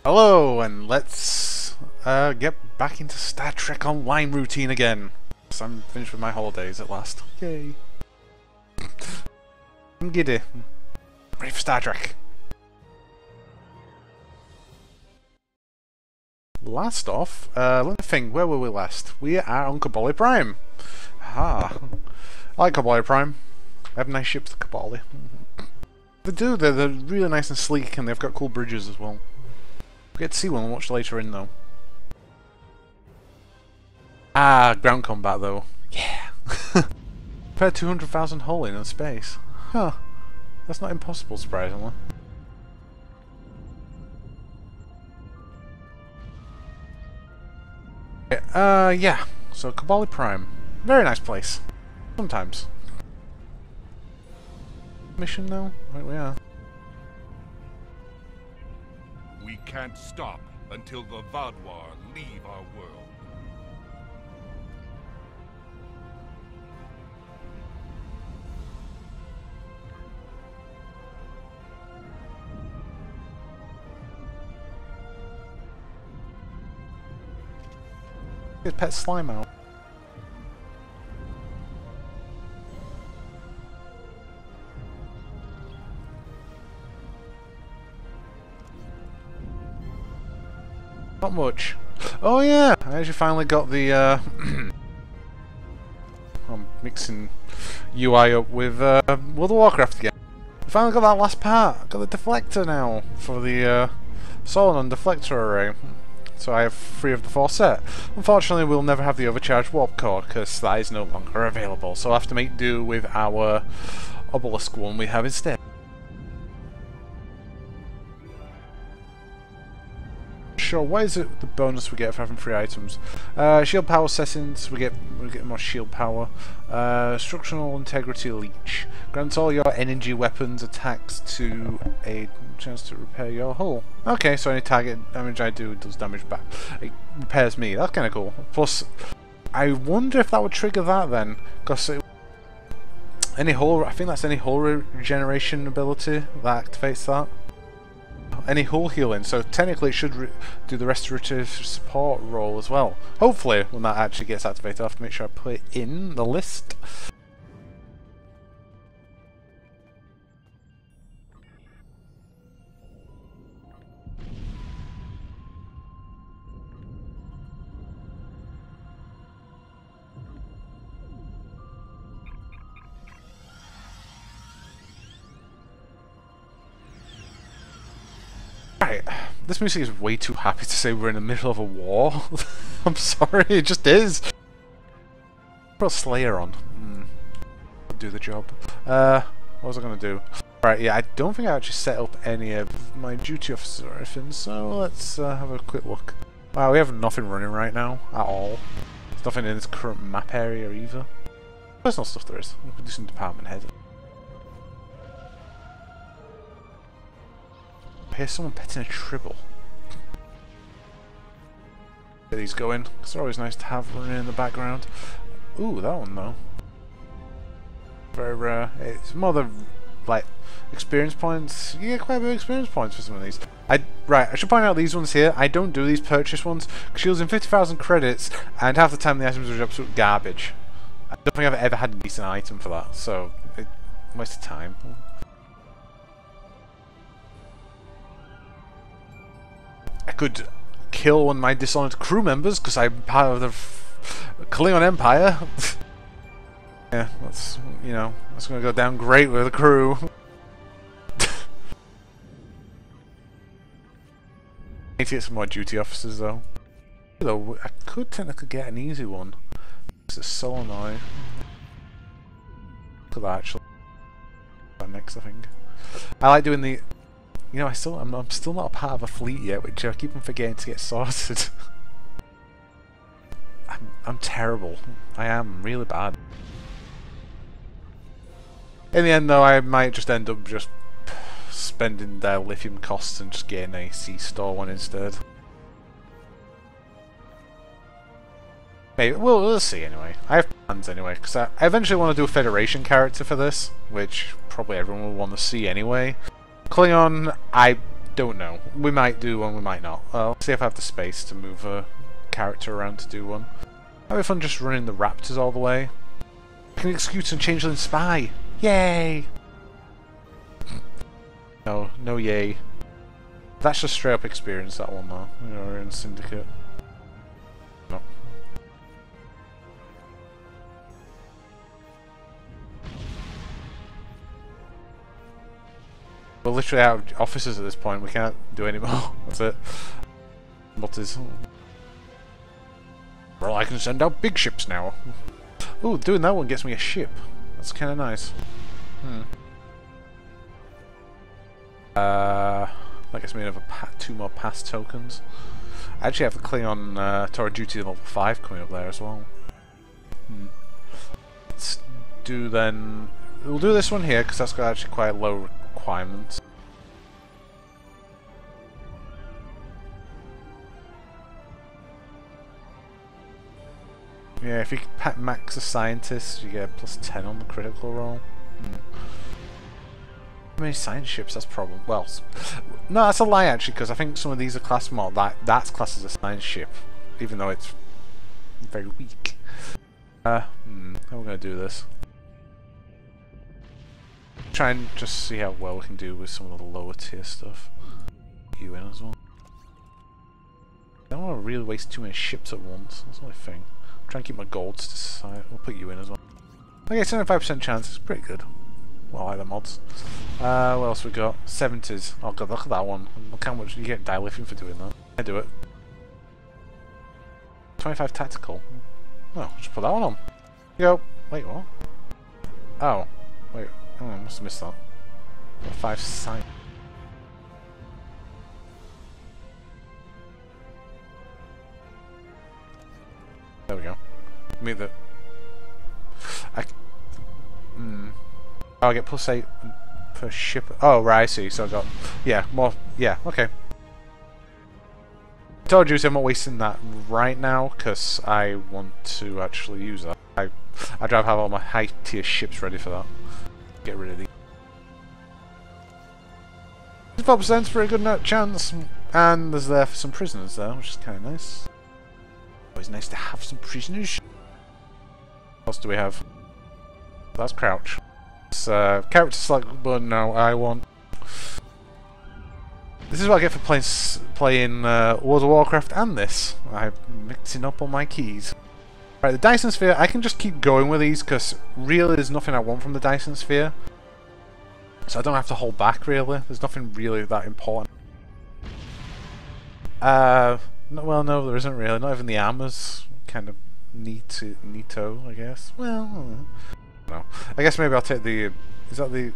Hello, and let's get back into Star Trek Online routine again. So I'm finished with my holidays at last. Yay. I'm giddy. Ready for Star Trek. Last off, let me think, where were we last? We are on Kabali Prime. Ah, I like Kabali Prime. They have nice ships, Kabali. They do, they're really nice and sleek, and they've got cool bridges as well. We get to see one much later in though. Ah, ground combat though. Yeah. Compare 200,000 hull in space. Huh. That's not impossible, surprisingly. Yeah. So Kabali Prime. Very nice place. Sometimes. Mission though? Right we are. We can't stop until the Vadwar leave our world. His pet slime out. Not much. Oh yeah, I actually finally got the I'm mixing UI up with World of Warcraft again. I finally got that last part. I got the deflector now for the Solon deflector array. So I have 3 of the 4 set. Unfortunately, we'll never have the overcharged warp core because that is no longer available. So I'll have to make do with our obelisk one we have instead. Sure, what is it the bonus we get for having 3 items? Shield power settings, we get more shield power. Structural integrity leech. Grants all your energy weapons attacks to a chance to repair your hull. Okay, so any target damage I do does damage back. It repairs me, that's kinda cool. Plus, I wonder if that would trigger that then, because any hull, I think that's any hull regeneration ability that activates that. Any hull healing, so technically it should do the restorative support role as well. Hopefully, when that actually gets activated, I'll have to make sure I put it in the list. Right, this music is way too happy to say we're in the middle of a war. I'm sorry, it just is. Put Slayer on. Do the job. What was I gonna do? Right, yeah, I don't think I actually set up any of my duty officers or anything, so let's have a quick look. Wow, we have nothing running right now, at all. There's nothing in this current map area either. Personal stuff there is. We could do some department head. Here's someone petting a tribble. Get these going, because they're always nice to have running in the background. Ooh, that one though. Very rare. It's more the, like, experience points. You get quite a bit of experience points for some of these. Right, I should point out these ones here. I don't do these purchase ones, because you're using 50,000 credits, and half the time the items are absolute garbage. I don't think I've ever had a decent item for that, so it wastes time. I could kill one of my Dishonored crew members because I'm part of the Klingon Empire. Yeah, that's, you know, that's going to go down great with the crew. Need to get some more duty officers though. Though I could technically get an easy one. This is so annoying. Look at that actually. Next, I think. I like doing the. You know, I'm still not a part of a fleet yet, which I keep on forgetting to get sorted. I'm terrible. I am really bad. In the end, though, I might just end up just spending their lithium costs and just getting a C-store one instead. Maybe we'll see anyway. I have plans anyway, because I eventually want to do a Federation character for this, which probably everyone will want to see anyway. Klingon, I don't know. We might do one, we might not. I'll see if I have the space to move a character around to do one. That'd be fun just running the raptors all the way. I can execute some changeling spy! Yay! No, no yay. That's just straight up experience, that one though. We're in Syndicate. No. We're literally out of officers at this point, we can't do any more. That's it. Multis. Well, I can send out big ships now. Ooh, doing that one gets me a ship. That's kind of nice. That gets me another 2 more pass tokens. I actually have the Klingon Tour Duty level 5 coming up there as well. Let's do then... We'll do this one here because that's got actually quite low requirements. Yeah, if you max a scientist, you get plus 10 on the critical roll. How many science ships? That's a problem. Well, no, that's a lie actually, because I think some of these are classed more. That's classed as a science ship, even though it's very weak. How are we gonna do this? Try and just see how well we can do with some of the lower tier stuff. Put you in as well. I don't want to really waste too many ships at once. That's the only thing. I'm trying to keep my golds to side. We'll put you in as well. Okay, 75% chance. It's pretty good. Well, I like the mods. What else we got? 70s. Oh god, look at that one. Look how much you get dilithium for doing that. I do it. 25 tactical. Oh, just put that one on. Go. Wait, what? Oh. Wait. Oh, I must have missed that. 5 sign. There we go. Meet the. Oh, I get plus 8 per ship. Oh, right, I see. So I got. Yeah, more. Yeah, okay. I told you I'm not wasting that right now because I want to actually use that. I'd rather have all my high tier ships ready for that. Get rid of these. 4%'s for a good chance, and there's there for some prisoners there, which is kind of nice. Always nice to have some prisoners. What else do we have? That's Crouch. It's character select button. No, I want. This is what I get for playing World of Warcraft and this. I'm mixing up all my keys. Right, the Dyson Sphere, I can just keep going with these because really there's nothing I want from the Dyson Sphere. So I don't have to hold back really. There's nothing really that important. Well, no, there isn't really. Not even the armor's kind of neato, I guess. Well, no. I guess maybe I'll take the. Is that the?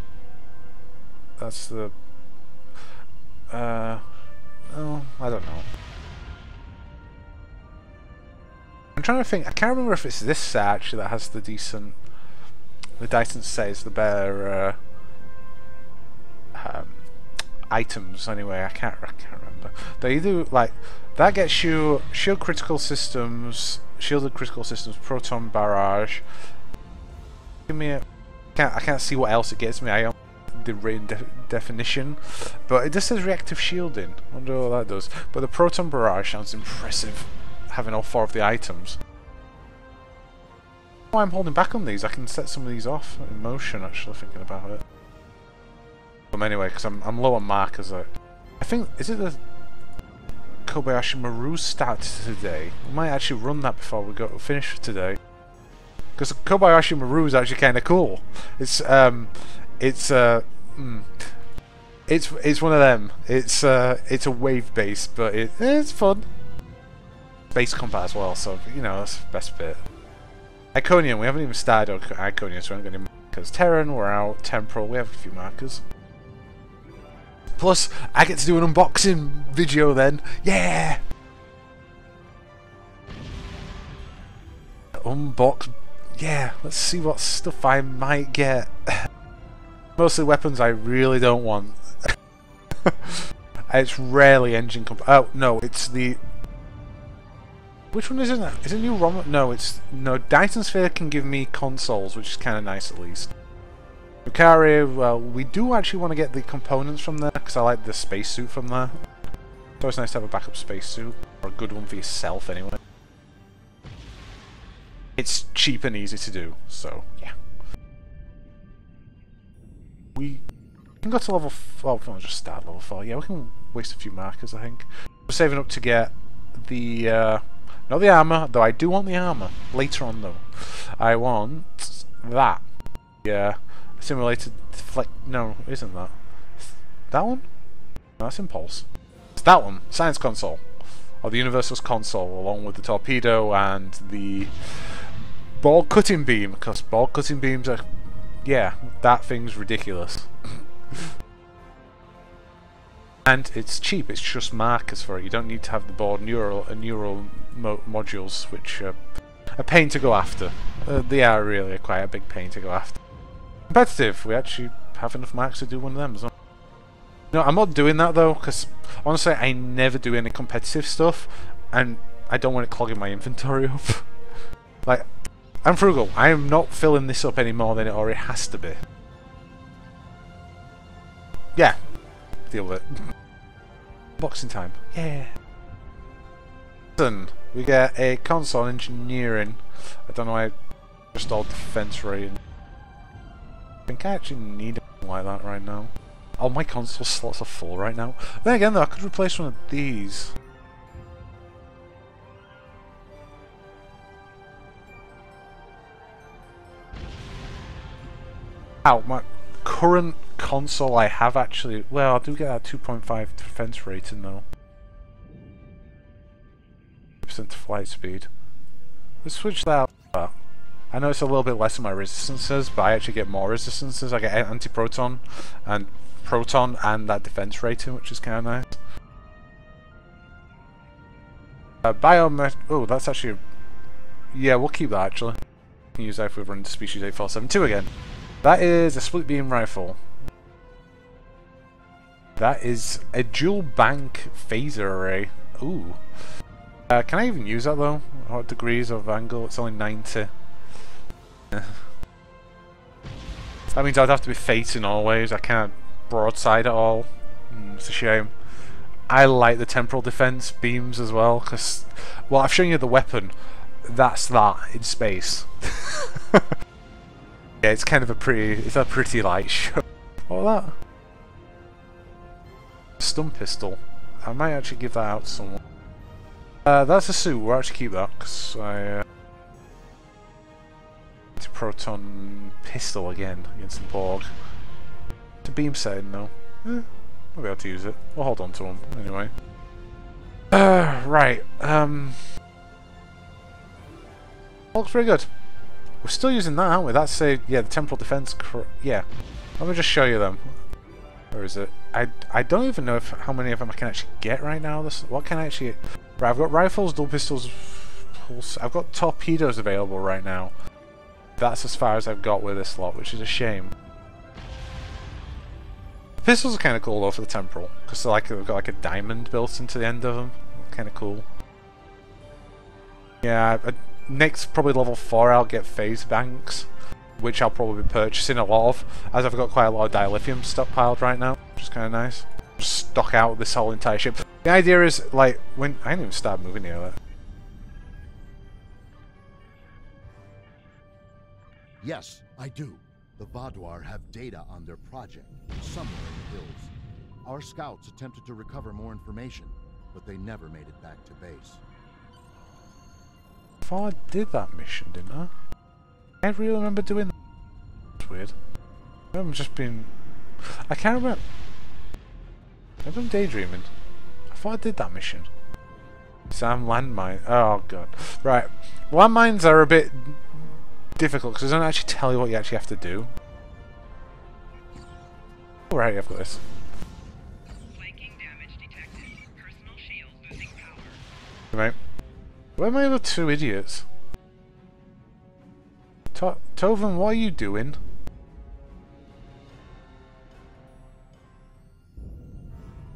That's the. Oh, I don't know. I'm trying to think. I can't remember if it's this set actually that has the decent. The Dyson says the better items. Anyway, I can't remember. They do like that gets you shielded critical systems, proton barrage. Give me a. I can't see what else it gets me. I don't the written definition, but it just says reactive shielding. I wonder what that does. But the proton barrage sounds impressive, having all 4 of the items. Why I'm holding back on these? I can set some of these off in motion. Actually, thinking about it. Anyway, because I'm low on markers. I think is it the Kobayashi Maru start today? We might actually run that before we go finish for today. Because Kobayashi Maru is actually kind of cool. It's one of them. It's a wave base, but it's fun. Base combat as well, so you know that's the best bit. Iconian, we haven't even started on Iconian, so we haven't got any markers. Terran, we're out. Temporal, we have a few markers. Plus, I get to do an unboxing video then. Yeah! Unbox. Yeah, let's see what stuff I might get. Mostly weapons I really don't want. It's rarely engine comp. Oh, no, it's the. Which one is it? Is it new Romulan? No, it's. No, Dyson Sphere can give me consoles, which is kind of nice at least. Yukari, well, we do actually want to get the components from there, because I like the spacesuit from there. It's always nice to have a backup spacesuit, or a good one for yourself anyway. It's cheap and easy to do, so yeah. We can go to level 4, we'll just start level 4. Yeah, we can waste a few markers, I think. We're saving up to get the, not the armor, though I do want the armor. Later on, though. I want that. Yeah. Simulated no, isn't that? That one? No, that's Impulse. It's that one. Science Console. Or the Universal's Console, along with the Torpedo and the Ball Cutting Beam. Because Ball Cutting Beams are... Yeah, that thing's ridiculous. And it's cheap, it's just markers for it. You don't need to have the board neural modules, which are a pain to go after. They are really quite a big pain to go after. Competitive, we actually have enough marks to do one of them as well. No, I'm not doing that though, because honestly I never do any competitive stuff, and I don't want it clogging my inventory up. Like, I'm frugal, I am not filling this up any more than it already has to be. Yeah, deal with it. Boxing time, yeah. Then we get a console engineering. I don't know why I just all defense rating. I think I actually need something like that right now. All my console slots are full right now. Then again though, I could replace one of these. Ow, my current console I have actually... Well, I do get that 2.5 defense rating though. 5% flight speed. Let's switch that up. I know it's a little bit less of my resistances, but I actually get more resistances. I get anti-proton and proton and that defense rating, which is kind of nice. Biomet... Oh, that's actually... Yeah, we'll keep that actually. We can use that if we run into species 8472 again. That is a split beam rifle. That is a dual bank phaser array. Ooh. Can I even use that though? What degrees of angle? It's only 90. That means I'd have to be facing always. I can't broadside at all. It's a shame. I like the temporal defense beams as well, because, well, I've shown you the weapon. That's that in space. Yeah, it's kind of a pretty light show. What was that? Stun pistol. I might actually give that out to someone. That's a suit. We'll actually keep that because I. Proton pistol again against the Borg. It's a beam setting though. I'll be able to use it. We'll hold on to them anyway. Right. Looks pretty good. We're still using that, aren't we? That's a yeah, the temporal defense. Yeah. Let me just show you them. Where is it? I don't even know if how many of them I can actually get right now. What can I actually? Right, I've got rifles, dual pistols. I've got torpedoes available right now. That's as far as I've got with this lot, which is a shame. The pistols are kind of cool though for the temporal, because they've got like a diamond built into the end of them. Kind of cool. Yeah, next probably level 4 I'll get phase banks, which I'll probably be purchasing a lot of, as I've got quite a lot of dilithium stockpiled right now, which is kind of nice. Just stock out this whole entire ship. The idea is, like, when... I didn't even start moving here. Yes, I do. The Vaadwaur have data on their project, somewhere in the hills. Our scouts attempted to recover more information, but they never made it back to base. I thought I did that mission, didn't I? I can't really remember doing that. That's weird. I'm just being... I can't remember. Maybe I'm daydreaming. I thought I did that mission. Sam landmine. Oh god. Right. Landmines are a bit difficult because they don't actually tell you what you actually have to do. Alright, I've got this. Flanking damage detected. Personal shield losing power. Right. Where are my other two idiots? Tovan, what are you doing?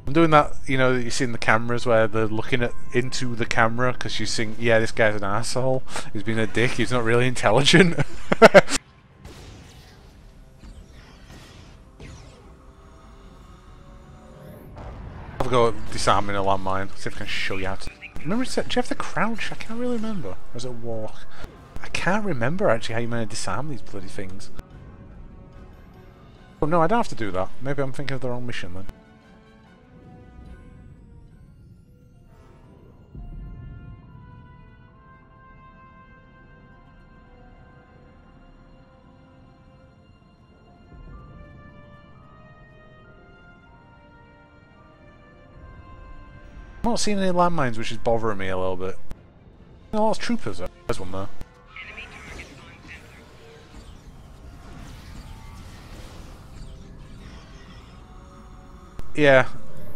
I'm doing that, you know, that you see in the cameras where they're looking into the camera because you think, yeah, this guy's an asshole. He's being a dick. He's not really intelligent. disarming a landmine. See if I can show you how to... Remember, do you have to crouch? I can't really remember. Or is it walk? I can't remember actually how you meant to disarm these bloody things. Oh no, I don't have to do that. Maybe I'm thinking of the wrong mission then. I'm not seeing any landmines, which is bothering me a little bit. A lot of troopers though. There's one there. Enemy targets on sensor. Yeah,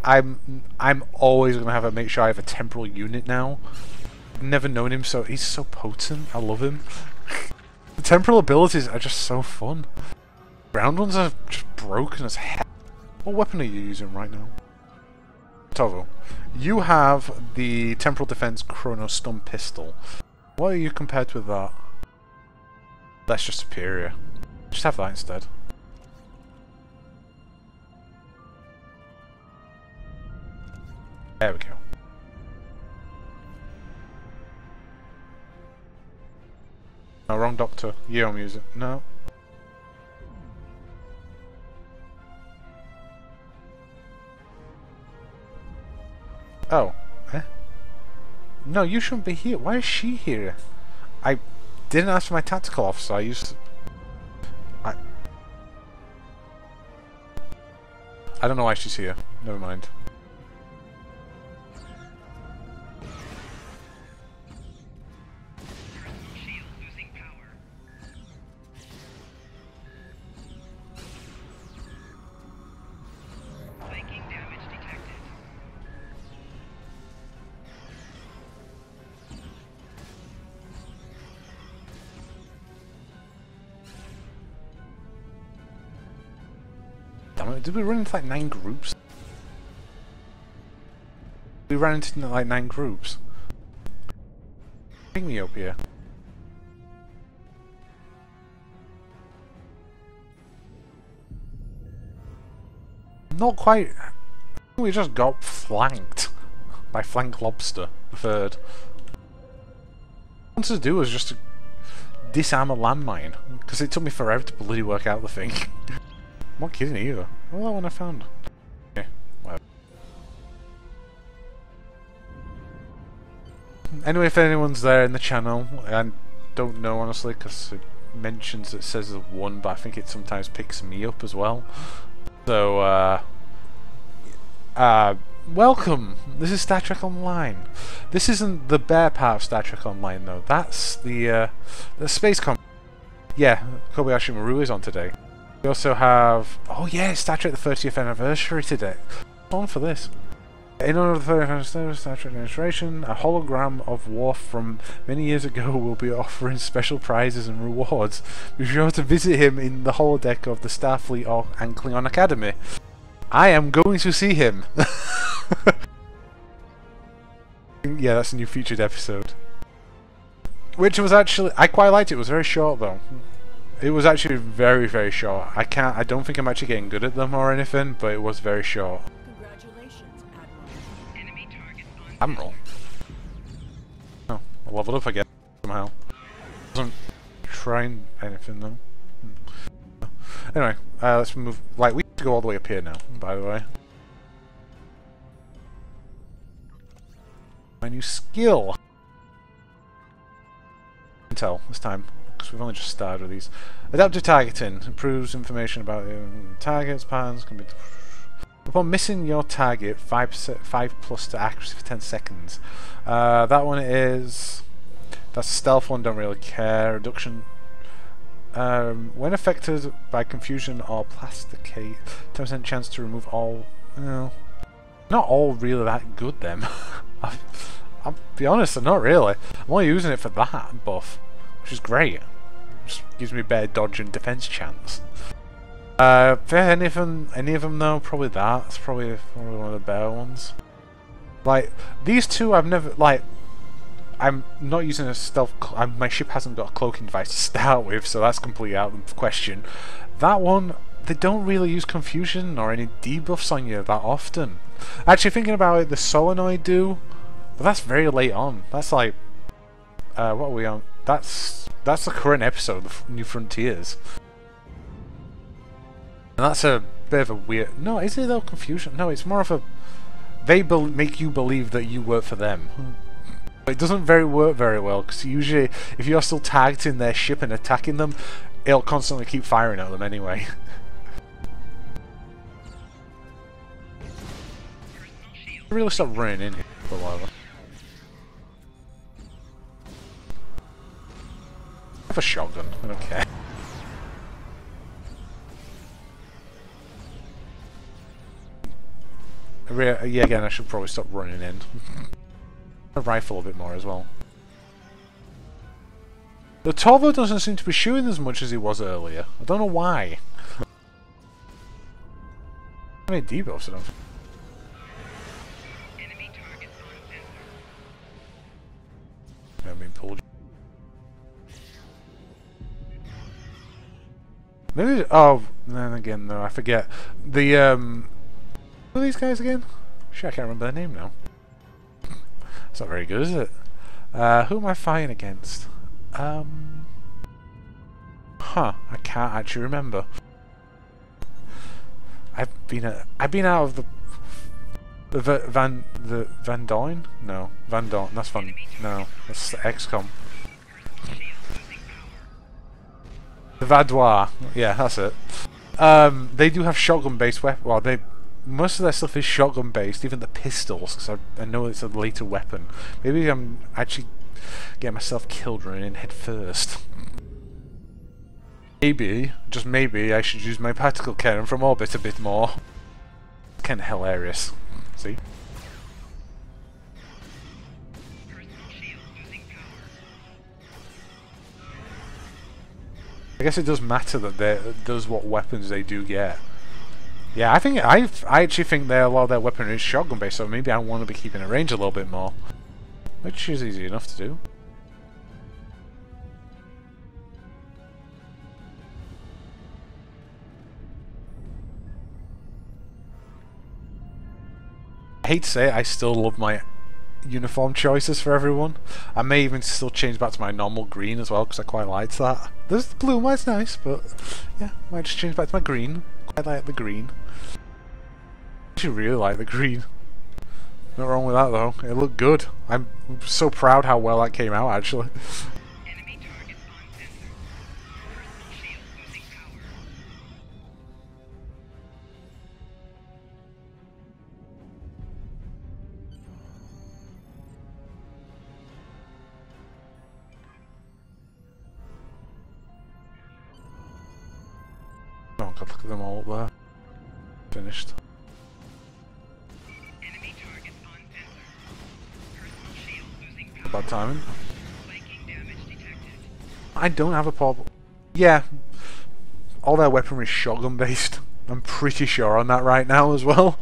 I'm always gonna have to make sure I have a temporal unit now. I've never known him, so he's so potent. I love him. The temporal abilities are just so fun. Ground ones are just broken as hell. What weapon are you using right now? Tovo, you have the temporal defense chrono stun pistol. What are you compared with that? That's just superior. Just have that instead. There we go. No, wrong doctor. Yo music. No. Oh. Eh? No, you shouldn't be here. Why is she here? I didn't ask for my tactical officer. I used to... I don't know why she's here. Never mind. Shield losing power. Flanking damage detected. Damn it, did we run into like 9 groups? We ran into like 9 groups. Bring me up here. Not quite. We just got flanked by Flank Lobster the Third. What I wanted to do was just to disarm a landmine, because it took me forever to bloody work out the thing. I'm not kidding either. What was that one I found? Okay, whatever. Anyway, if anyone's there in the channel, I don't know honestly, because it mentions it says there's 1, but I think it sometimes picks me up as well. So, welcome! This is Star Trek Online. This isn't the bear part of Star Trek Online though, that's the space com. Yeah, Kobayashi Maru is on today. We also have... Oh yeah, it's Star Trek the 30th anniversary today. On for this. In honor of the 30th anniversary of Star Trek Administration, a hologram of Worf from many years ago will be offering special prizes and rewards. Be sure to visit him in the holodeck of the Starfleet and Klingon Academy. I am going to see him! Yeah, that's a new featured episode. Which was actually... I quite liked it, it was very short though. It was actually very, very short. I don't think I'm actually getting good at them or anything, but it was very short. Congratulations, Admiral. Enemy targets on Admiral? Oh, I leveled up again somehow. Wasn't trying anything though. Anyway, let's move. Like, we have to go all the way up here now, by the way. My new skill! Intel, this time. Because we've only just started with these. Adaptive targeting improves information about targets, patterns, can be... Upon missing your target, 5 plus to accuracy for 10 seconds. That one is... That's a stealth one, don't really care. Reduction... when affected by confusion or plasticate, 10% chance to remove all... Not all really that good then. I'll be honest, I'm not really. I'm only using it for that buff, which is great. Just gives me better dodge and defense chance. For any of them though, probably that. It's probably one of the better ones. Like these two, I've never like. I'm not using a stealth. My ship hasn't got a cloaking device to start with, so that's completely out of the question. That one, they don't really use confusion or any debuffs on you that often. Actually, thinking about it, the solenoid do, but that's very late on. That's like, what are we on? That's the current episode of New Frontiers. And that's a bit of a weird... No, is it though confusion? No, it's more of a... They make you believe that you work for them. It doesn't work very well, because usually, if you're still tagged in their ship and attacking them, it'll constantly keep firing at them anyway. Really stop running in here for a while. I have a shotgun, I don't care. Yeah, again, I should probably stop running in. A rifle a bit more as well. The Torvo doesn't seem to be shooting as much as he was earlier. I don't know why. How many debuffs I don't... Enemy targets on sensor. I've been pulled. Maybe... Oh, then again, no, I forget. The, who are these guys again? Shit, I can't remember their name now. It's not very good, is it? Who am I fighting against? Huh, I can't actually remember. I've been out of the Van Doyne? No, Van Doyne. That's Van. No, that's XCOM. The Vaudois. Yeah, that's it. They do have shotgun-based weapons. Well, most of their stuff is shotgun-based, even the pistols, because I know it's a later weapon. Maybe I'm actually getting myself killed running in head first. Maybe, just maybe, I should use my particle cannon from orbit a bit more. Kinda hilarious. See? Personal shield losing power. I guess it does matter that does what weapons they do get. Yeah, I actually think a lot of their weaponry is shotgun based, so maybe I want to be keeping a range a little bit more. Which is easy enough to do. I hate to say it, I still love my uniform choices for everyone. I may even still change back to my normal green as well, because I quite liked that. There's the blue one, it's nice, but yeah, I might just change back to my green. Quite like the green. I actually really like the green. Not wrong with that though, it looked good. I'm so proud how well that came out actually. Enemy targets on sensor. Personal shield losing power. Oh god, look at them all up there. Finished. Enemy targets on sensor. Personal shield losing power. Bad timing. Flanking damage detected. I don't have a problem. Yeah, all their weaponry is shotgun based. I'm pretty sure on that right now as well.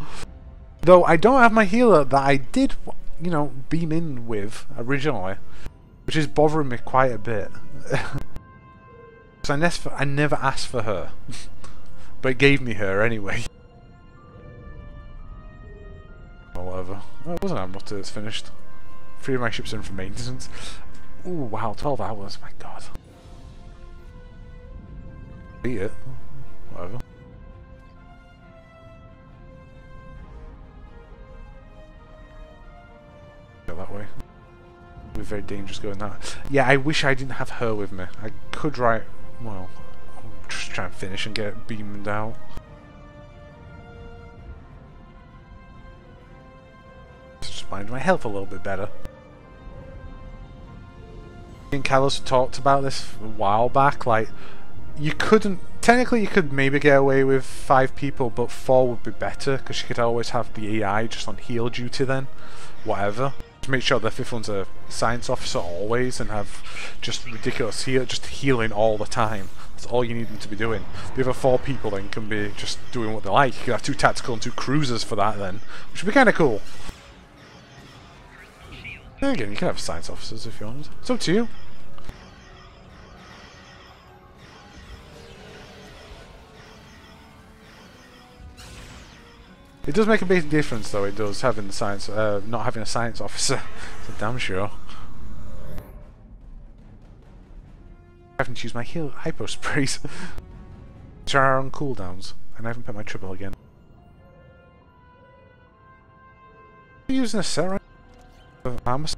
Though I don't have my healer that I did, you know, beam in with originally, which is bothering me quite a bit. Because I never asked for her, but it gave me her anyway. Or whatever. Oh, it wasn't Admiral till it's finished. 3 of my ships are in for maintenance. Ooh, wow, 12 hours, my god. Beat it. Whatever. Go that way. It'd be very dangerous going that. Yeah, I wish I didn't have her with me. I could write. Well, I'll just try and finish and get it beamed out. Just manage my health a little bit better. Me and Carlos talked about this a while back. Like, you couldn't. Technically, you could maybe get away with 5 people, but 4 would be better because you could always have the AI just on heal duty then. Whatever. To make sure the 5th one's a science officer always and have just ridiculous just healing all the time. That's all you need them to be doing. The other 4 people then can be just doing what they like. You could have 2 tactical and 2 cruisers for that then, which would be kind of cool. Then again, you can have science officers if you wanted. It's up to you. It does make a big difference, though. It does having the science, not having a science officer. It's a damn sure. Having to use my heal hypo sprays, which are on cooldowns, and I haven't put my triple again. Are you using a set right? Armor.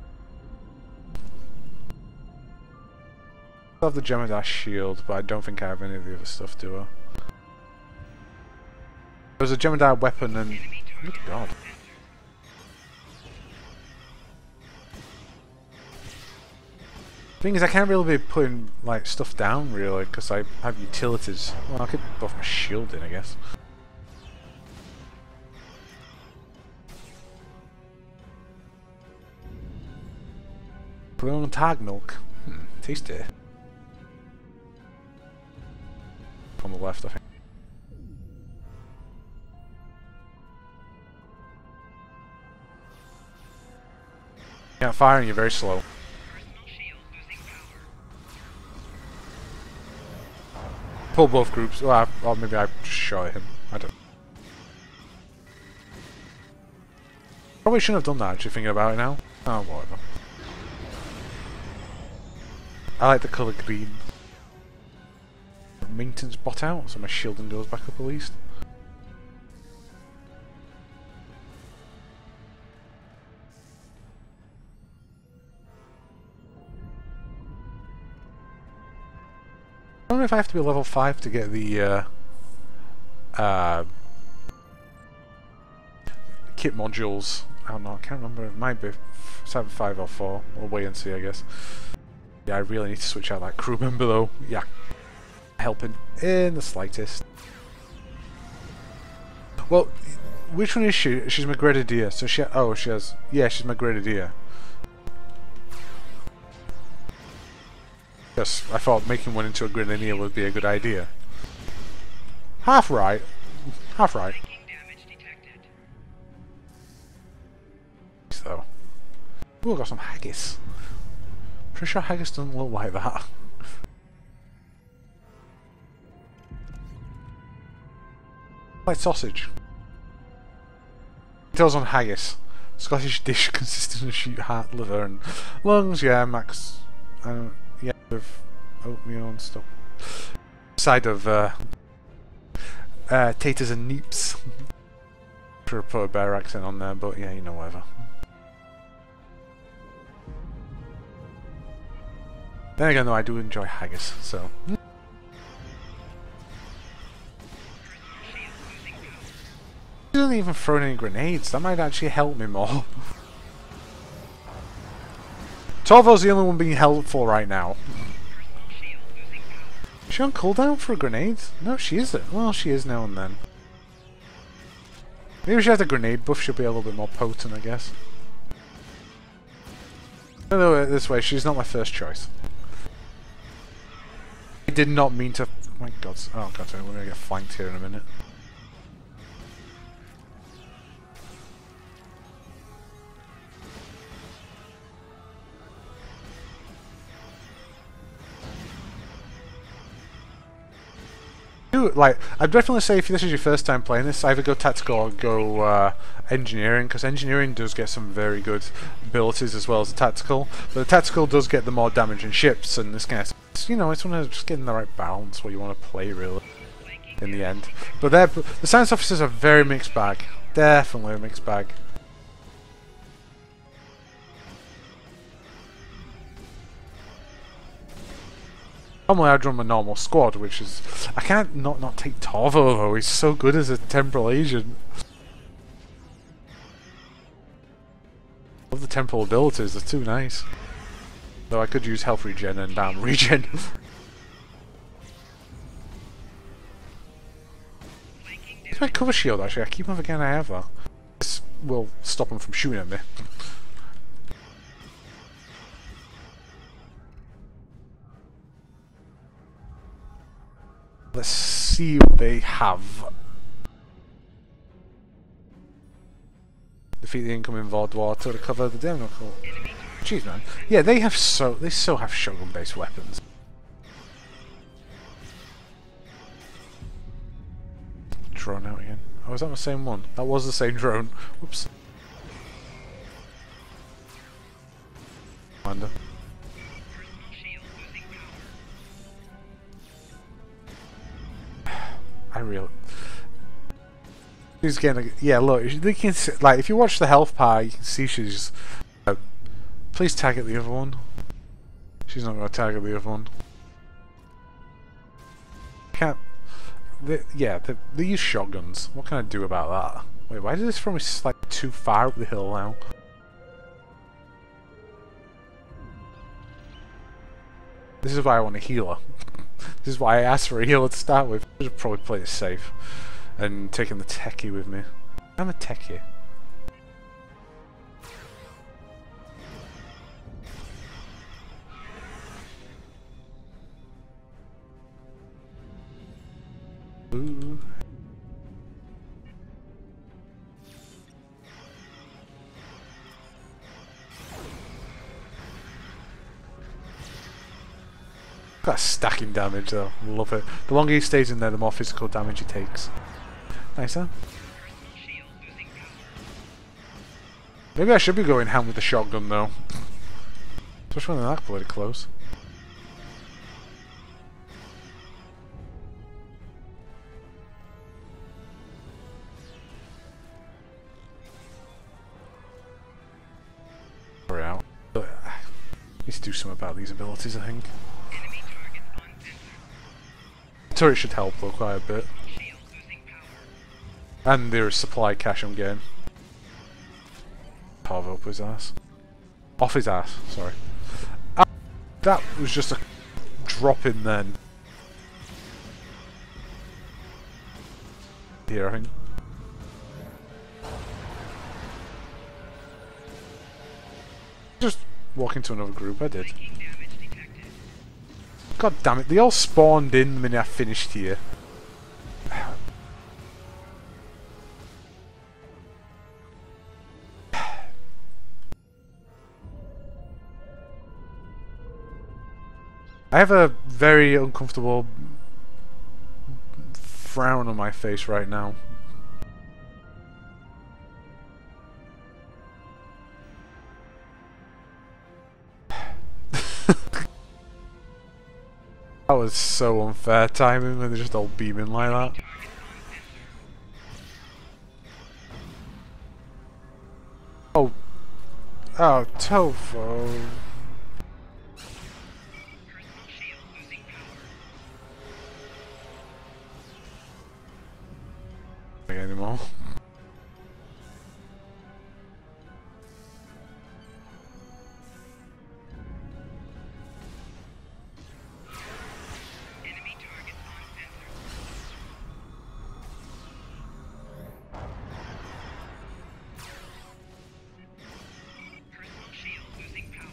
I have the Gemini shield, but I don't think I have any of the other stuff, do I? There's a Gemini weapon and... Good God. Thing is, I can't really be putting like stuff down really because I have utilities. Well, I could buff my shield in, I guess. Put on tag milk. Tasty. On the left, I think. Can't fire and you're very slow. Pull both groups. Well, or maybe I just shot at him. I don't. Probably shouldn't have done that. Actually, thinking about it now. Oh, whatever. I like the colour green. Maintenance bot out, so my shielding goes back up at least. I don't know if I have to be level 5 to get the kit modules. I don't know, I can't remember. It might be 7, 5 or 4. We'll wait and see, I guess. Yeah, I really need to switch out that crew member though. Yeah. Helping in the slightest. Well, which one is she? She's my grenadier. So she has yeah, she's my grenadier. Yes, I thought making one into a grenadier would be a good idea. Half right. Half right. So. Ooh, got some haggis. Pretty sure haggis doesn't look like that. Like sausage. Details on haggis. Scottish dish consisting of sheep, heart, liver, and lungs. Yeah, max. Yeah, with oatmeal and stuff. Side of taters and neeps. Should put a bear accent on there, but yeah, you know, whatever. Then again, though, I do enjoy haggis, so. He doesn't even throw any grenades. That might actually help me more. Torvo's the only one being helpful right now. Is she on cooldown for a grenade? No, she isn't. Well, she is now and then. Maybe if she has a grenade buff, she'll be a little bit more potent, I guess. No, this way, she's not my first choice. I did not mean to... Oh my god. Oh god, we're gonna get flanked here in a minute. Like, I'd definitely say if this is your first time playing this, either go tactical or go engineering, because engineering does get some very good abilities as well as the tactical. But the tactical does get the more damage in ships and this kind of stuff. You know, it's one of just getting the right balance what you want to play really in the end. But the science officers are very mixed bag. Definitely a mixed bag. Normally I'd run my normal squad, which is... I can't not take Torvo though, he's so good as a temporal agent. Love the temporal abilities, they're too nice. Though I could use health regen and down regen. It's my cover shield actually, I keep on forgetting I have that. This will stop him from shooting at me. Let's see what they have. Defeat the incoming Vaudois to recover the demo core. Jeez, man. Yeah, they so have Shogun-based weapons. Drawn out again. Oh, is that the same one? That was the same drone. Whoops. Commander. Personal shield losing power. I really... She's getting... Yeah, look, you can see, like, if you watch the health part, you can see she's... please target the other one. She's not going to target the other one. Can't... They use shotguns. What can I do about that? Wait, why did this throw me like too far up the hill now? This is why I want a healer. This is why I asked for a healer to start with. I should probably play it safe and taking the techie with me. I'm a techie. Ooh. Got stacking damage though, love it. The longer he stays in there, the more physical damage he takes. Nice, huh? Personal shield losing power. Maybe I should be going ham with the shotgun though. Especially when they're that bloody close. We're out. But, need to do something about these abilities, I think. Enemy targets uncensored. Turret should help though quite a bit. Shield losing power. And there's supply cache I'm getting. Carve up his ass. Off his ass, sorry. That was just a drop in then. Here, I think. Just walk into another group, I did. Flanking damage detected. God damn it, they all spawned in the minute I finished here. I have a very uncomfortable frown on my face right now. That was so unfair timing when they're just all beaming like that. Targets uncensored. Oh. Oh, Tofu. Personal shield losing power. Anymore. Enemy targets uncensored. Personal shield losing power.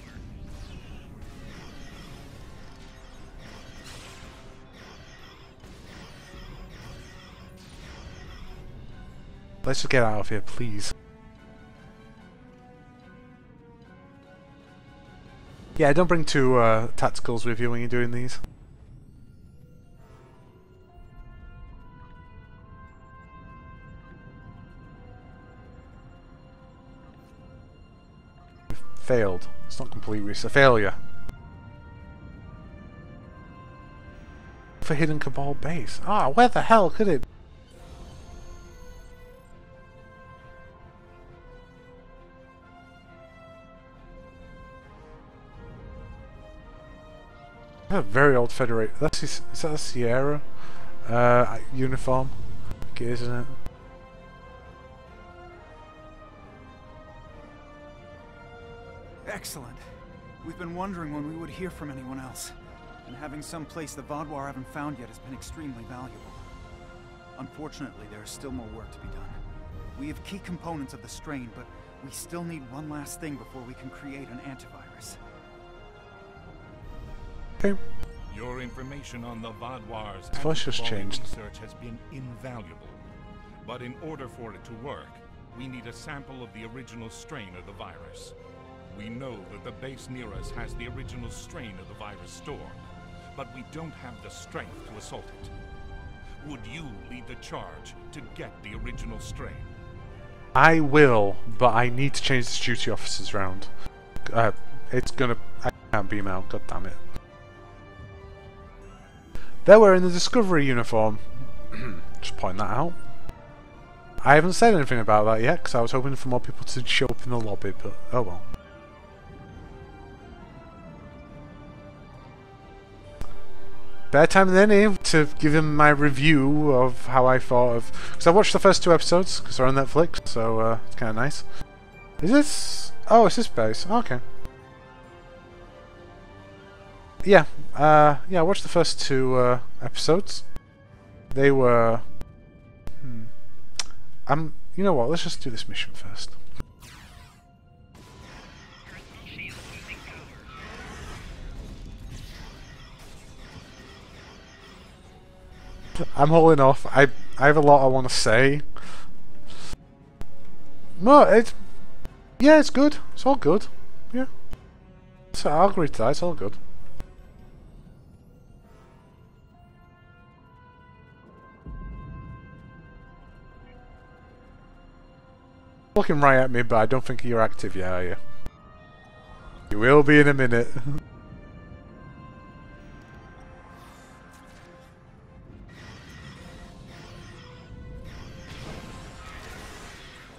Let's just get out of here, please. Yeah, don't bring two tacticals with you when you're doing these. Failed. It's not complete, it's a failure. For hidden Cabal base. Ah, where the hell could it be? A very old Federate. Is that a Sierra uniform? Okay, isn't it? Excellent. We've been wondering when we would hear from anyone else. And having some place the Vaadwaur haven't found yet has been extremely valuable. Unfortunately, there is still more work to be done. We have key components of the strain, but we still need one last thing before we can create an antivirus. Okay. Your information on the Vaadwaur's The voice just antibody changed. research has been invaluable. But in order for it to work, we need a sample of the original strain of the virus. We know that the base near us has the original strain of the virus stored, but we don't have the strength to assault it. Would you lead the charge to get the original strain? I will, but I need to change the duty officers round. It's gonna... I can't beam out, god damn it. They're wearing the Discovery uniform. Just point that out. I haven't said anything about that yet, because I was hoping for more people to show up in the lobby, but oh well. Better time than any to give him my review of how I thought of... Because I watched the first 2 episodes, because they're on Netflix, so it's kind of nice. Is this... Oh, it's this base. Oh, okay. Yeah, I watched the first 2 episodes. They were... You know what, let's just do this mission first. I'm holding off. I have a lot I want to say. No, yeah, it's good. It's all good. Yeah. So I'll agree to that. It's all good. Looking right at me, but I don't think you're active yet, are you? You will be in a minute.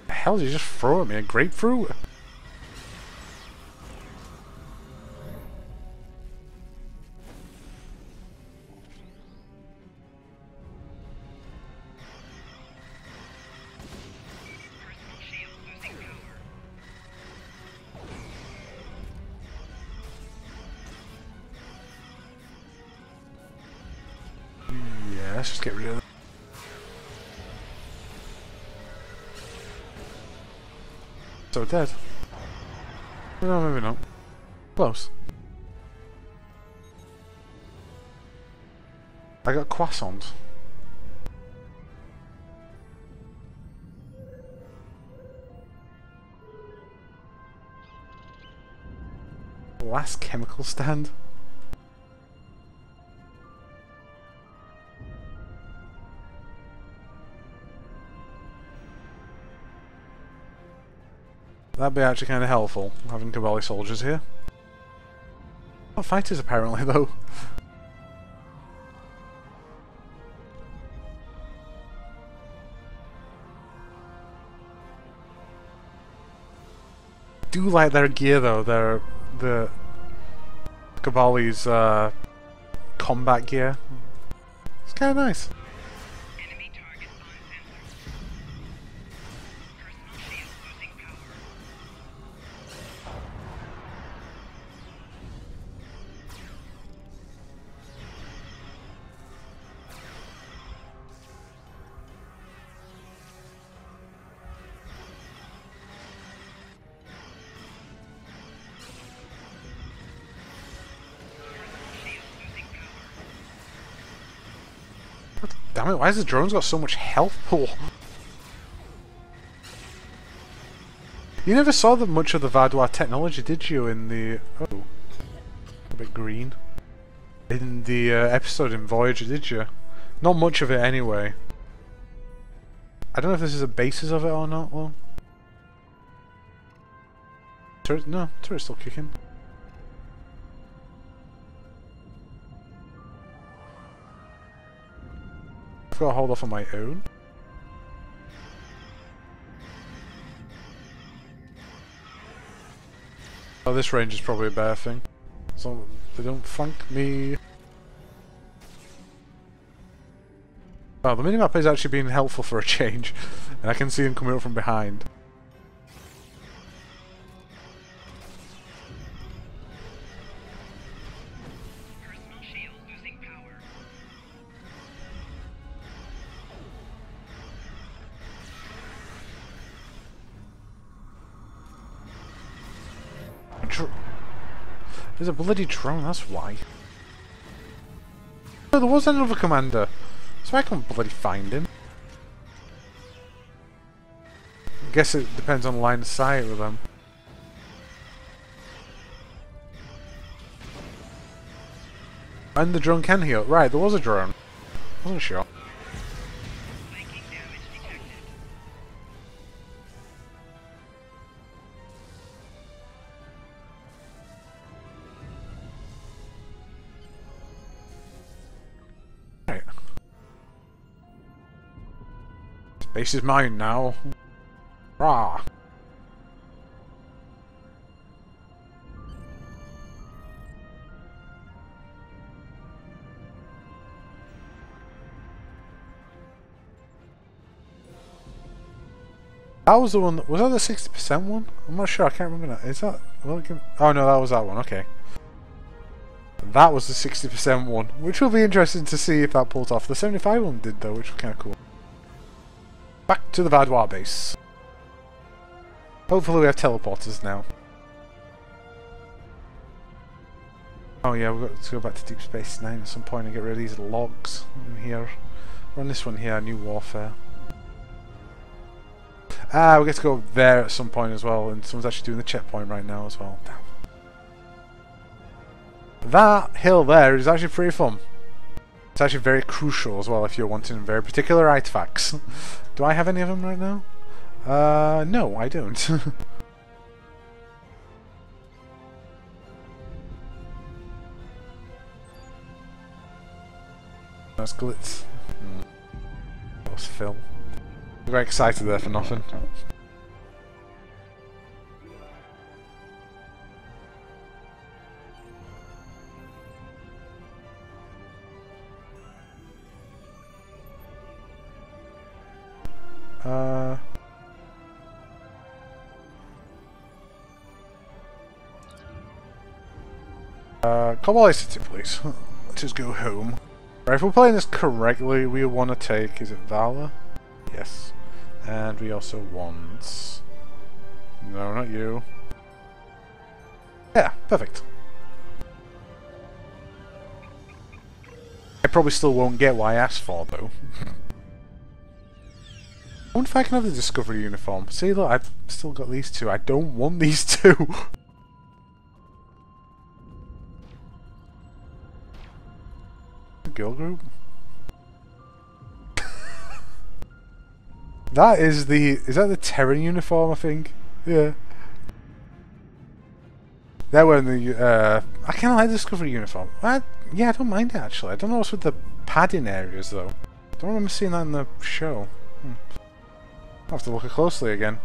The hell did you just throw at me? A grapefruit? Let's just get rid of it. So dead. No, maybe not. Close. I got croissant. Last chemical stand. That'd be actually kind of helpful, having Cabali soldiers here. Not fighters apparently, though. I do like their gear though, the Cabali's combat gear. It's kind of nice. Enemy target uncensored. Personal shield losing power. Damn it, why has the drone's got so much health pool? You never saw much of the Vadois technology, did you, in the... Oh. A bit green. In the episode in Voyager, did you? Not much of it, anyway. I don't know if this is a basis of it or not, well... Turret? No, turret's still kicking. I've got to hold off on my own. Oh, this range is probably a bad thing. So they don't flank me. Oh, the minimap is actually being helpful for a change. And I can see them coming up from behind. Personal shield losing power. There's a bloody drone, that's why. Oh, there was another commander. So I can't bloody find him. I guess it depends on line of sight with them. And the drone can heal. Right, there was a drone. Wasn't sure. Base is mine now. Rah! That was the one. Was that the 60% one? I'm not sure. I can't remember that. Is that? Well, oh no, that was that one. Okay. That was the 60% one, which will be interesting to see if that pulls off. The 75 one did though, which was kind of cool. Back to the Vaudois base. Hopefully we have teleporters now. Oh yeah, we've got to go back to Deep Space Nine at some point and get rid of these logs in here. We're on this one here, New Warfare. Ah, we get to go there at some point as well, and someone's actually doing the checkpoint right now as well. Damn. That hill there is actually pretty fun. It's actually very crucial as well if you're wanting very particular artifacts. Do I have any of them right now? No, I don't. That's glitz. That was Phil. I'm very excited there for nothing. Cobalt City, please. Let's just go home. Right, if we're playing this correctly, we want to take, is it Valor? Yes. And we also want... No, not you. Yeah, perfect. I probably still won't get what I asked for, though. I wonder if I can have the Discovery uniform. See, look, I've still got these two. I don't want these two. Girl group? That is the... Is that the Terran uniform, I think? Yeah. They're wearing the... I kind of like the Discovery uniform. Yeah, I don't mind it, actually. I don't know what's with the padding areas, though. I don't remember seeing that in the show. I'll have to look closely again.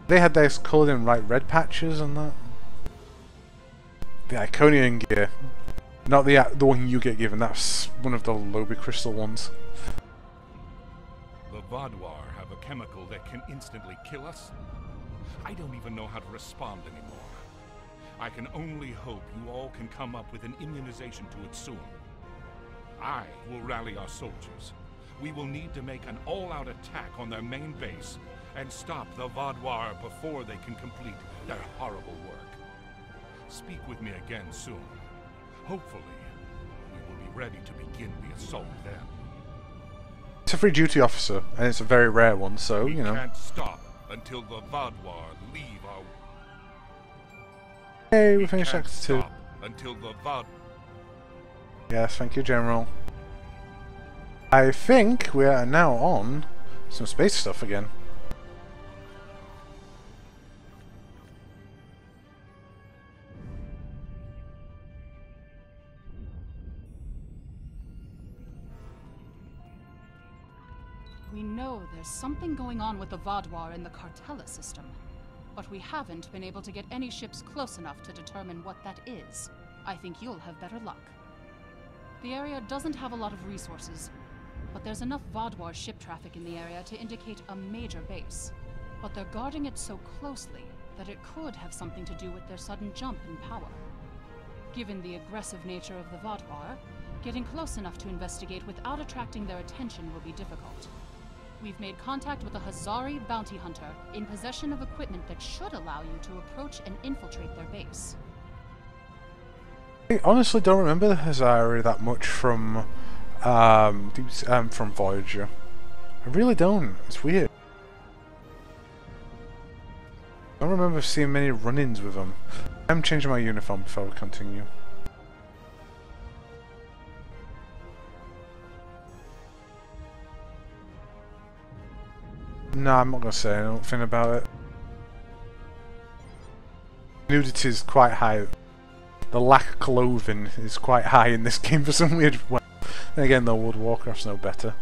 They had theirs coloured in right red patches and that. The Iconian gear. Not the one you get given, that's one of the Lobby Crystal ones. The Vaudois have a chemical that can instantly kill us? I don't even know how to respond anymore. I can only hope you all can come up with an immunization to it soon. I will rally our soldiers. We will need to make an all-out attack on their main base and stop the Vaudois before they can complete their horrible work. Speak with me again soon. Hopefully, we will be ready to begin the assault then. It's a free duty officer, and it's a very rare one, so, you know. We can't stop until the Vaudois leave our... Hey, we finished Act 2. Until the Vaudois... Yes, thank you, General. I think we are now on some space stuff again. We know there's something going on with the Vaudois in the Cartella system, but we haven't been able to get any ships close enough to determine what that is. I think you'll have better luck. The area doesn't have a lot of resources, but there's enough Vaudois ship traffic in the area to indicate a major base. But they're guarding it so closely that it could have something to do with their sudden jump in power. Given the aggressive nature of the Vaudois, getting close enough to investigate without attracting their attention will be difficult. We've made contact with a Hazari bounty hunter in possession of equipment that should allow you to approach and infiltrate their base. I honestly don't remember the Hazari that much from Voyager. I really don't. It's weird. I don't remember seeing many run-ins with them. I'm changing my uniform before we continue. No, I'm not going to say anything about it. Nudity is quite high. The lack of clothing is quite high in this game for some weird way. Then again, though, World of Warcraft's no better.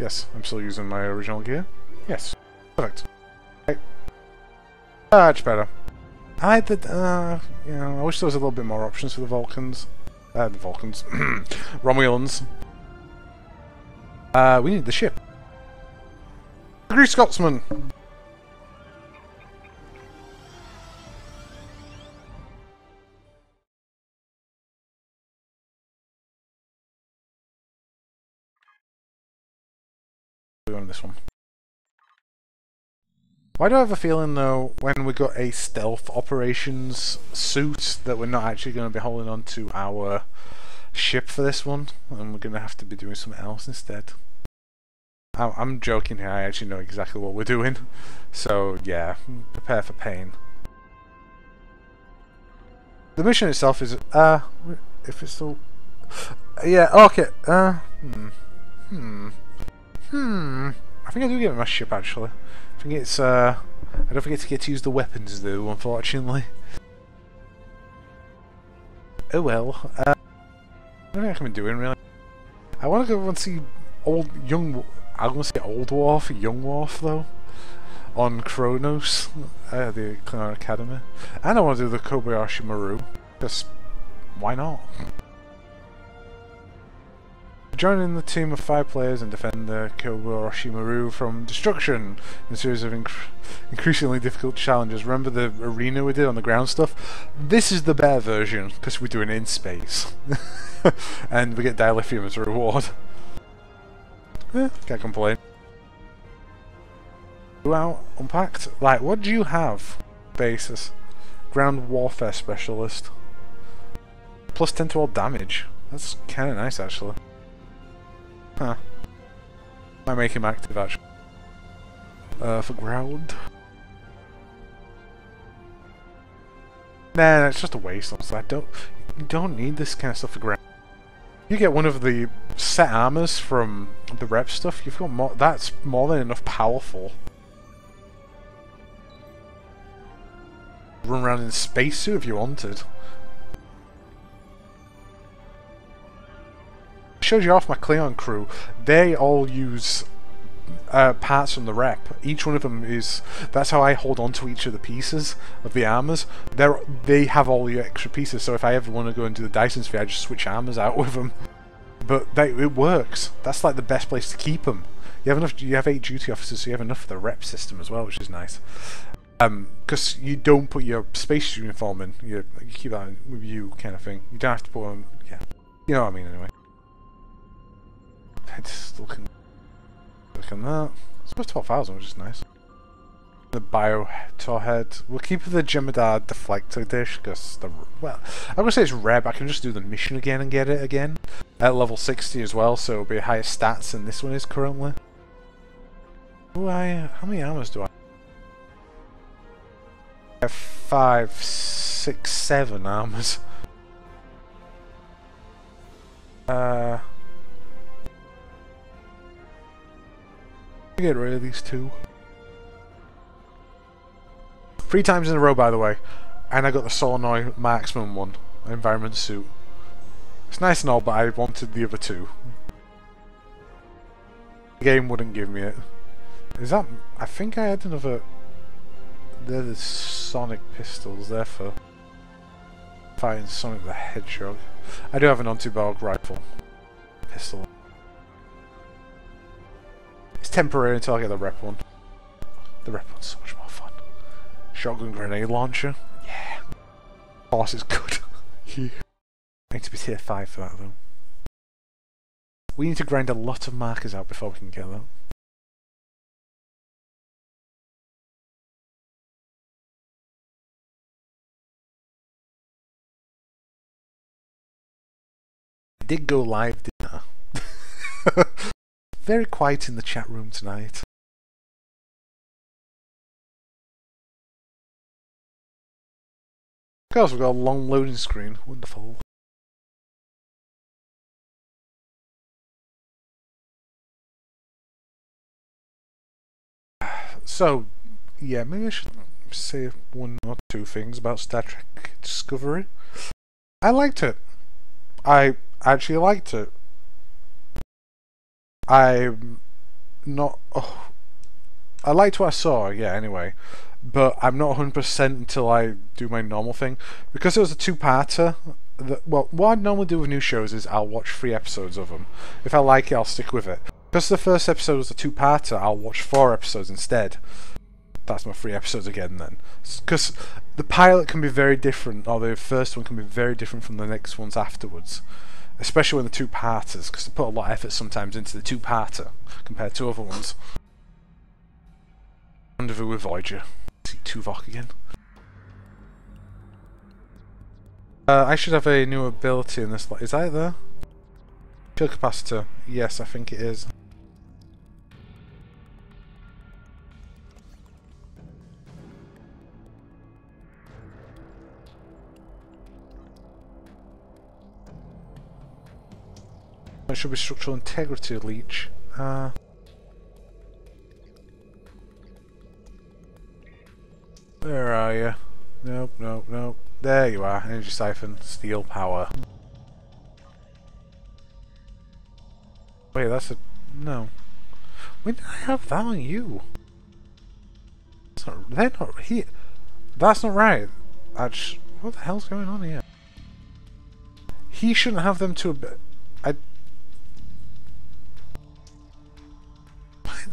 Yes, I'm still using my original gear. Yes. Perfect. Right. Much better. I did, you know, I wish there was a little bit more options for the Vulcans. Romulans. We need the ship. Agree, Scotsman! On this one. Why do I have a feeling though, when we got a stealth operations suit, that we're not actually going to be holding on to our ship for this one, and we're going to have to be doing something else instead? I'm joking here, I actually know exactly what we're doing, so yeah, prepare for pain. The mission itself is, if it's still... yeah, okay, I think I do get my ship actually. I think it's, I don't forget to get to use the weapons though, unfortunately. Oh well, I don't think I can be doing really. I want to go and see I'm going to say Old Wharf, Young Wharf though, on Kronos, the Cleaner Academy. And I want to do the Kobayashi Maru, because why not? Joining the team of 5 players and defend the Kobayashi Maru from destruction in a series of increasingly difficult challenges. Remember the arena we did on the ground stuff? This is the better version, because we're doing it in space. And we get dilithium as a reward. Can't complain. Well, unpacked. Like, what do you have? Basis. Ground Warfare Specialist. Plus 10 to all damage. That's kind of nice, actually. Huh. Might make him active, actually. For ground. Nah, it's just a waste. You don't need this kind of stuff for ground. You get one of the set armors from the rep stuff, you've got more. That's more than enough powerful. Run around in a spacesuit if you wanted. I showed you off my Cleon crew. They all use parts from the rep. Each one of them is. That's how I hold on to each of the pieces of the armors. They have all the extra pieces. So if I ever want to go and do the Dyson Sphere, I just switch armors out with them. But it works. That's like the best place to keep them. You have enough. You have 8 duty officers, so you have enough for the rep system as well, which is nice. Because you don't put your space uniform in. You keep that with you, kind of thing. You don't have to put them. Yeah, you know what I mean. Anyway, just looking at that. It's worth 12,000, which is nice. The Biotor head. We'll keep the Jemadar deflector dish because well, I'm gonna say it's rare, but I can just do the mission again and get it again at level 60 as well, so it'll be higher stats than this one is currently. How many armors do I have? 5, 6, 7 armors. Get rid of these 2. 3 times in a row, by the way, and I got the Solenoid Marksman one, environment suit. It's nice and all, but I wanted the other 2. The game wouldn't give me it. Is that? I think I had another. They're the Sonic pistols. They're for fighting Sonic the Hedgehog. I do have an anti-barrel rifle pistol. It's temporary until I get the rep one. The rep one's so much more fun. Shotgun grenade launcher. Yeah. Boss is good. Yeah. I need to be tier 5 for that though. We need to grind a lot of markers out before we can get that. I did go live, didn't I? Very quiet in the chat room tonight. Of course, we've got a long loading screen. Wonderful. So, yeah, maybe I should say 1 or 2 things about Star Trek Discovery. I liked it. I actually liked it. not... Oh, I liked what I saw, yeah, anyway. But I'm not 100% until I do my normal thing. Because it was a two-parter, well, what I normally do with new shows is I'll watch 3 episodes of them. If I like it, I'll stick with it. Because the first episode was a two-parter, I'll watch 4 episodes instead. That's my 3 episodes again then. Because the pilot can be very different, or the first one can be very different from the next ones afterwards. Especially when the two-parters, because they put a lot of effort sometimes into the two-parter compared to other ones. Rendezvous with Voyager. See Tuvok again. I should have a new ability in this. Is that there? Field capacitor. Yes, I think it is. It should be structural integrity leech. Where are you? Nope, nope, nope. There you are. Energy siphon, steel power. Wait, that's a... no. When did I have that on you? They're not here. That's not right. What the hell's going on here? He shouldn't have them to a bit.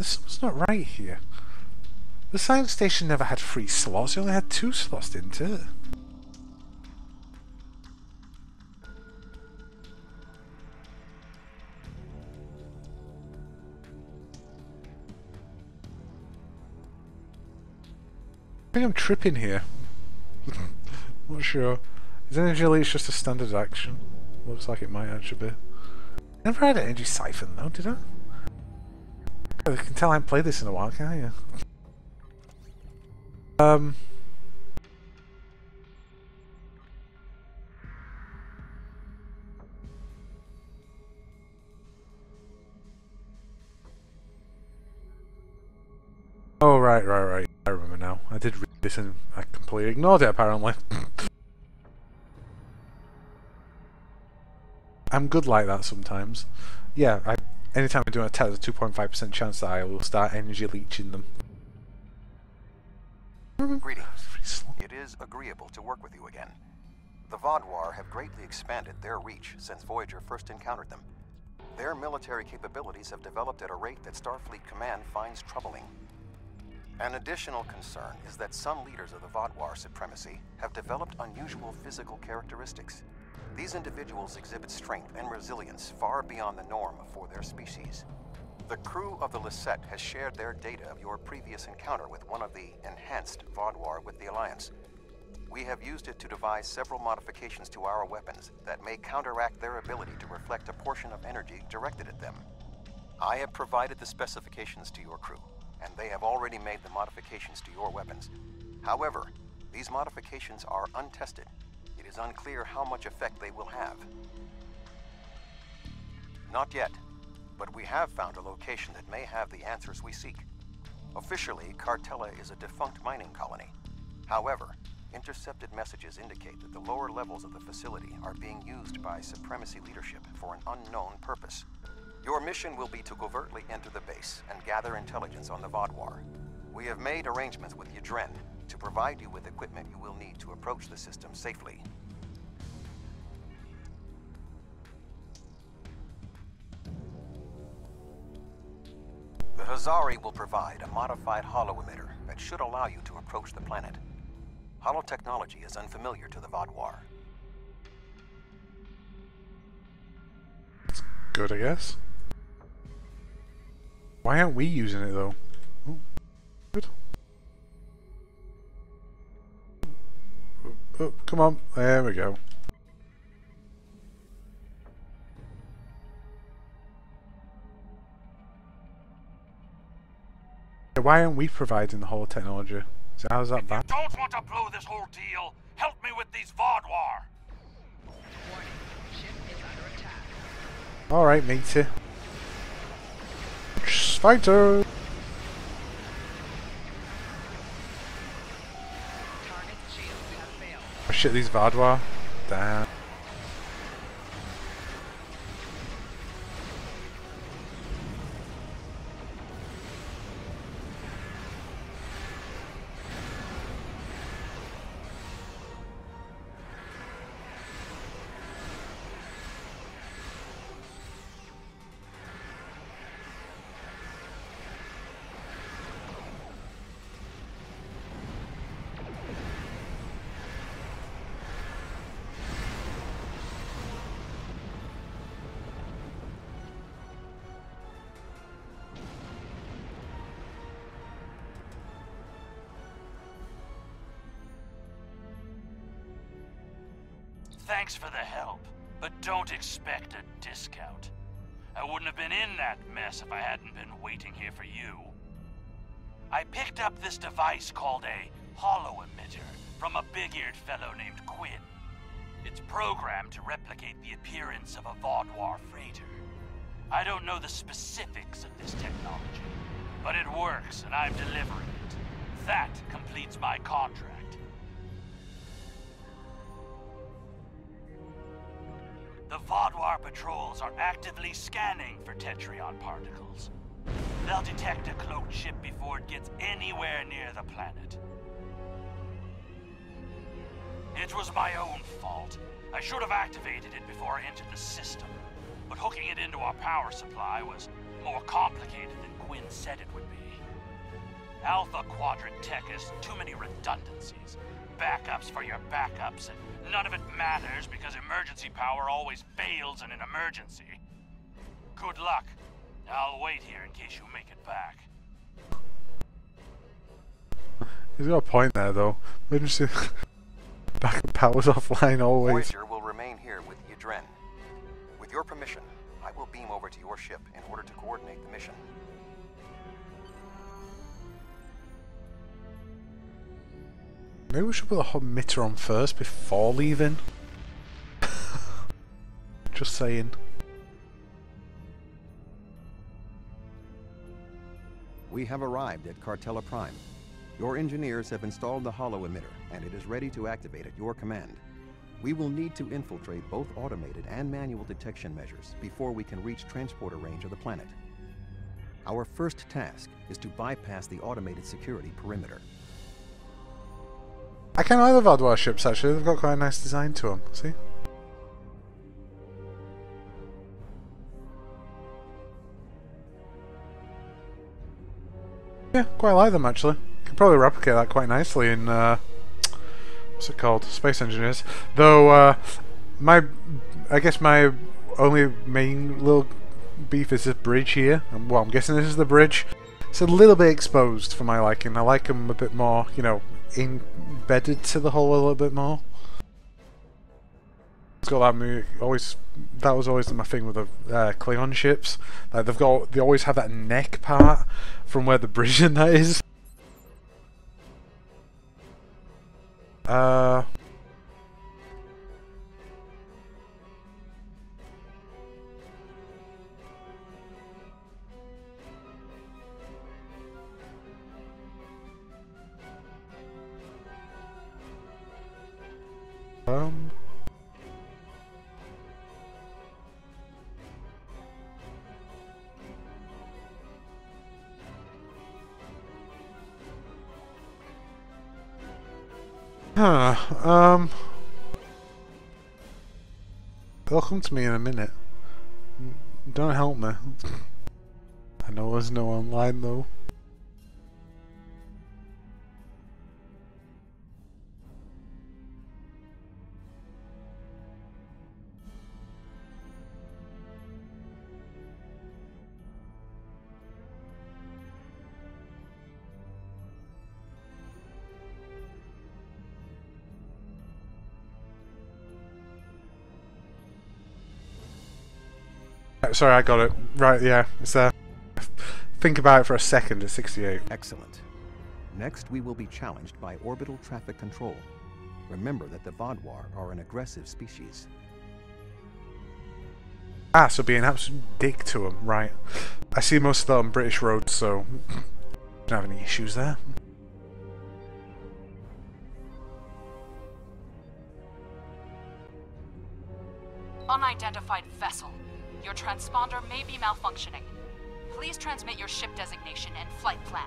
Something's not right here. The science station never had 3 slots, it only had 2 slots, didn't it? I think I'm tripping here. Not sure. Is energy leech just a standard action? Looks like it might actually be. Never had an energy siphon though, did I? You can tell I haven't played this in a while, can't you? Oh, right. I remember now. I did read this and I completely ignored it, apparently. I'm good like that sometimes. Yeah, anytime I do an attack, there's a 2.5% chance that I will start energy leeching them. Greetings. It is agreeable to work with you again. The Vaadwaur have greatly expanded their reach since Voyager first encountered them. Their military capabilities have developed at a rate that Starfleet Command finds troubling. An additional concern is that some leaders of the Vaadwaur supremacy have developed unusual physical characteristics. These individuals exhibit strength and resilience far beyond the norm for their species. The crew of the Lisette has shared their data of your previous encounter with one of the enhanced Vaadwaur with the Alliance. We have used it to devise several modifications to our weapons that may counteract their ability to reflect a portion of energy directed at them. I have provided the specifications to your crew, and they have already made the modifications to your weapons. However, these modifications are untested. It is unclear how much effect they will have. Not yet, but we have found a location that may have the answers we seek. Officially, Cartella is a defunct mining colony. However, intercepted messages indicate that the lower levels of the facility are being used by Supremacy leadership for an unknown purpose. Your mission will be to covertly enter the base and gather intelligence on the Vaadwaur. We have made arrangements with Yadren to provide you with equipment you will need to approach the system safely. The Hazari will provide a modified holo-emitter that should allow you to approach the planet. Holotechnology is unfamiliar to the Vaadwaur. That's good, I guess. Why aren't we using it though? Ooh, good. Oh, come on, there we go. Why aren't we providing the whole technology? So how's that bad? If you don't want to blow this whole deal, help me with these Vaadwaur! Warning, ship is under attack. Alright, matey. Fighter! Target's shields have failed. Oh shit, these Vaadwaur. Damn. Thanks for the help, but don't expect a discount. I wouldn't have been in that mess if I hadn't been waiting here for you. I picked up this device called a holo-emitter from a big-eared fellow named Quinn. It's programmed to replicate the appearance of a Vaudoir freighter. I don't know the specifics of this technology, but it works and I'm delivering it. That completes my contract. The Vaudoir patrols are actively scanning for Tetrion particles. They'll detect a cloaked ship before it gets anywhere near the planet. It was my own fault. I should have activated it before I entered the system. But hooking it into our power supply was more complicated than Quinn said it would be. Alpha Quadrant tech has too many redundancies. Backups for your backups, and none of it matters because emergency power always fails in an emergency. Good luck. I'll wait here in case you make it back. He's got a point there, though. Emergency backup power's offline always. Voyager will remain here with Yadren. With your permission, I will beam over to your ship in order to coordinate the mission. Maybe we should put the emitter on first before leaving. Just saying. We have arrived at Cartella Prime. Your engineers have installed the holo-emitter, and it is ready to activate at your command. We will need to infiltrate both automated and manual detection measures before we can reach transporter range of the planet. Our first task is to bypass the automated security perimeter. I kind of like the Vaudoir ships, actually. They've got quite a nice design to them. See? Yeah, quite like them, actually. Could probably replicate that quite nicely in, what's it called? Space Engineers. Though, I guess my only main little beef is this bridge here. Well, I'm guessing this is the bridge. It's a little bit exposed for my liking. I like them a bit more, you know, embedded to the hull a little bit more. It's got that was always my thing with the Klingon ships. Like they always have that neck part from where the bridge in that is. They'll come to me in a minute. Don't help me. I know there's no online though. Sorry, I got it. Right, yeah, it's there. Think about it for a second at 68. Excellent. Next, we will be challenged by orbital traffic control. Remember that the Vaudoir are an aggressive species. Ah, so be an absolute dick to them, right. I see most of that on British roads, so don't have any issues there. Unidentified vessel. Your transponder may be malfunctioning. Please transmit your ship designation and flight plan.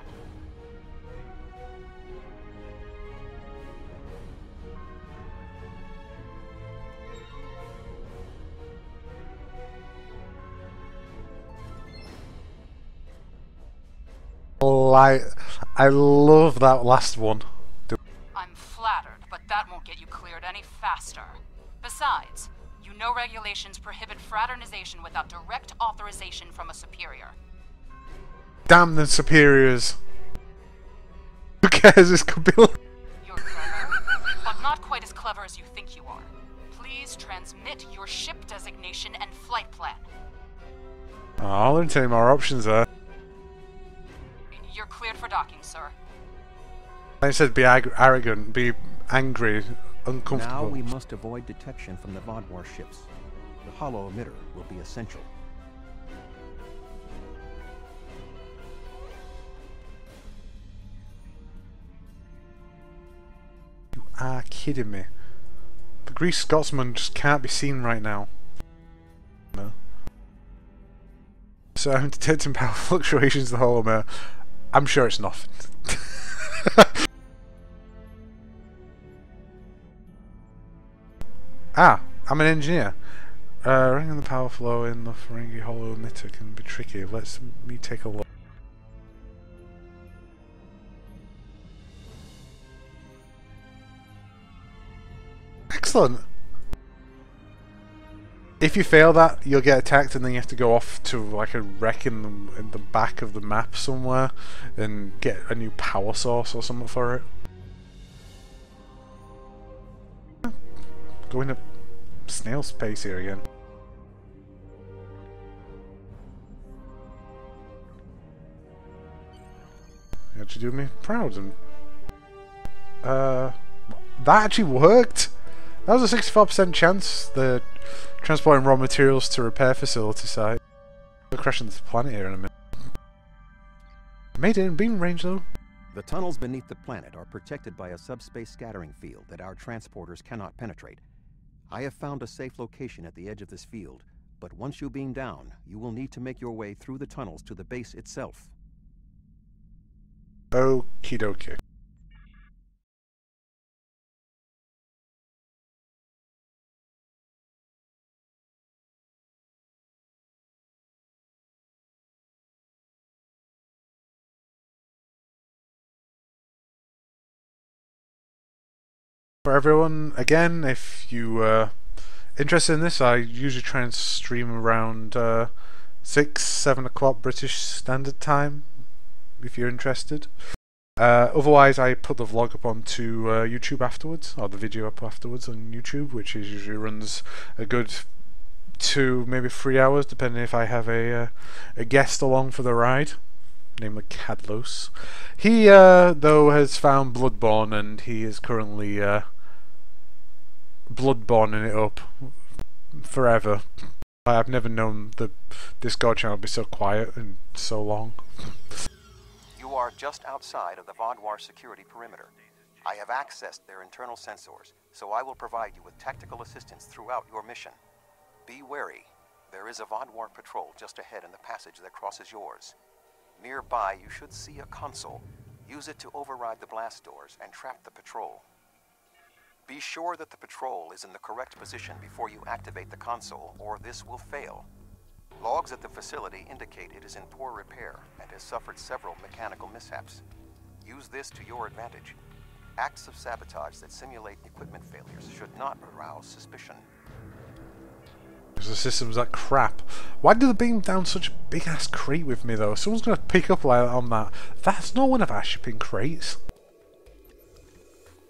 I love that last one. I'm flattered, but that won't get you cleared any faster. Besides, you know regulations prohibit fraternization without direct authorization from a superior. Damn the superiors. Who cares? This could be like... You're clever, but not quite as clever as you think you are. Please transmit your ship designation and flight plan. Oh, I'll learn 10 more options there. You're cleared for docking, sir. I said be arrogant, be angry, uncomfortable. Now we must avoid detection from the Vodwar ships. The hollow emitter will be essential. You are kidding me. The Grease Scotsman just can't be seen right now. No. So I'm detecting power fluctuations in the hollow emitter. I'm sure it's nothing. Ah, I'm an engineer. Ringing the power flow in the Ferengi hollow emitter can be tricky. Let me take a look. Excellent. If you fail that, you'll get attacked, and then you have to go off to like a wreck in the back of the map somewhere and get a new power source or something for it. Going to snail space here again. You had to do me proud, and that actually worked. That was a 64% chance. The transporting raw materials to repair facility site. We're crashing the planet here in a minute. Made it in beam range though. The tunnels beneath the planet are protected by a subspace scattering field that our transporters cannot penetrate. I have found a safe location at the edge of this field, but once you beam down, you will need to make your way through the tunnels to the base itself. Okie dokie. For everyone, again, if you interested in this, I usually try and stream around 6-7 o'clock British Standard Time, if you're interested. Otherwise, I put the vlog up onto YouTube afterwards, or the video up afterwards on YouTube, which usually runs a good 2, maybe 3 hours, depending if I have a guest along for the ride, namely Cadlos. He, though, has found Bloodborne, and he is currently Bloodborne-ing it up forever. I've never known the Discord channel be so quiet and so long. You are just outside of the Vodwar security perimeter. I have accessed their internal sensors, so I will provide you with tactical assistance throughout your mission. Be wary. There is a Vodwar patrol just ahead in the passage that crosses yours. Nearby, you should see a console. Use it to override the blast doors and trap the patrol. Be sure that the patrol is in the correct position before you activate the console, or this will fail. Logs at the facility indicate it is in poor repair and has suffered several mechanical mishaps. Use this to your advantage. Acts of sabotage that simulate equipment failures should not arouse suspicion. Because the system's that crap. Why do they beam down such a big ass crate with me though? Someone's gonna pick up like on that. That's not one of our shipping crates.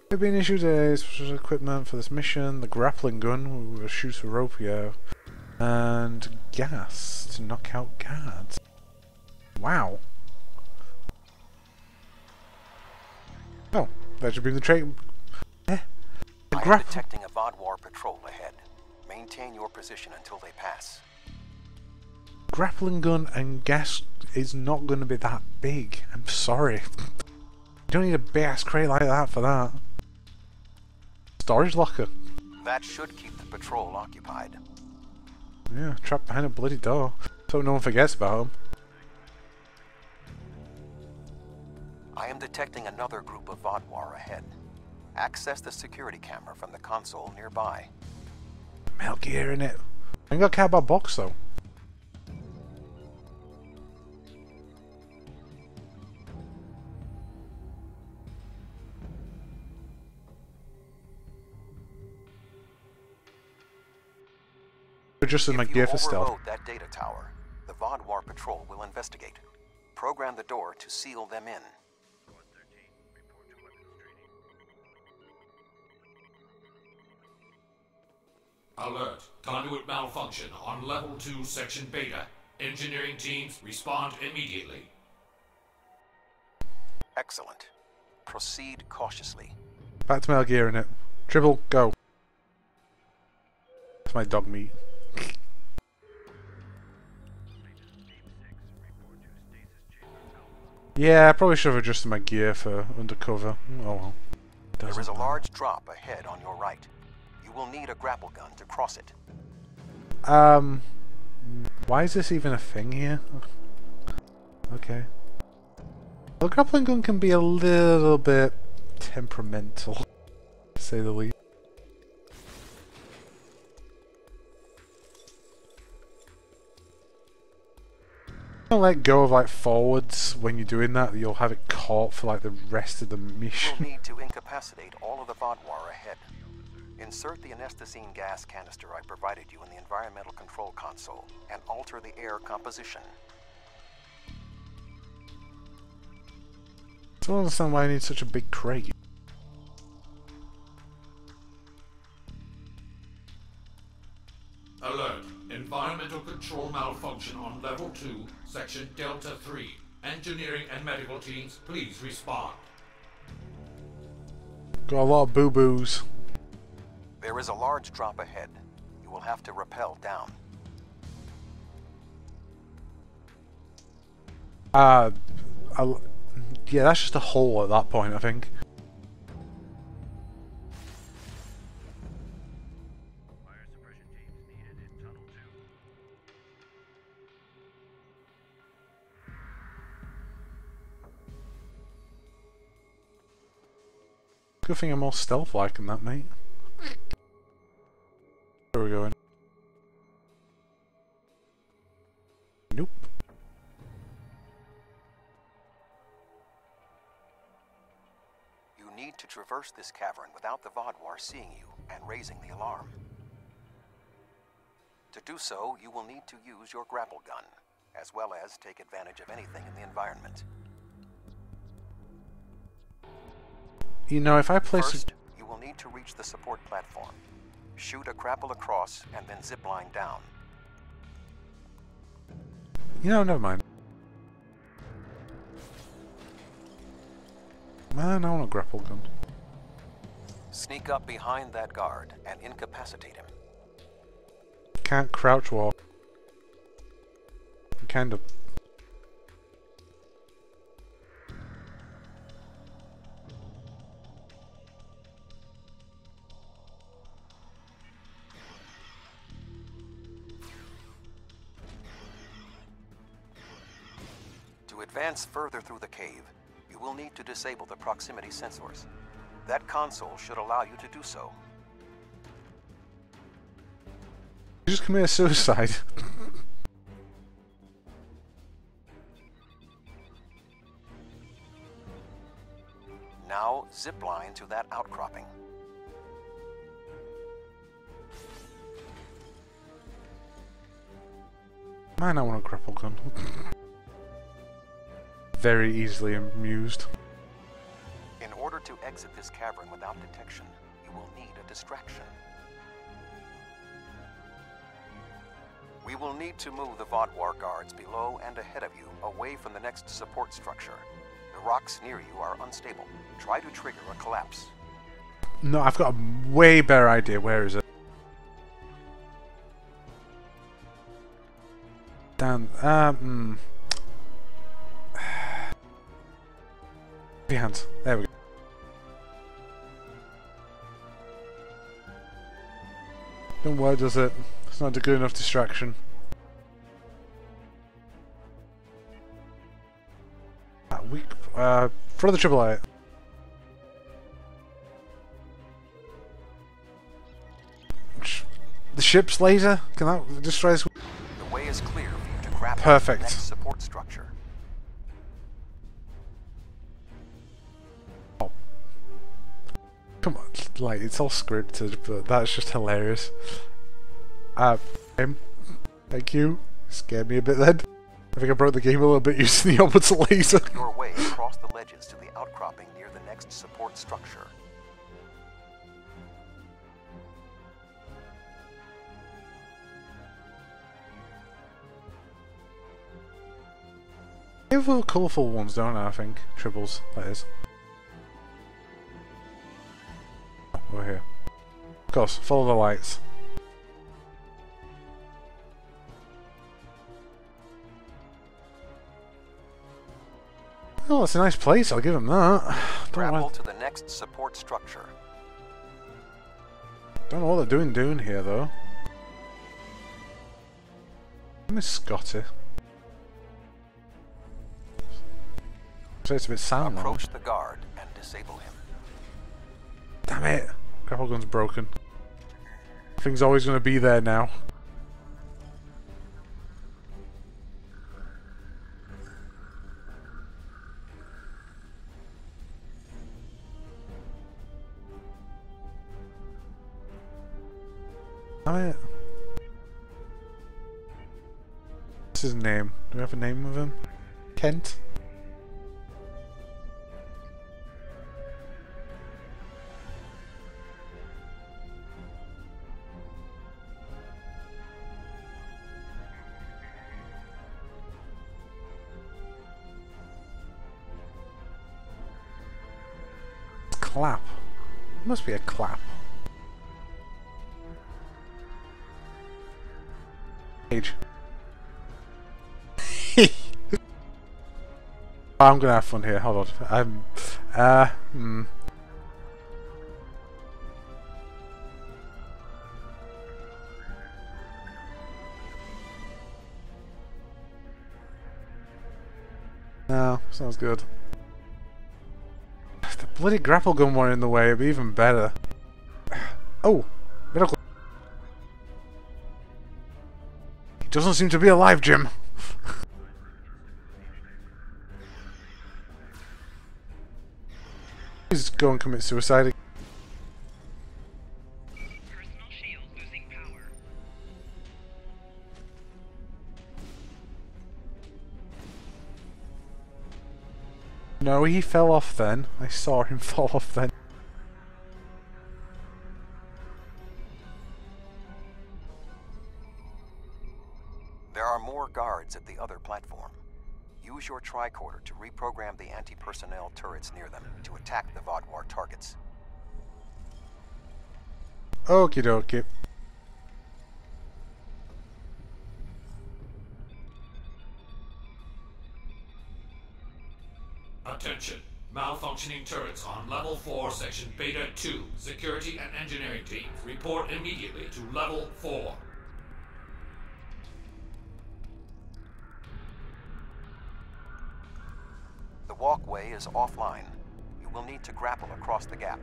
There been issued a special equipment for this mission, the grappling gun with a shooter rope, yeah. And gas to knock out guards. Wow. Oh, that should bring the train. I am detecting a Vodwar patrol ahead. Maintain your position until they pass. Grappling gun and gas is not going to be that big. I'm sorry. You don't need a big ass crate like that for that. Storage locker. That should keep the patrol occupied. Yeah, trapped behind a bloody door, so no one forgets about him. I am detecting another group of Vodwar ahead. Access the security camera from the console nearby. Metal Gear in it. I ain't got a cardboard box though. Just in my gear for stealth. If you overload that data tower, the Vodwar patrol will investigate. Program the door to seal them in. Alert. Conduit malfunction on level 2, section Beta. Engineering teams, respond immediately. Excellent. Proceed cautiously. Back to Metal Gear in it. Dribble, go. That's my dog meat. Yeah, I probably should have adjusted my gear for undercover. Oh well. There is a large drop ahead on your right. You will need a grapple gun to cross it. Why is this even a thing here? Okay. Well, the grappling gun can be a little bit temperamental, to say the least. Don't let go of like forwards when you're doing that. You'll have it caught for like the rest of the mission. You'll need to incapacitate all of the Vodwar ahead. Insert the anesthetine gas canister I provided you in the environmental control console and alter the air composition. I don't understand why I need such a big crate. Alert. Environmental control malfunction on level 2, section Delta 3. Engineering and medical teams, please respond. Got a lot of boo-boos. There is a large drop ahead. You will have to rappel down. Yeah, that's just a hole at that point, I think. Fire suppression teams needed in tunnel 2. Good thing I'm more stealth-like in that, mate. Where are we going? Nope. You need to traverse this cavern without the Vodwar seeing you and raising the alarm. To do so, you will need to use your grapple gun, as well as take advantage of anything in the environment. You know, if I place First, you will need to reach the support platform. Shoot a grapple across and then zip line down. You know, never mind. Man, I want a grapple gun. Sneak up behind that guard and incapacitate him. Can't crouch walk. Kind of. To advance further through the cave, you will need to disable the proximity sensors. That console should allow you to do so. You just commit suicide. Now, zip line to that outcropping. Man, I want a grapple gun. Very easily amused. In order to exit this cavern without detection, you will need a distraction. We will need to move the Vodwar guards below and ahead of you, away from the next support structure. The rocks near you are unstable. Try to trigger a collapse. No, I've got a way better idea. Where is it? Down. Hands. There we go. Don't worry, does it? It's not a good enough distraction. For the triple A. The ship's laser? Can that destroy us? The way is clear for you to grab Perfect. the next support structure. Oh. Come on, like, it's all scripted, but that's just hilarious. Thank you. Scared me a bit then. I think I broke the game a little bit using the orbital laser. Your way across the ledges to the outcropping near the next support structure. They have little colourful ones, don't I think? Tribbles, that is. Over here. Of course, follow the lights. Oh, it's a nice place, I'll give him that. Grapple to the next support structure. Don't know what they're doing here, though. Miss Scotty. So it's a bit silent. Approach the guard and disable him. Damn it! Grapple gun's broken. Thing's always going to be there now. Damn it. What's his name? Do we have a name of him? Kent? Clap. It must be a clap. Page. I'm gonna have fun here. Hold on. No, sounds good. The bloody grapple gun one in the way would be even better. Oh, medical. He doesn't seem to be alive, Jim. Please go and commit suicide. Personal shield losing power. No, he fell off then. I saw him fall off then. There are more guards at the other platform. Use your tricorder to reprogram the anti-personnel turrets near them to attack the Vaadwaur targets. Okie dokie. Attention. Malfunctioning turrets on Level 4, Section Beta 2. Security and engineering teams, report immediately to Level 4. The walkway is offline. You will need to grapple across the gap.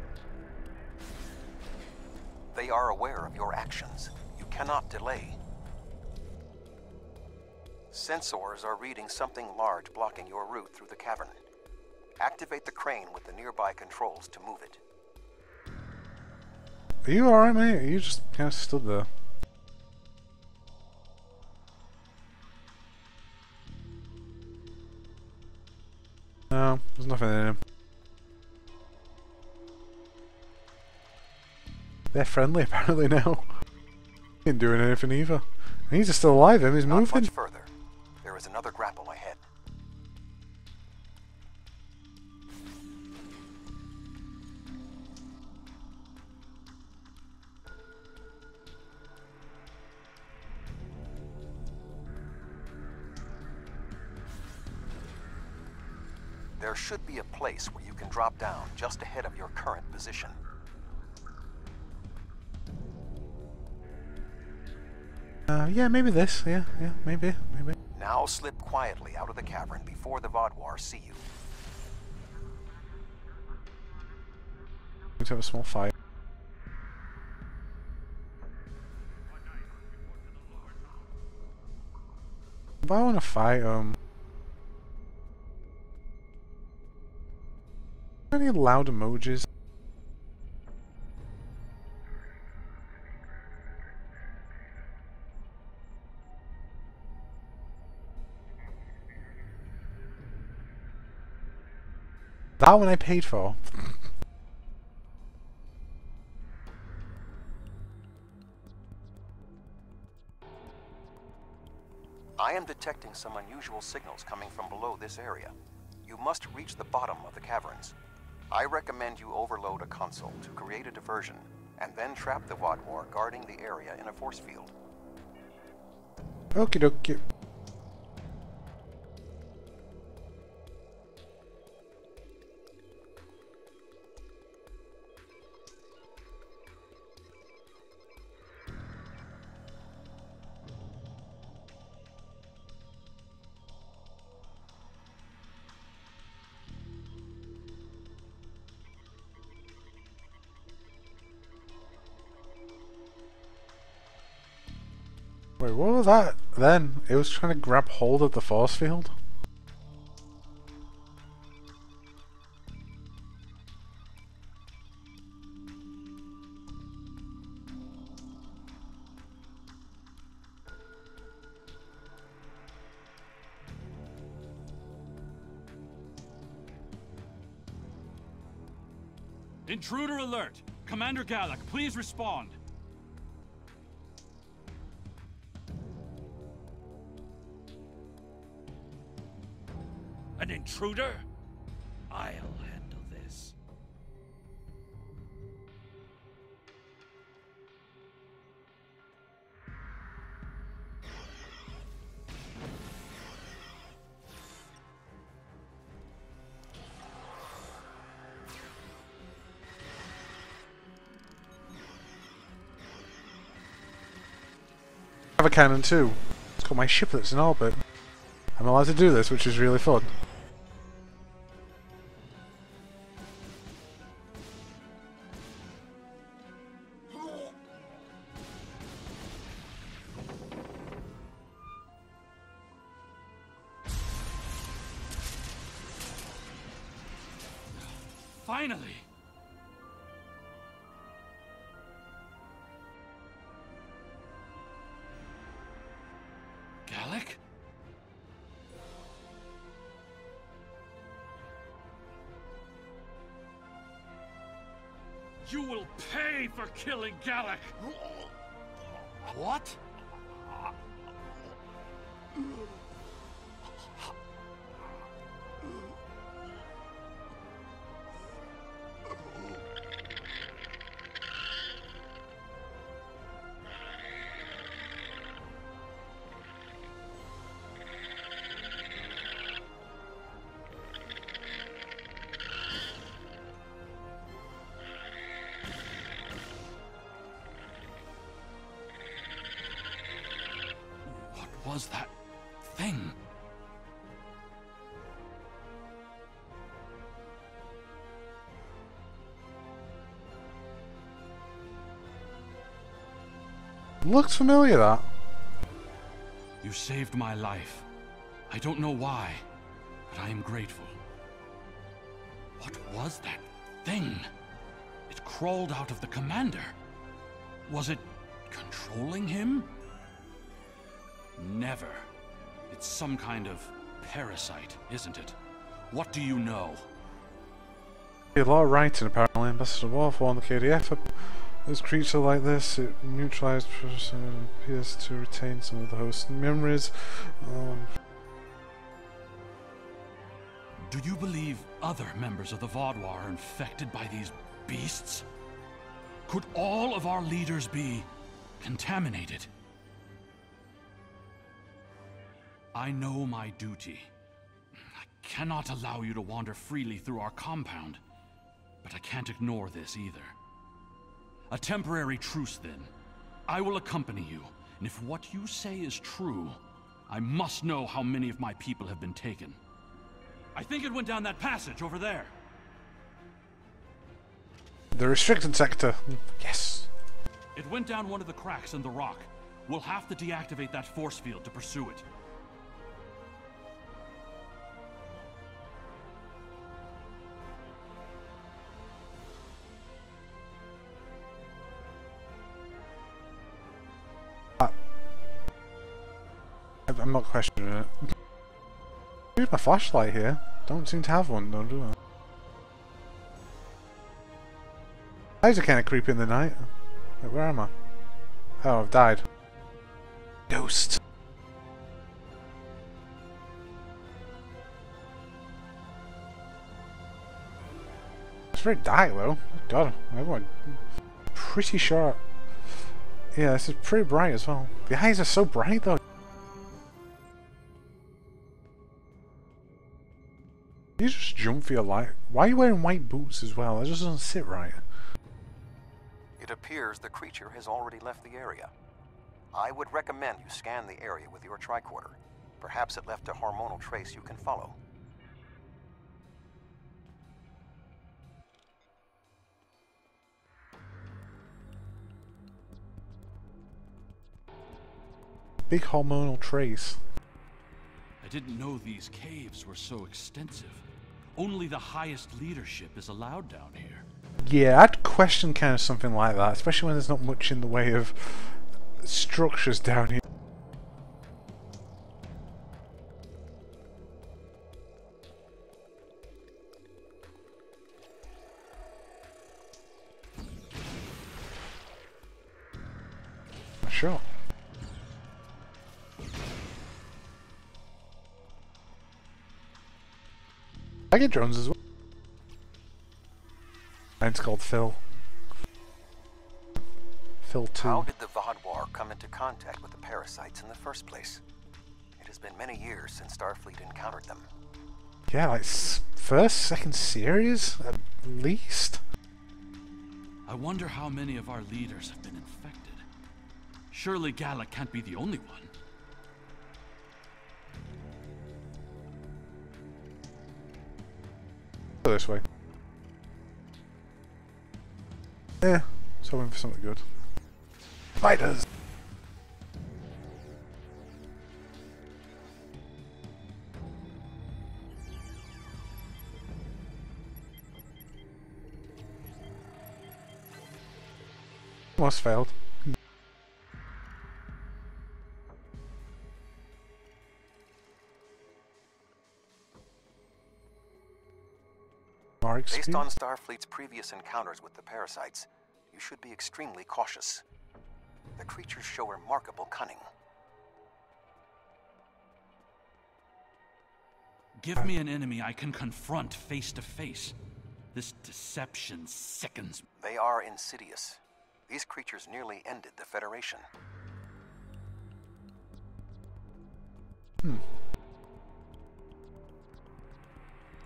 They are aware of your actions. You cannot delay. Sensors are reading something large blocking your route through the cavern. Activate the crane with the nearby controls to move it. Are you alright, mate? You just kind of stood there. No, there's nothing in him. They're friendly apparently now. He ain't doing anything either. And he's still alive, him, he's Not moving. much further. There is another grapple ahead. There should be a place where you can drop down just ahead of your current position. Yeah, maybe this. Yeah, maybe. Now slip quietly out of the cavern before the Vaadwaur see you. Let's have a small fight. But I want to fight any loud emojis? That one I paid for. I am detecting some unusual signals coming from below this area. You must reach the bottom of the caverns. I recommend you overload a console to create a diversion, and then trap the Wadwar guarding the area in a force field. Okie dokie. Wait, what was that then? It was trying to grab hold of the force field? Intruder alert! Commander Gallic, please respond. An intruder? I'll handle this. I have a cannon too. It's got my ship that's in orbit. I'm allowed to do this, which is really fun. Finally! Gallic? You will pay for killing Gallic! What? What was that thing? Looks familiar, that. You saved my life. I don't know why, but I am grateful. What was that thing? It crawled out of the commander. Was it controlling him? Never. It's some kind of parasite, isn't it? What do you know? A lot of writing apparently. Ambassador Worf warned the KDF. As a creature like this, it neutralized person appears to retain some of the host's memories. Do you believe other members of the Wadwar are infected by these beasts? Could all of our leaders be contaminated? I know my duty. I cannot allow you to wander freely through our compound, but I can't ignore this either. A temporary truce, then. I will accompany you, and if what you say is true, I must know how many of my people have been taken. I think it went down that passage over there. The restricted sector. Yes. It went down one of the cracks in the rock. We'll have to deactivate that force field to pursue it. I'm not questioning it. Use my flashlight here. Don't seem to have one though, do I? Eyes are kind of creepy in the night. Wait, where am I? Oh, I've died. Ghost. It's very dark though. God, I'm pretty sure. Yeah, this is pretty bright as well. The eyes are so bright though. You just jump for your life. Why are you wearing white boots as well? That just doesn't sit right. It appears the creature has already left the area. I would recommend you scan the area with your tricorder. Perhaps it left a hormonal trace you can follow. Big hormonal trace. I didn't know these caves were so extensive. Only the highest leadership is allowed down here. Yeah, I'd question kind of something like that, especially when there's not much in the way of structures down here. Sure. I get drones as well. Mine's called Phil. Phil 2. How did the Vodwar come into contact with the parasites in the first place? It has been many years since Starfleet encountered them. Yeah, like first, second series at least. I wonder how many of our leaders have been infected. Surely Gala can't be the only one. Go this way. Yeah, so hoping for something good. Spiders! Almost failed. Based on Starfleet's previous encounters with the parasites, you should be extremely cautious. The creatures show remarkable cunning. Give me an enemy I can confront face to face. This deception sickens me. They are insidious. These creatures nearly ended the Federation.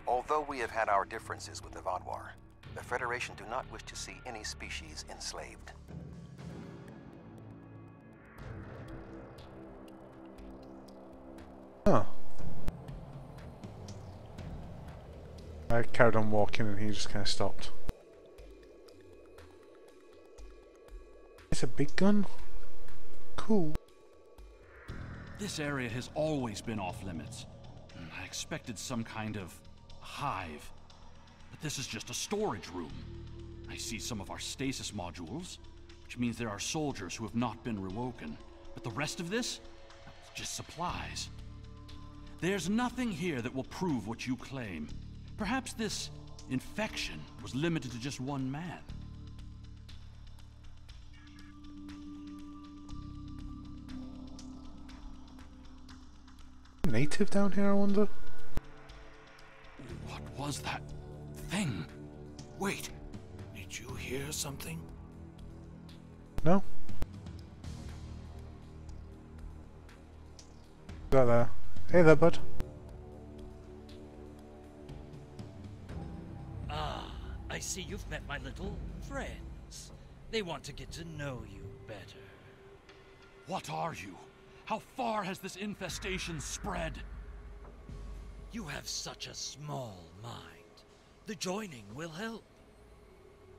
Although we have had our differences with the Vodwar, the Federation do not wish to see any species enslaved. Huh. I carried on walking and he just kind of stopped. It's a big gun? Cool. This area has always been off limits. I expected some kind of hive, but this is just a storage room. I see some of our stasis modules, which means there are soldiers who have not been rewoken. But the rest of this? It's just supplies. There's nothing here that will prove what you claim. Perhaps this infection was limited to just one man. Native down here, I wonder? What was that thing? Wait, did you hear something? No? Got there. Hey there, bud. Ah, I see you've met my little friends. They want to get to know you better. What are you? How far has this infestation spread? You have such a small mind. The joining will help.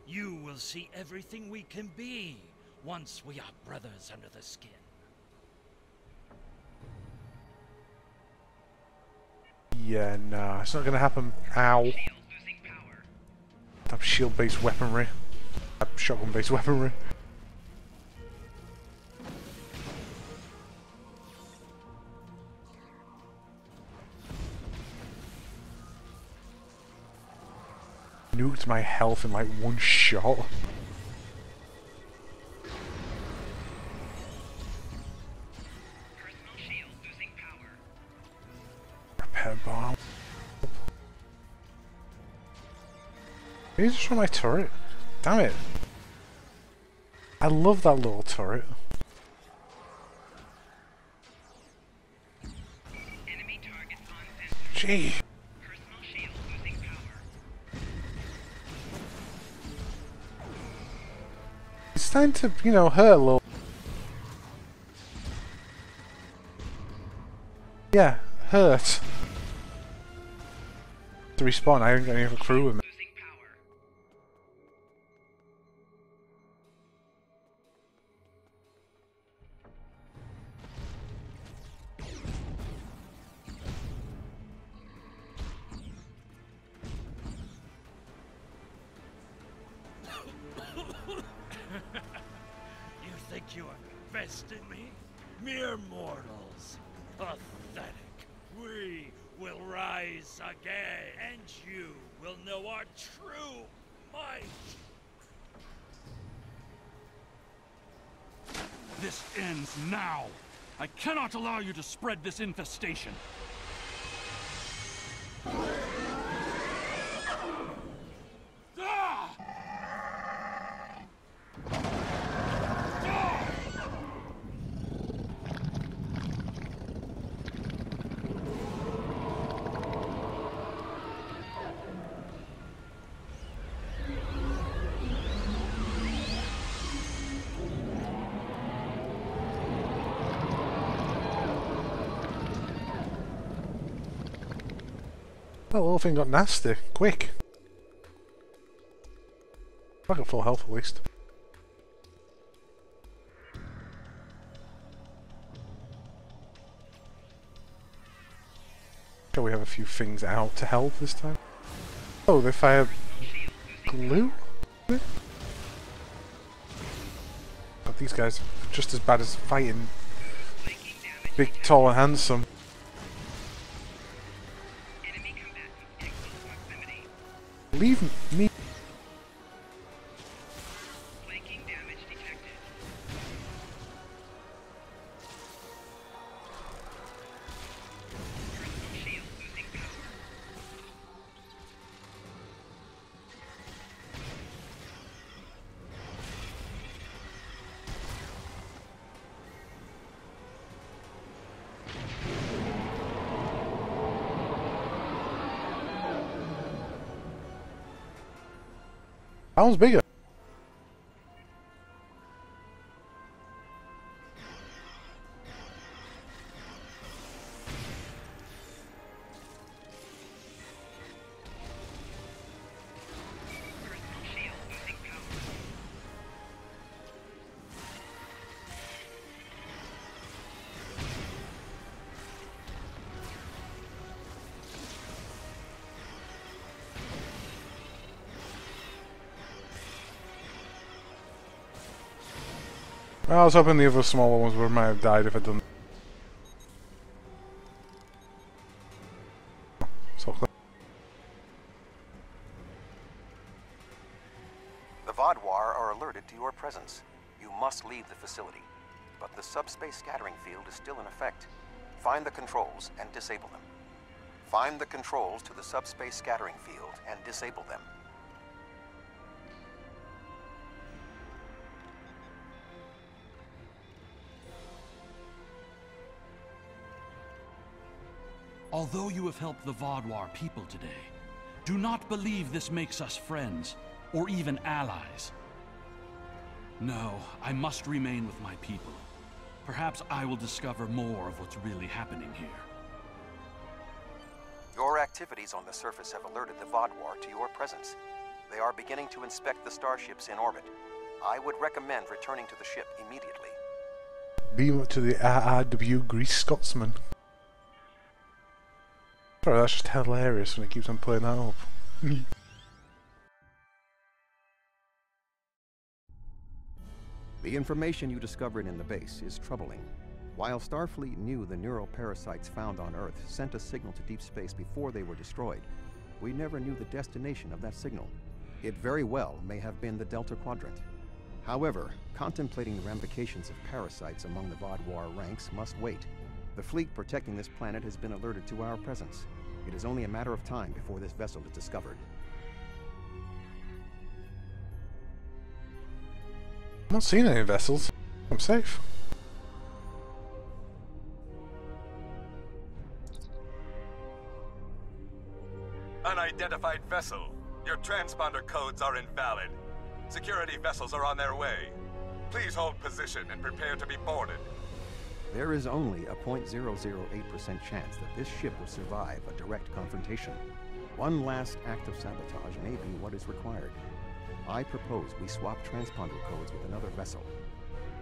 You will see everything we can be once we are brothers under the skin. Yeah, nah, it's not gonna happen. Ow. That shield-based weaponry. That shotgun-based weaponry. Nuked my health in like one shot. Personal shield losing power. Repair bomb. Maybe just from my turret. Damn it. I love that little turret. Enemy targets on sensor. Gee. Personal shield losing power. It's starting to, you know, hurt a little. Yeah, hurt. To respawn, I haven't got any of a crew with me. Losing power. You think you are best in me? Mere mortals. Pathetic. We will rise again, and you will know our true might. This ends now. I cannot allow you to spread this infestation. Ah! That little thing got nasty. Quick. I got full health at least. Okay, we have a few things out to help this time. Oh, they fire glue? But these guys are just as bad as fighting big, tall and handsome. Enemy combatants in close proximity. Leave me. Flanking damage detected. Personal shield losing power. That one's bigger. Personal shield losing power. I was hoping the other smaller ones would might have died if I didn't. So close. The Vaadwaur are alerted to your presence. You must leave the facility. But the subspace scattering field is still in effect. Find the controls and disable them. Find the controls to the subspace scattering field and disable them. Although you have helped the Vaadwaur people today, do not believe this makes us friends, or even allies. No, I must remain with my people. Perhaps I will discover more of what's really happening here. Your activities on the surface have alerted the Vaadwaur to your presence. They are beginning to inspect the starships in orbit. I would recommend returning to the ship immediately. Beam up to the RRW Grease Scotsman. Sorry, that's just hilarious when it keeps on playing that up. The information you discovered in the base is troubling. While Starfleet knew the neural parasites found on Earth sent a signal to deep space before they were destroyed, we never knew the destination of that signal. It very well may have been the Delta Quadrant. However, contemplating the ramifications of parasites among the Vaadwaur ranks must wait. The fleet protecting this planet has been alerted to our presence. It is only a matter of time before this vessel is discovered. I'm not seeing any vessels. I'm safe. Unidentified vessel. Your transponder codes are invalid. Security vessels are on their way. Please hold position and prepare to be boarded. There is only a 0.008% chance that this ship will survive a direct confrontation. One last act of sabotage may be what is required. I propose we swap transponder codes with another vessel.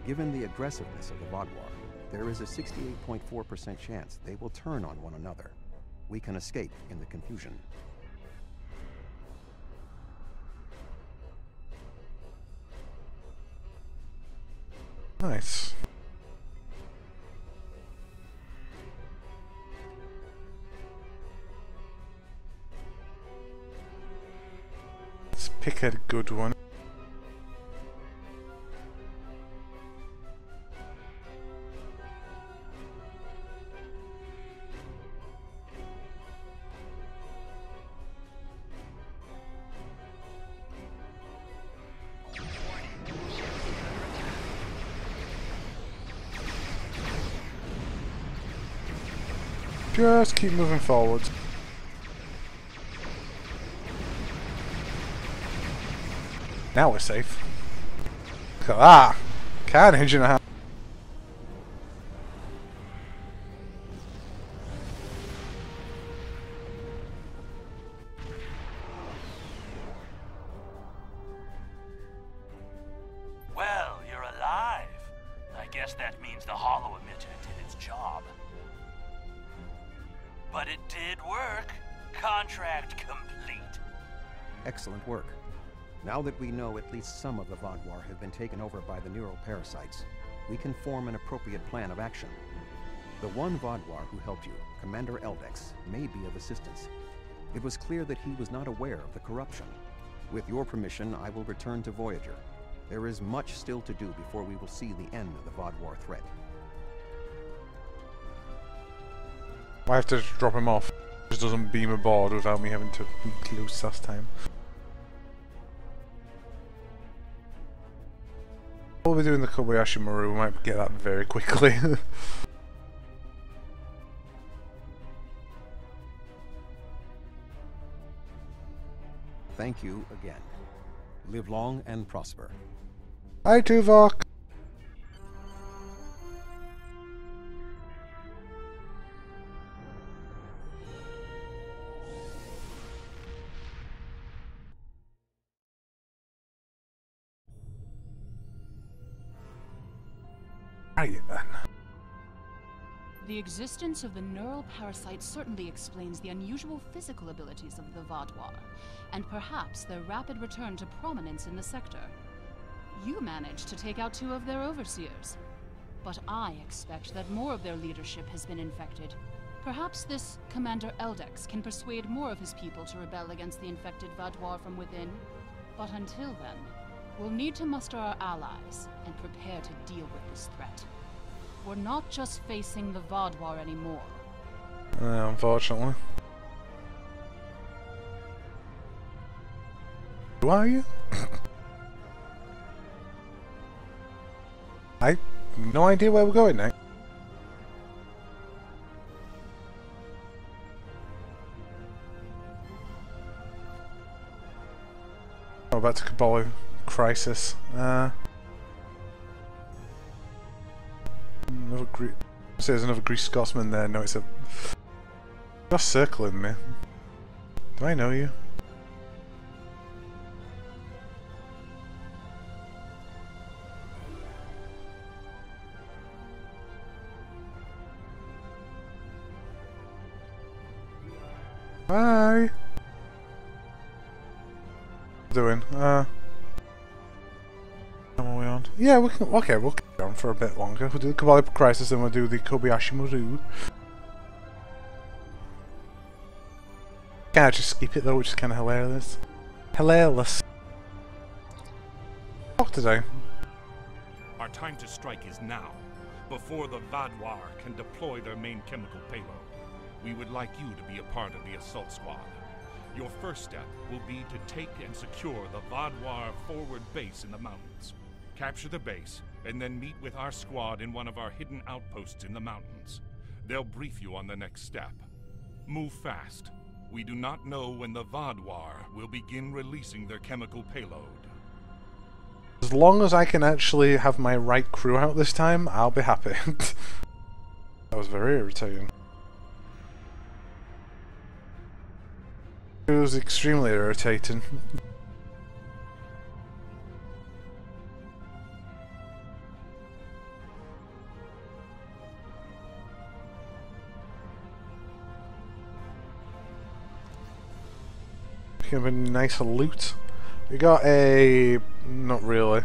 Given the aggressiveness of the Vaadwaur, there is a 68.4% chance they will turn on one another. We can escape in the confusion. Nice. Let's pick a good one. Just keep moving forwards. Now we're safe. Look at that! Carnage in a house. Well, you're alive. I guess that means the holo emitter did its job. But it did work. Contract complete. Excellent work. Now that we know at least some of the Vaadwaur have been taken over by the neuroparasites, we can form an appropriate plan of action. The one Vaadwaur who helped you, Commander Eldex, may be of assistance. It was clear that he was not aware of the corruption. With your permission, I will return to Voyager. There is much still to do before we will see the end of the Vaadwaur threat. I have to just drop him off. He just doesn't beam aboard without me having to be close last time. While we're doing the Kobayashi Maru, we might get that very quickly. Thank you again. Live long and prosper. Hi, Tuvok! Right then. The existence of the neural parasite certainly explains the unusual physical abilities of the Vaadwaur, and perhaps their rapid return to prominence in the sector. You managed to take out 2 of their overseers, but I expect that more of their leadership has been infected. Perhaps this Commander Eldex can persuade more of his people to rebel against the infected Vaadwaur from within. But until then, we'll need to muster our allies and prepare to deal with this threat. We're not just facing the Vaadwaur anymore. Unfortunately. Who are you? I have no idea where we're going next. Oh, back to Kabbalah Crisis. Another there's another Greek Scotsman there. No, it's a... You're circling me. Do I know you? Hi. What are we doing? How are we on? Yeah, we can. Okay, we'll keep on for a bit longer. We'll do the Kabbalah Crisis, then we'll do the Kobayashi Maru. Can I just skip it though, which is kind of hilarious. Hilarious. What today? Our time to strike is now, before the Vaadwaur can deploy their main chemical payload. We would like you to be a part of the assault squad. Your first step will be to take and secure the Vaadwaur forward base in the mountains. Capture the base, and then meet with our squad in one of our hidden outposts in the mountains. They'll brief you on the next step. Move fast. We do not know when the Vaadwaur will begin releasing their chemical payload. As long as I can actually have my right crew out this time, I'll be happy. That was very irritating. It was extremely irritating. Give a nice loot. We got a... not really.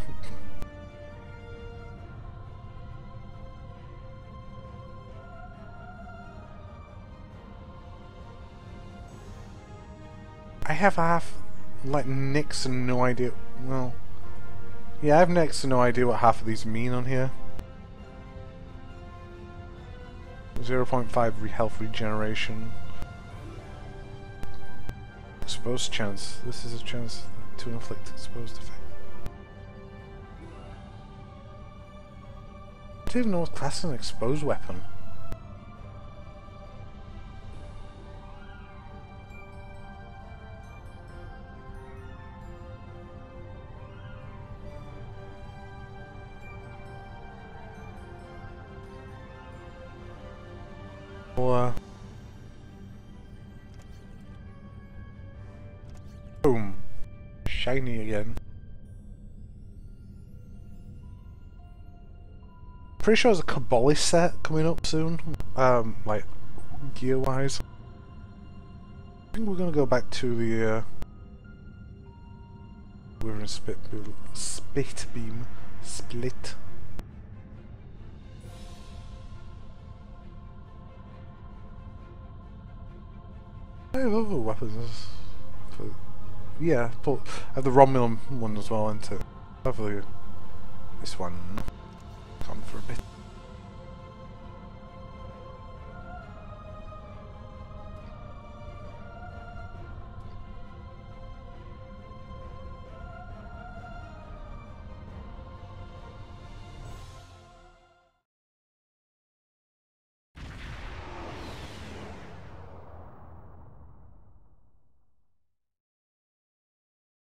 I have like next to no idea. Well, yeah, I have next to no idea what half of these mean on here. 0.5 health regeneration. Exposed chance. This is a chance to inflict exposed effect. I don't even know what class is an exposed weapon. Well, boom. Shiny again. Pretty sure there's a Cabali set coming up soon. Like, gear-wise. I think we're gonna go back to the, we're in split beam. Split. I have other weapons. Yeah, but I have the Romulan one as well, isn't it? Hopefully this one come for a bit.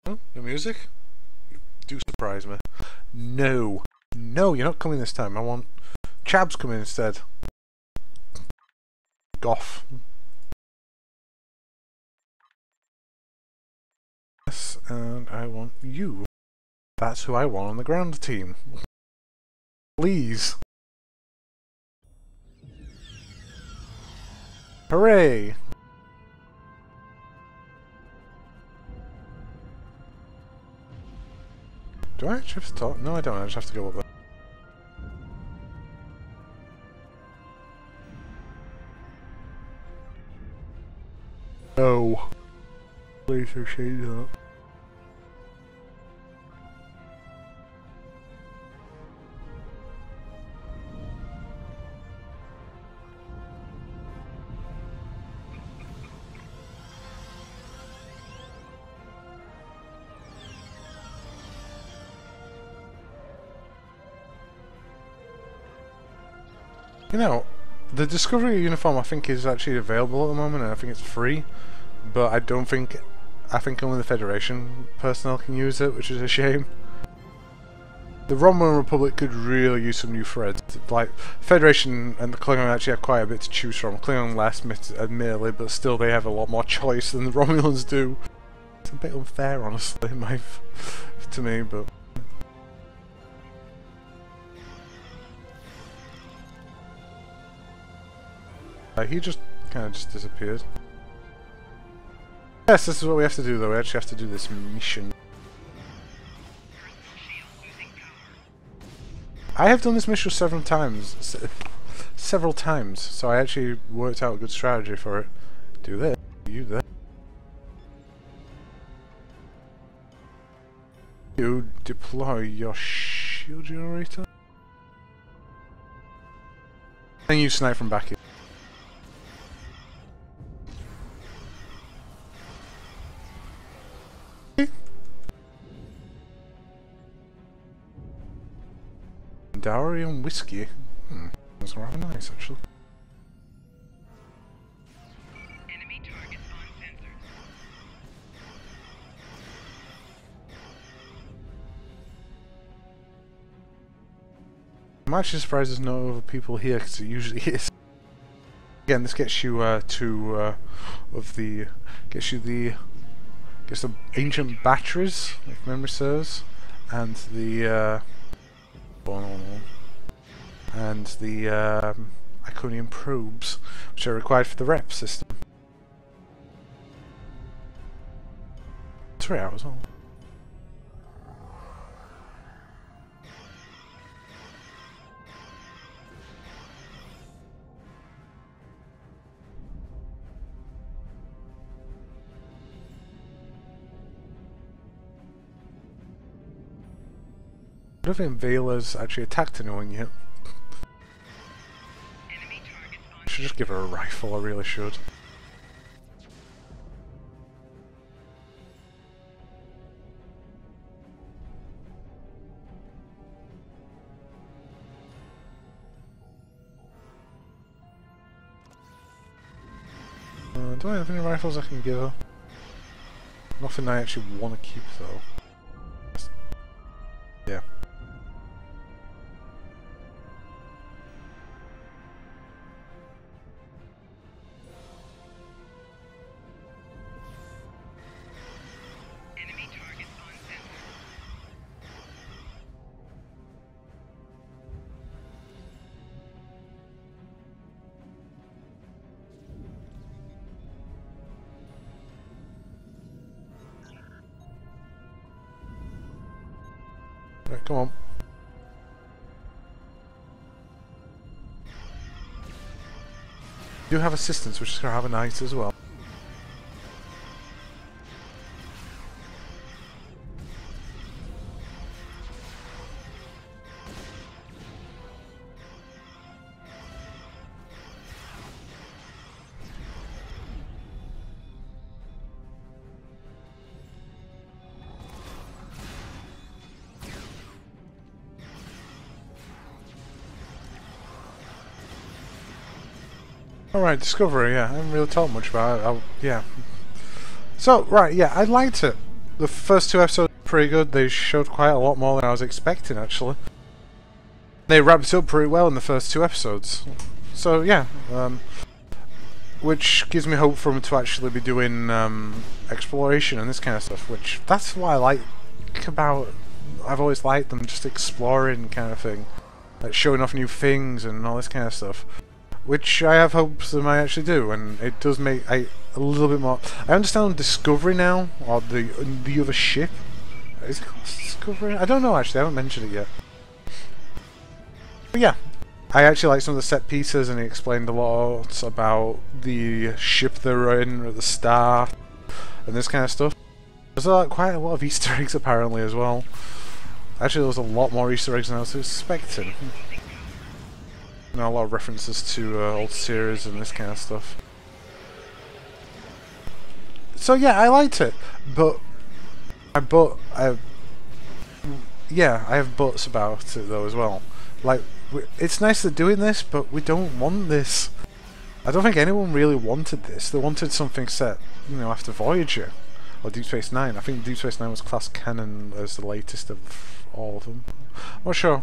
Oh, the music? You do surprise me. No. No, you're not coming this time. I want Chabs coming instead. Goff. Yes, and I want you. That's who I want on the ground team. Please. Hooray! Do I actually have to talk? No, I don't. I just have to go up there. No. Please don't change that. You know, the Discovery uniform I think is actually available at the moment, and I think it's free, but I think only the Federation personnel can use it, which is a shame. The Romulan Republic could really use some new threads. Like, Federation and the Klingon actually have quite a bit to choose from. Klingon less, admittedly, but still they have a lot more choice than the Romulans do. It's a bit unfair, honestly, to me, but... he just kind of just disappeared. Yes, this is what we have to do though, we actually have to do this mission. I have done this mission several times, so I actually worked out a good strategy for it. Do this, you this. You deploy your shield generator. And you snipe from back here. Darian whiskey. That's rather nice, actually. Enemy targets on sensors. I'm actually surprised there's no other people here, because it usually is. Again, this gets you gets the ancient batteries, if memory serves, and the Iconium probes, which are required for the rep system. 3 hours on. I don't think Vela's actually attacked anyone yet. I should just give her a rifle, I really should. Do I have any rifles I can give her? Nothing I actually want to keep though. Yeah. Enemy targets on sensor. Right, come on. You do have assistance, which is going to have a night as well. Alright, Discovery, yeah, I haven't really talked much about it, yeah. So, right, yeah, I liked it. The first 2 episodes were pretty good, they showed quite a lot more than I was expecting, actually. They wrapped it up pretty well in the first 2 episodes. So, yeah, which gives me hope for them to actually be doing exploration and this kind of stuff, which, that's what I like about, I've always liked them, just exploring kind of thing. Like, showing off new things and all this kind of stuff. Which I have hopes they might actually do, and it does make a little bit more. I understand Discovery now, or the other ship. Is it called Discovery? I don't know actually. I haven't mentioned it yet. But yeah, I actually like some of the set pieces, and he explained a lot about the ship they're in at the start, and this kind of stuff. There's quite a lot of Easter eggs apparently as well. Actually, there was a lot more Easter eggs than I was expecting. You know, a lot of references to old series and this kind of stuff. So yeah, I liked it, but I have buts about it though as well. Like, it's nice they're doing this, but we don't want this. I don't think anyone really wanted this. They wanted something set, you know, after Voyager or Deep Space Nine. I think Deep Space Nine was class canon as the latest of all of them. I'm not sure.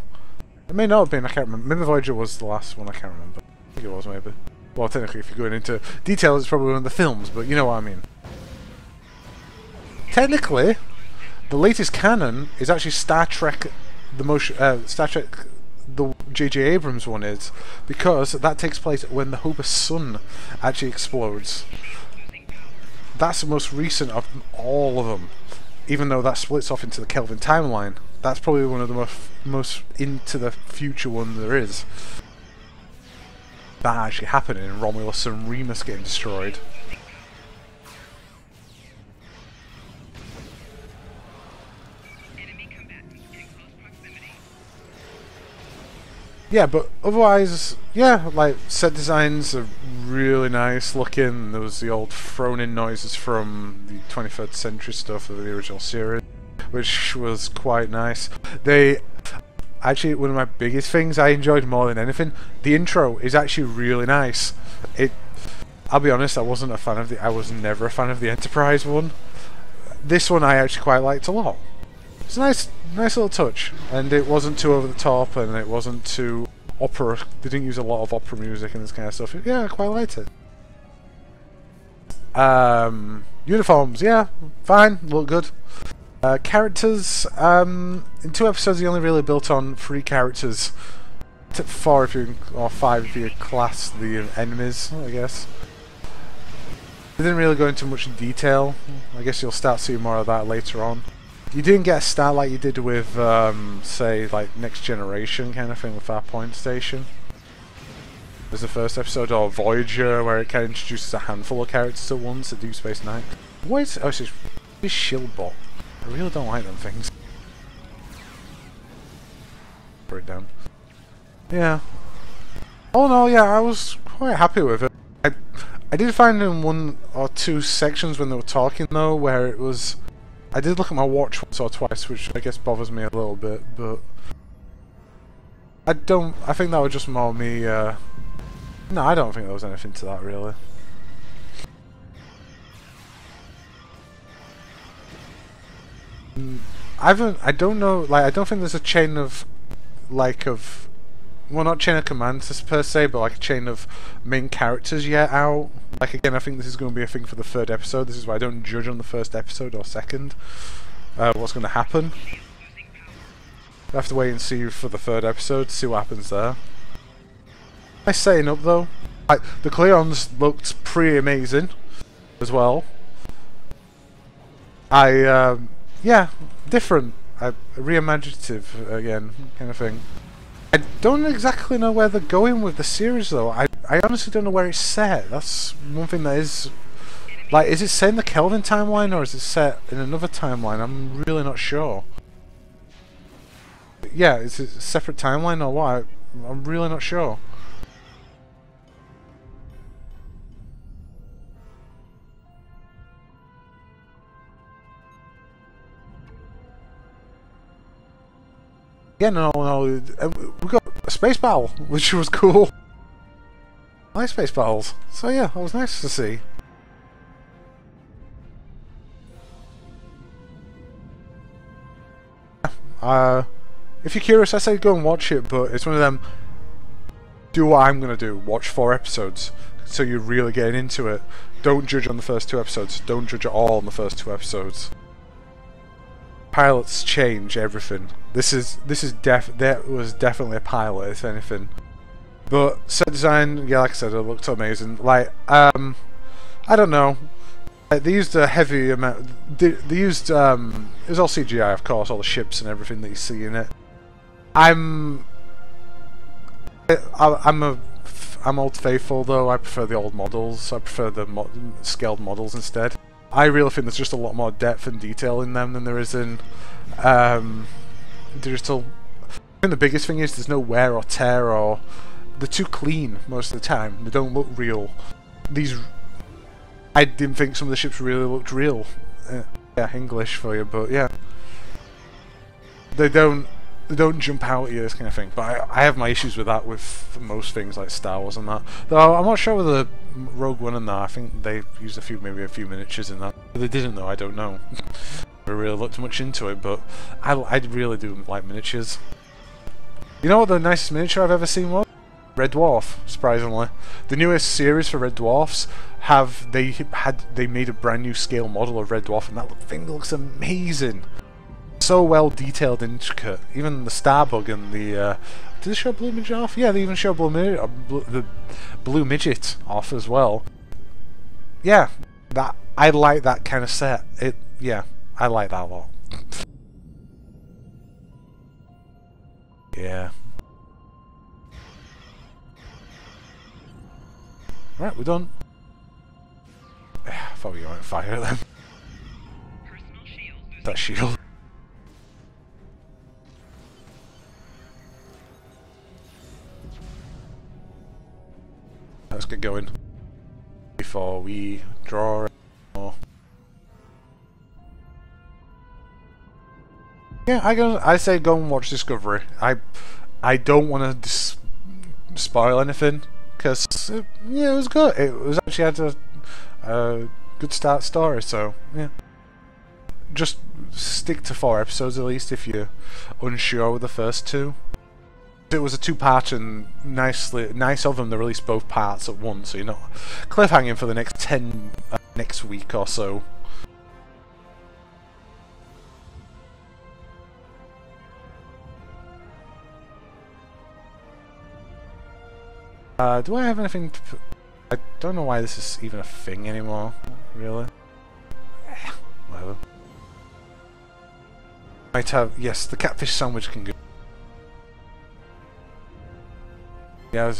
It may not have been, I can't remember. Maybe Voyager was the last one, I can't remember. I think it was, maybe. Well, technically, if you're going into details, it's probably one of the films, but you know what I mean. Technically, the latest canon is actually Star Trek, Star Trek, the J.J. Abrams one is, because that takes place when the Hoba sun actually explodes. That's the most recent of all of them, even though that splits off into the Kelvin timeline. That's probably one of the most into the future one there is. That actually happening in Romulus and Remus getting destroyed. Yeah, but otherwise, yeah, like, set designs are really nice looking. There was the old thrown-in noises from the 23rd century stuff of the original series, which was quite nice. actually one of my biggest things I enjoyed more than anything. The intro is actually really nice. I'll be honest, I was never a fan of the Enterprise one. This one I actually quite liked a lot. It's a nice little touch, and it wasn't too over the top, and it wasn't too opera. They didn't use a lot of opera music and this kind of stuff. Yeah, I quite liked it. Uniforms, yeah, fine, look good. Characters, in 2 episodes he only really built on 3 characters. 4 if you, or 5 if you class the enemies, I guess. They didn't really go into much detail. I guess you'll start seeing more of that later on. You didn't get a start like you did with, say, like Next Generation kind of thing with Farpoint Station. There's the first episode, or Voyager, where it kind of introduces a handful of characters at once at Deep Space Nine. What is... oh, it's this Shieldbot. I really don't like them things. Put it down. Yeah. Oh no, yeah, I was quite happy with it. I did find in 1 or 2 sections when they were talking though, where it was... I did look at my watch once or twice, which I guess bothers me a little bit, but... I think that was just more me, no, I don't think there was anything to that, really. I don't know, like, I don't think there's a chain of, like, well, not chain of commands per se, but like a chain of main characters yet out. Like, again, I think this is going to be a thing for the 3rd episode. This is why I don't judge on the 1st episode or 2nd what's going to happen. I have to wait and see for the 3rd episode to see what happens there. Nice setting up though. The Cleons looked pretty amazing as well. Yeah, different, reimaginative again, kind of thing. I don't exactly know where they're going with the series though. I honestly don't know where it's set. That's one thing that is... like, is it set in the Kelvin timeline or is it set in another timeline? I'm really not sure. Yeah, is it a separate timeline or what? I'm really not sure. Yeah, no, we got a space battle, which was cool. I like space battles, so yeah, that was nice to see. If you're curious, I say go and watch it, but it's one of them, do what I'm gonna do, watch 4 episodes, so you're really getting into it. Don't judge on the first 2 episodes, don't judge at all on the first 2 episodes. Pilots change everything. That was definitely a pilot, if anything. But set design, yeah, like I said, it looked amazing. Like, I don't know. They used a heavy amount. They used it was all CGI, of course, all the ships and everything that you see in it. I'm old faithful though. I prefer the old models. I prefer the scaled models instead. I really think there's just a lot more depth and detail in them than there is in digital. I think the biggest thing is there's no wear or tear, or they're too clean most of the time. They don't look real. I didn't think some of the ships really looked real. Yeah, English for you, but yeah, they don't jump out at you, this kind of thing. But I have my issues with that with most things like Star Wars and that. Though I'm not sure with the Rogue One and that. I think they used maybe a few miniatures in that. But they didn't though. I don't know. I really looked much into it, but I really do like miniatures. You know what the nicest miniature I've ever seen was? Red Dwarf, surprisingly. The newest series for Red Dwarfs they made a brand new scale model of Red Dwarf, and that thing looks amazing. So well detailed and intricate. Even the Starbug and the did they show Blue Midget off? Yeah, they even show the Blue Midget off as well. Yeah, I like that kind of set. Yeah, I like that a lot. Yeah. Right, we're done. I thought we were on fire then. That shield. Let's get going before we draw more. Yeah, I say go and watch Discovery. I don't want to spoil anything because yeah, it was good. It was actually had a good start story. So yeah, just stick to 4 episodes at least if you're unsure with the first 2. It was a 2-part and nice of them to release both parts at once, so you're not cliffhanging for the next 10 next week or so. Do I have anything to put? I don't know why this is even a thing anymore, really. Whatever. Might have, yes, the catfish sandwich can go. Yeah,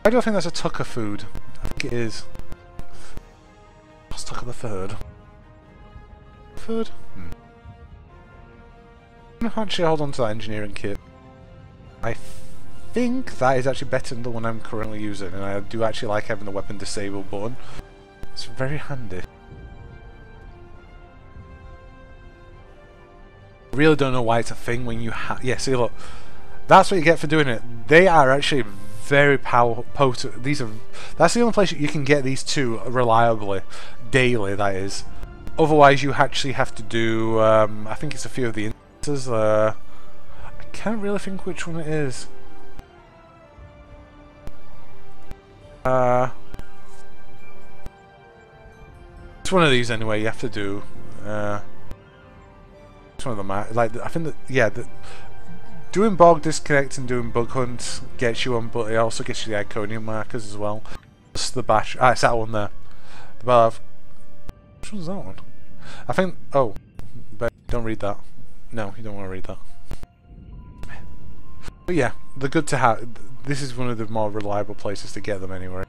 why do I think that's a Tucker food? I think it is. What's Tucker the Third? Third? I'm gonna actually hold on to that engineering kit. I think that is actually better than the one I'm currently using, and I do actually like having the weapon disable button. It's very handy. I really don't know why it's a thing when you yeah, see look, that's what you get for doing it. They are actually very potent. That's the only place you can get these 2 reliably, daily that is. Otherwise you actually have to do, I think it's a few of the instances, I can't really think which one it is. It's one of these anyway, you have to do, it's one of them, like, I think that, yeah, doing Bog Disconnect and doing Bug Hunt gets you on, but it also gets you the Iconium markers as well. It's the bash, it's that one there. Well, which one's that one? I think, oh, but don't read that. No, you don't want to read that. But yeah, they're good to have. This is one of the more reliable places to get them anyway.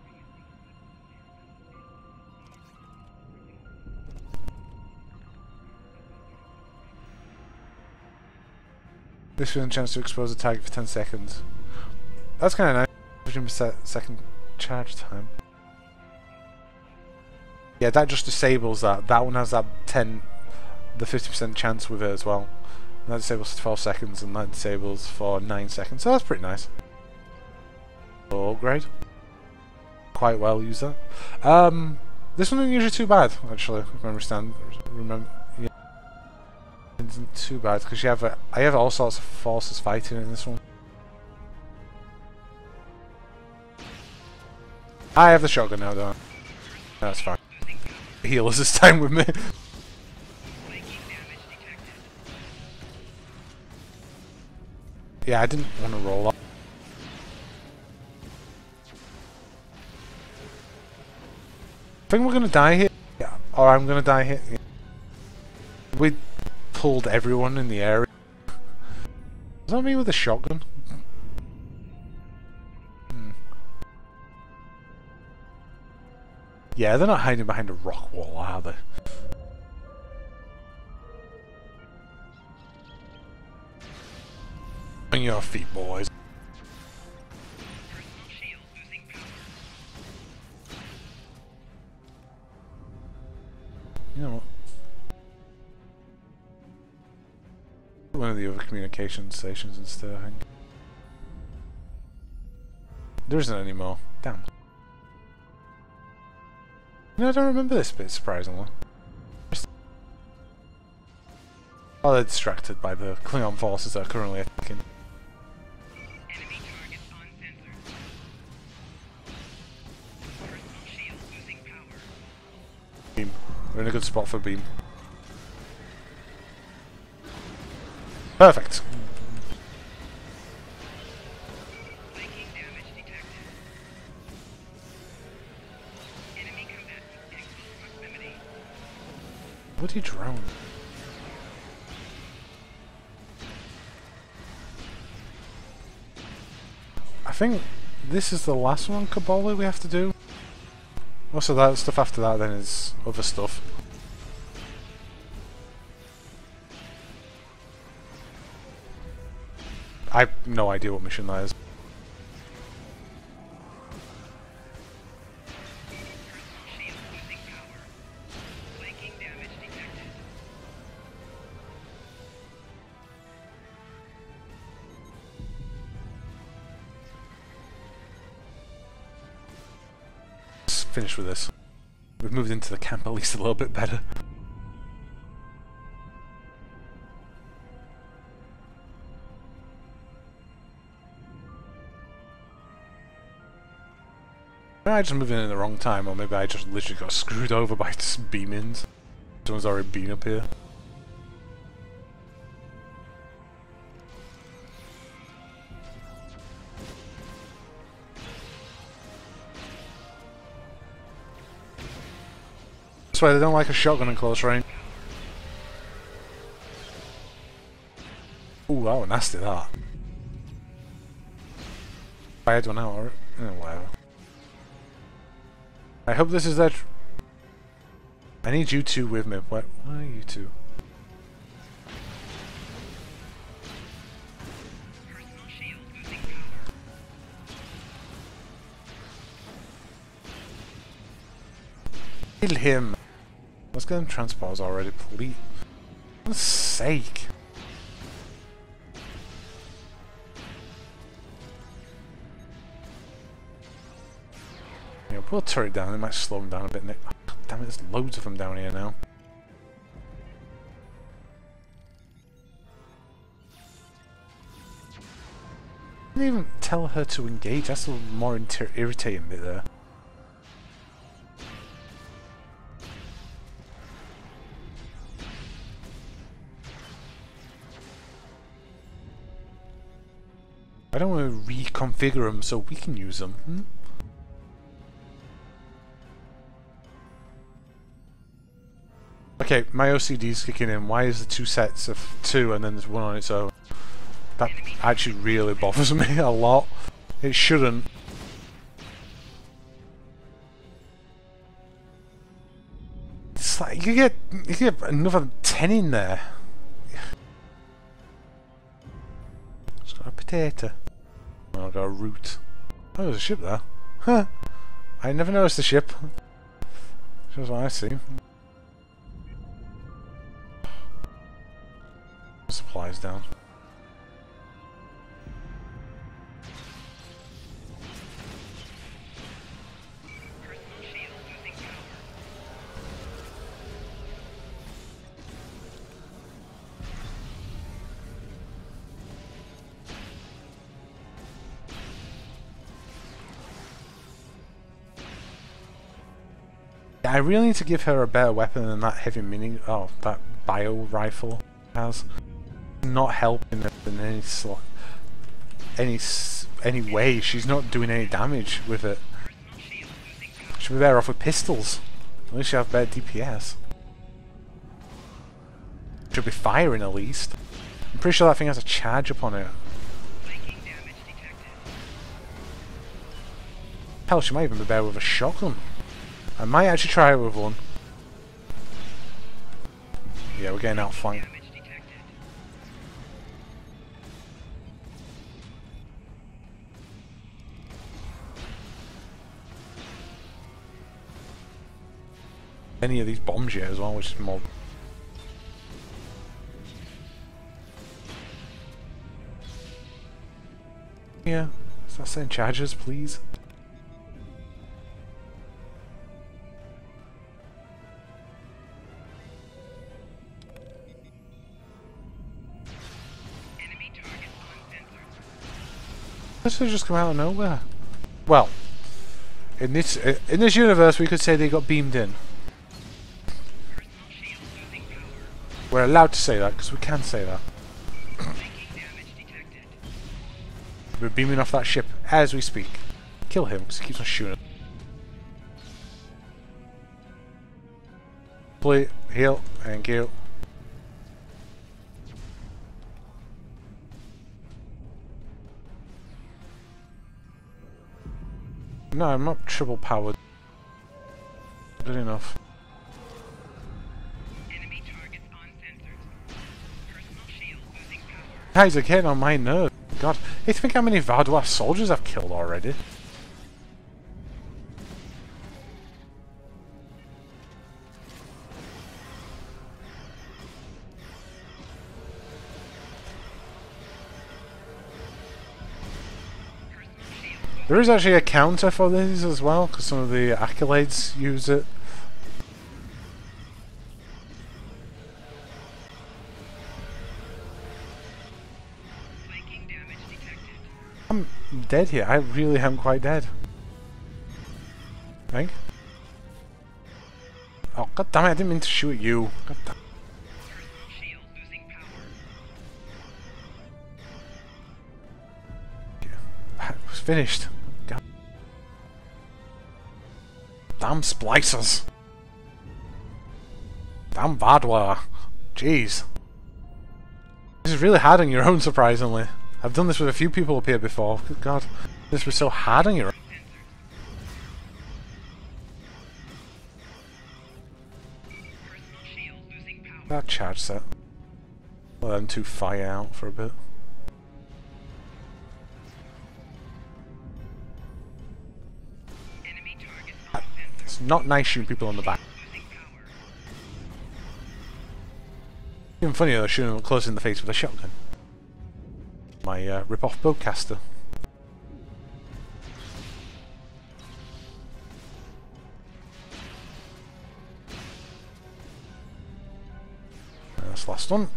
This gives a chance to expose the target for 10 seconds. That's kind of nice. 15% charge time. Yeah, that just disables that. That one has that the 50% chance with it as well. And that disables for 12 seconds, and that disables for 9 seconds. So that's pretty nice. Upgrade. Quite well use that. This one isn't usually too bad, actually. If I remember. Yeah. It isn't too bad because I have all sorts of forces fighting in this one. I have the shotgun now, don't I? That's fine. Healers this time with me. Yeah, I didn't want to roll up. I think we're gonna die here. Yeah, or I'm gonna die here. Yeah. We pulled everyone in the area. Is that me with a shotgun? Yeah, they're not hiding behind a rock wall, are they? On your feet, boys. You know what? One of the other communication stations instead, I think. There isn't any more. Damn. No, I don't remember this bit, surprisingly. Oh, they're distracted by the Klingon forces that are currently attacking. Enemy targets uncensored. Personal shield losing power. Beam. We're in a good spot for beam. Perfect. Flanking damage detected. Enemy combatant in close proximity. What did he drone? I think this is the last one, Kabbalah, we have to do. Also, that stuff after that then is other stuff. I have no idea what mission that is. Shield losing power. Flanking damage detected. finished with this. We've moved into the camp at least a little bit better. Maybe I just moved in at the wrong time, or maybe I just literally got screwed over by beam-ins. Someone's already been up here. That's why they don't like a shotgun in close range. Ooh, that was nasty, that. I had one out, or whatever. I hope this is that. I need you two with me. Why are you two? Kill him. Let's get them transports already, please. For God's sake. Yeah, put a turret down, it might slow them down a bit, Nick. God damn it, there's loads of them down here now. I didn't even tell her to engage, that's the more irritating bit there. I don't want to reconfigure them so we can use them. Hmm? Okay, my OCD's kicking in. Why is there two sets of two and then there's one on its own? That actually really bothers me a lot. It shouldn't. It's like you get another 10 in there. It's got a potato. Oh, I've got a root. Oh, there's a ship there. Huh. I never noticed the ship. Shows what I see. Supplies down. I really need to give her a better weapon than that heavy mini. Oh, that bio rifle has. Not helping her in any way. She's not doing any damage with it. She'll be better off with pistols. At least she have better DPS. She'll be firing at least. I'm pretty sure that thing has a charge up on it. Hell, she might even be better with a shotgun. I might actually try it with one. Yeah, we're getting outflanked. Any of these bombs yet as well, which is more. Yeah, start sending charges, please. This has just come out of nowhere. Well, in this universe, we could say they got beamed in. We're allowed to say that because we can say that. We're beaming off that ship as we speak. Kill him because he keeps on shooting. Please heal. Thank you. No, I'm not triple powered. Good enough. Enemy targets on sensors. Personal shield losing power. Guys are getting on my nerves. God, hey, think how many Vardua soldiers I've killed already. There is actually a counter for these as well, because some of the accolades use it. I'm dead here. I really am quite dead. I think. Oh, god damn it, I didn't mean to shoot at you. God damn. It was finished. God. Damn splicers. Damn Vaadwaur. Jeez. This is really hard on your own, surprisingly. I've done this with a few people up here before. Good god. This was so hard on your own. That charge set. Let them two fire out for a bit. It's not nice shooting people on the back. Even funnier though, shooting them close in the face with a shotgun. My rip-off bowcaster. That's the last one.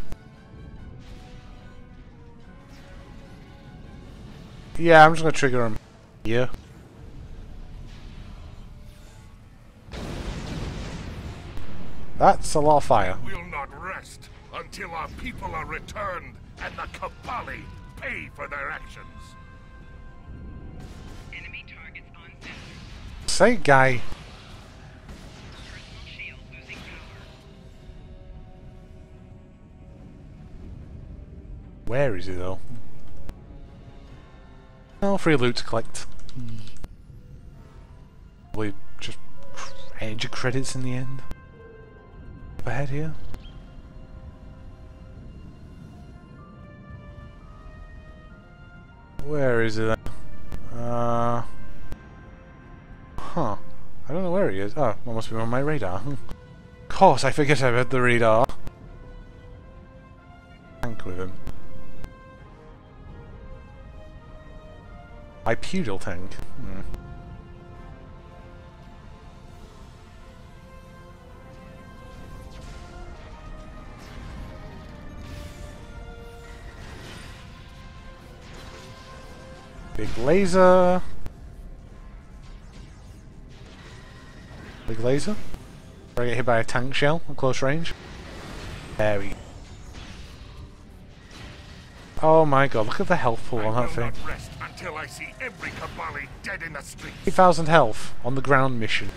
Yeah, I'm just gonna trigger him here. That's a lot of fire. We'll not rest until our people are returned and the Kabali pay for their actions. Enemy targets on center. Say, guy. Personal shield losing power. Where is he though? Oh, free loot to collect. Probably just energy credits in the end. Up ahead here. Where is it? Huh. I don't know where he is. Oh, well, must be on my radar. Of course, I forget I had the radar. Tank with him. Bipedal tank. Big laser. Big laser. Or I get hit by a tank shell at close range. There we go. Oh my god, look at the health pool on that thing. I will not rest until I see every Kabali dead in the streets. 8,000 health on the ground mission.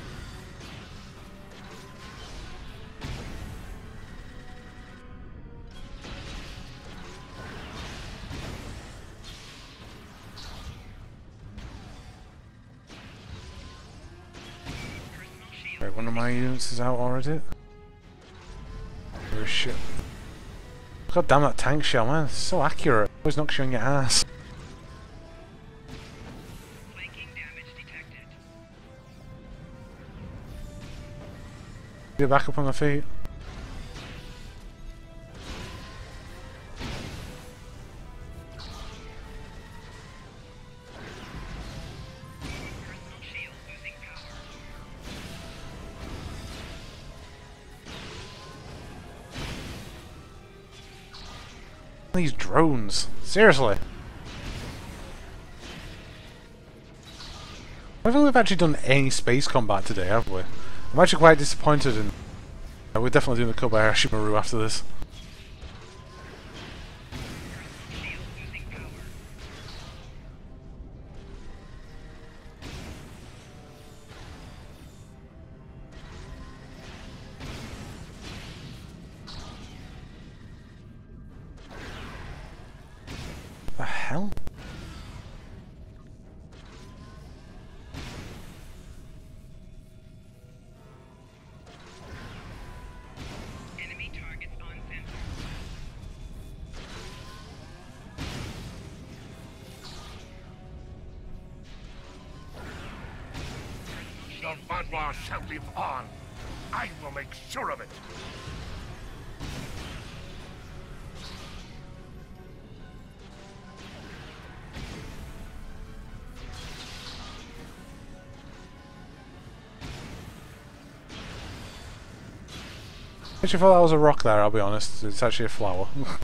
Right, one of my units is out already. Oh shit. God damn that tank shell, man. It's so accurate. Always knocks you on your ass. Flanking damage detected. Get back up on the feet. Personal shield losing power. These drones. Seriously. I don't think we've actually done any space combat today, have we? I'm actually quite disappointed in... We're definitely doing the Kobayashi Maru after this. Shield losing power. The hell? Enemy targets on center. The Vaadwaur shall live on. I will make sure of it. Actually thought that was a rock there, I'll be honest. It's actually a flower. For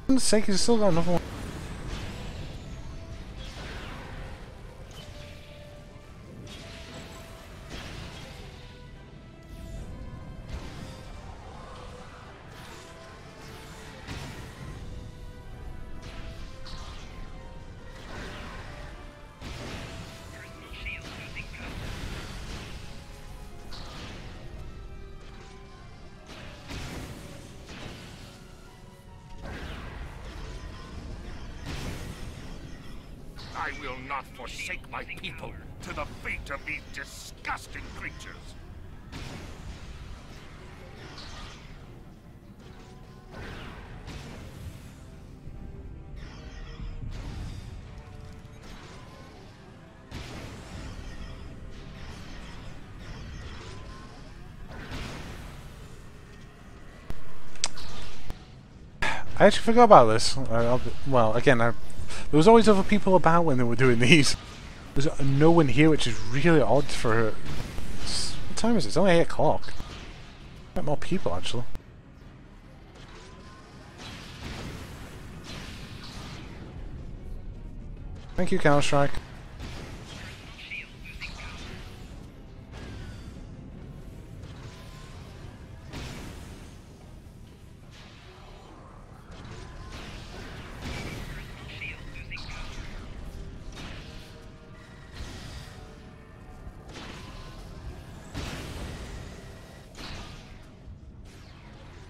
goodness sake, he's still got another one. I will not forsake my people to the fate of these disgusting creatures. I actually forgot about this. Well, again, there was always other people about when they were doing these. There's no one here, which is really odd for... What time is it? It's only 8 o'clock. Quite more people, actually. Thank you, Counter-Strike.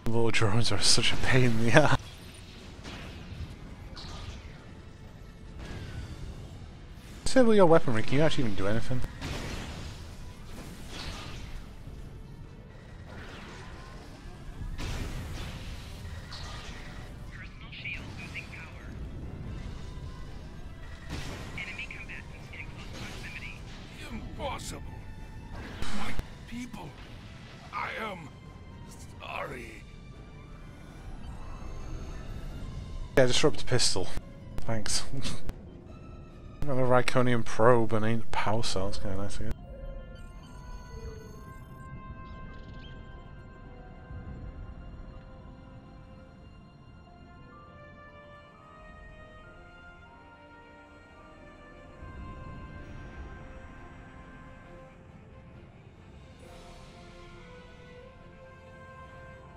Little drones are such a pain in the ass. Disable your weaponry, can you actually even do anything? Personal shield losing power. Enemy combatants in close proximity. Impossible. My people. I am sorry. Yeah, disrupt pistol. Thanks. Got a Ryconian probe and ain't power cell, it's kinda nice again.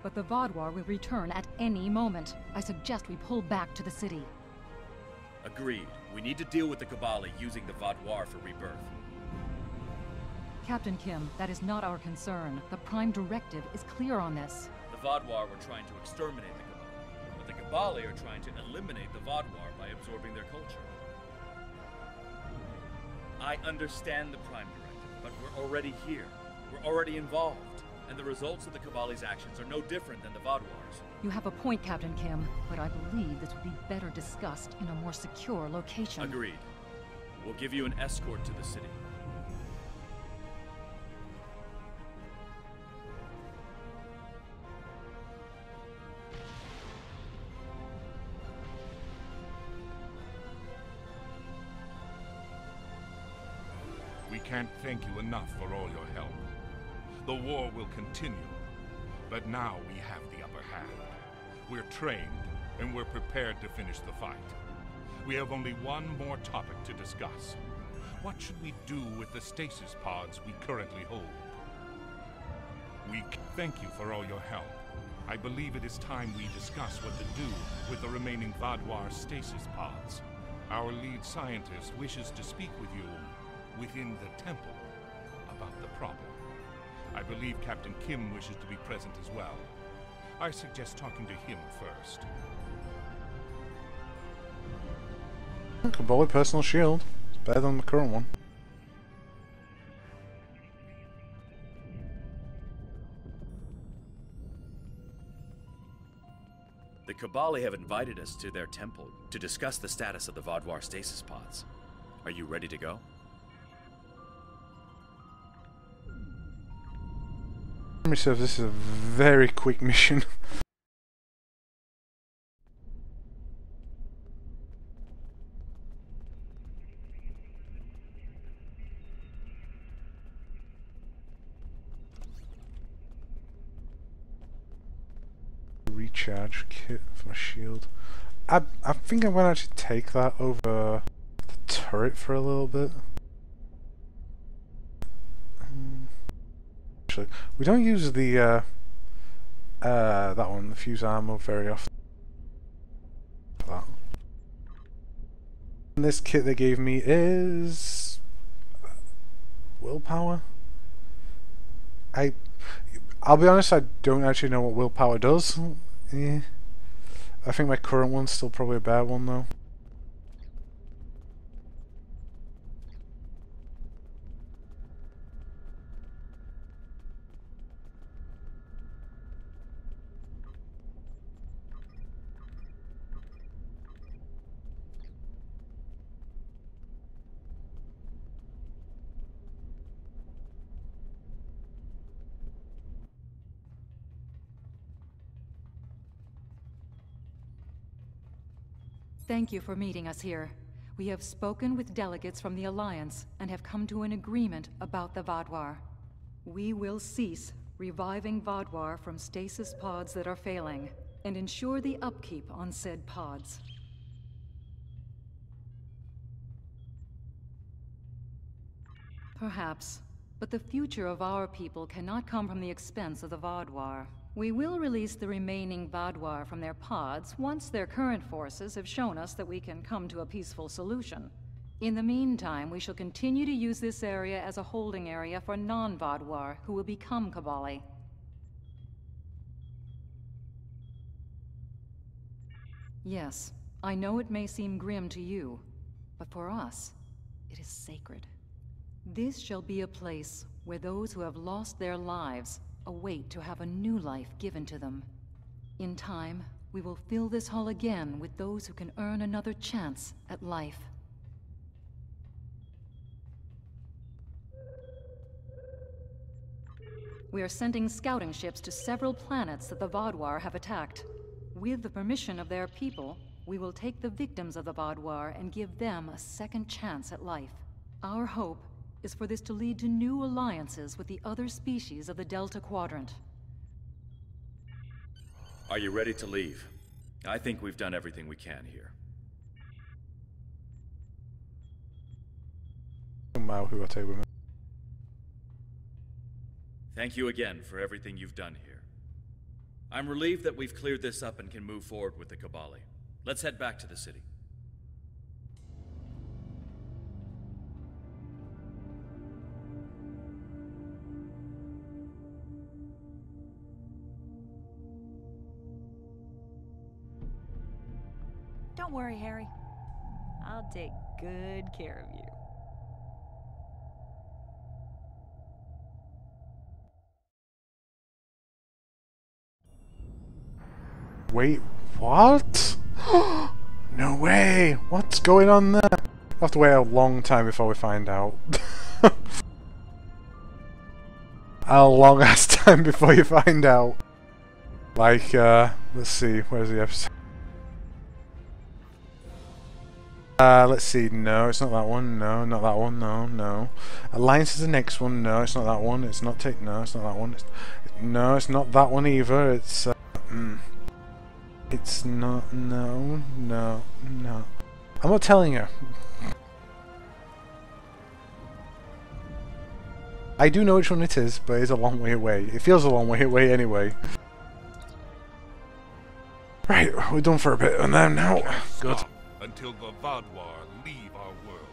But the Vaadwaur will return at any moment. I suggest we pull back to the city. Agreed. We need to deal with the Cabali using the Vaadwaur for rebirth. Captain Kim, that is not our concern. The Prime Directive is clear on this. The Vaadwaur were trying to exterminate the Cabali, but the Cabali are trying to eliminate the Vaadwaur by absorbing their culture. I understand the Prime Directive, but we're already here. We're already involved. And the results of the Cabali's actions are no different than the Vaadwaur's. You have a point, Captain Kim, but I believe this would be better discussed in a more secure location. Agreed. We'll give you an escort to the city. We can't thank you enough for all your help. The war will continue, but now we have the upper hand. We're trained, and we're prepared to finish the fight. We have only one more topic to discuss. What should we do with the stasis pods we currently hold? We thank you for all your help. I believe it is time we discuss what to do with the remaining Vaadwaur stasis pods. Our lead scientist wishes to speak with you within the temple about the problem. I believe Captain Kim wishes to be present as well. I suggest talking to him first. Cabali personal shield. It's better than the current one. The Cabali have invited us to their temple to discuss the status of the Vaadwaur stasis pods. Are you ready to go? Memory serves, this is a very quick mission. charge kit for my shield. I think I'm gonna actually take that over the turret for a little bit. Actually, we don't use the that one, the fuse armor, very often. That. And this kit they gave me is willpower. I'll be honest, I don't actually know what willpower does. Yeah. I think my current one's still probably a bad one though. Thank you for meeting us here. We have spoken with delegates from the Alliance and have come to an agreement about the Vaadwaur. We will cease reviving Vaadwaur from stasis pods that are failing and ensure the upkeep on said pods. Perhaps, but the future of our people cannot come from the expense of the Vaadwaur. We will release the remaining Vaadwaur from their pods once their current forces have shown us that we can come to a peaceful solution. In the meantime, we shall continue to use this area as a holding area for non-Vaadwaur who will become Kabali. Yes, I know it may seem grim to you, but for us, it is sacred. This shall be a place where those who have lost their lives await to have a new life given to them. In time, we will fill this hall again with those who can earn another chance at life. We are sending scouting ships to several planets that the Vaadwaur have attacked. With the permission of their people, we will take the victims of the Vaadwaur and give them a second chance at life. Our hope is for this to lead to new alliances with the other species of the Delta Quadrant. Are you ready to leave? I think we've done everything we can here. Thank you again for everything you've done here. I'm relieved that we've cleared this up and can move forward with the Kabali. Let's head back to the city. Don't worry, Harry. I'll take good care of you. Wait, what? No way! What's going on there? We'll have to wait a long time before we find out. A long ass time before you find out. Like, let's see, where's the episode? Let's see, no, it's not that one, no, not that one, no, no. Alliance is the next one, no, it's not that one, it's not no, it's not that one, no, it's not that one either, it's not, no, no, no. I'm not telling you. I do know which one it is, but it's a long way away. It feels a long way away anyway. Right, we're done for a bit, and then now, good. Until the Vaadwaur leave our world.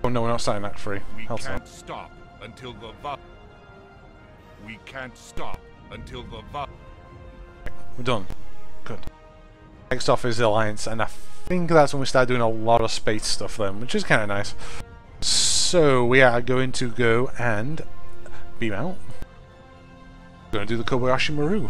Oh no, we're not starting Act 3. We can't stop until the We can't stop until the We're done. Good. Next off is the Alliance, and I think that's when we start doing a lot of space stuff then, which is kind of nice. So we are going to go and beam out. We're going to do the Kobayashi Maru.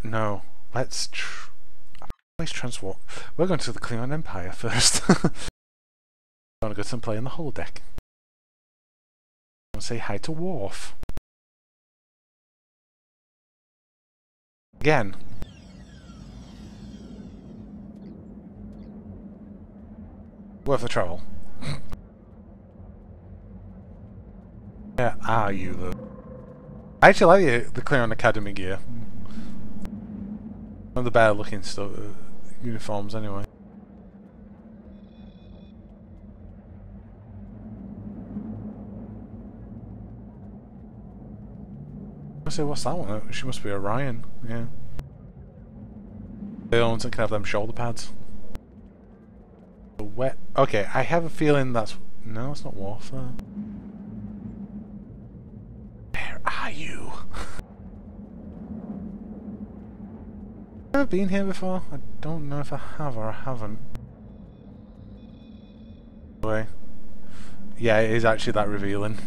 No, let's transwarp. We're going to the Klingon Empire first. I want to go to play in the holodeck. I want to say hi to Worf. Again. worth the travel. Where are you, though? I actually like the Clearon Academy gear. One of the better looking stuff, uniforms, anyway. I say, what's that one? She must be Orion. Yeah. The only ones that can have them shoulder pads. Wet. Okay, I have a feeling that's. No, it's not warfare. Where are you? I've been here before. I don't know if I have or I haven't. Anyway. Yeah, it is actually that revealing.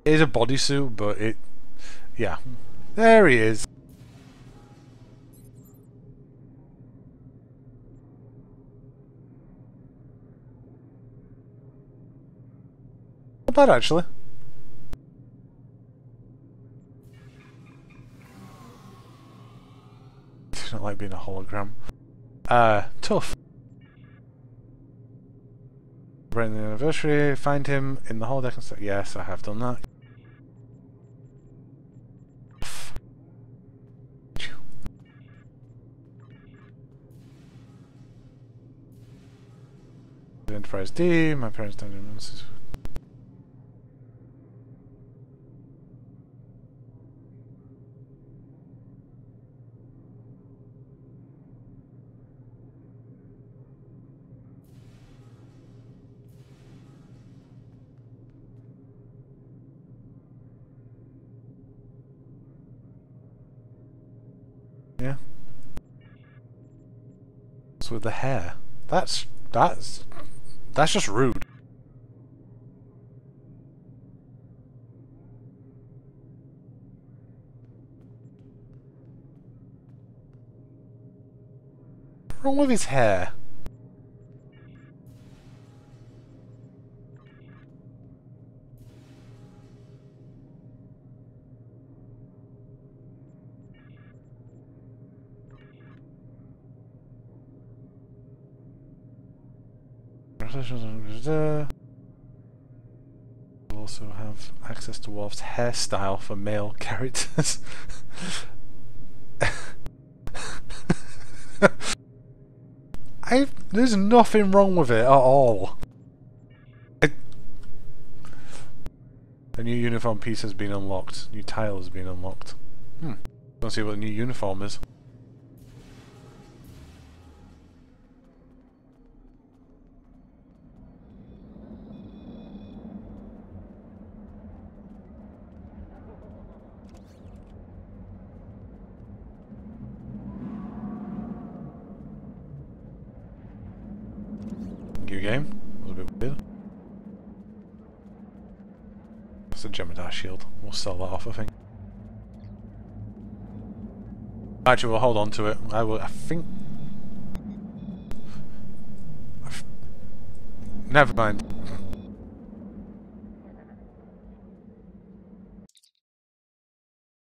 It is a bodysuit, but it... Yeah. There he is. Not bad, actually. It's not like being a hologram. Tough. Right in the anniversary, find him in the holodeck and say, yes, I have done that. Enterprise D, my parents don't even. Yeah. What's with the hair? That's just rude. What's wrong with his hair? We'll also have access to Worf's hairstyle for male characters. There's nothing wrong with it at all. A new uniform piece has been unlocked. New tile has been unlocked. Let's see what the new uniform is. New game. Was a bit weird. It's a Gemini shield. We'll sell that off, I think. Actually, we'll hold on to it. I think. Never mind.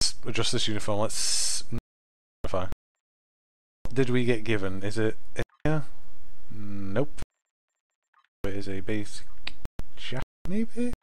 Let's adjust this uniform. Let's modify. What did we get given? Is it here? Nope. It is a basic jacket, maybe?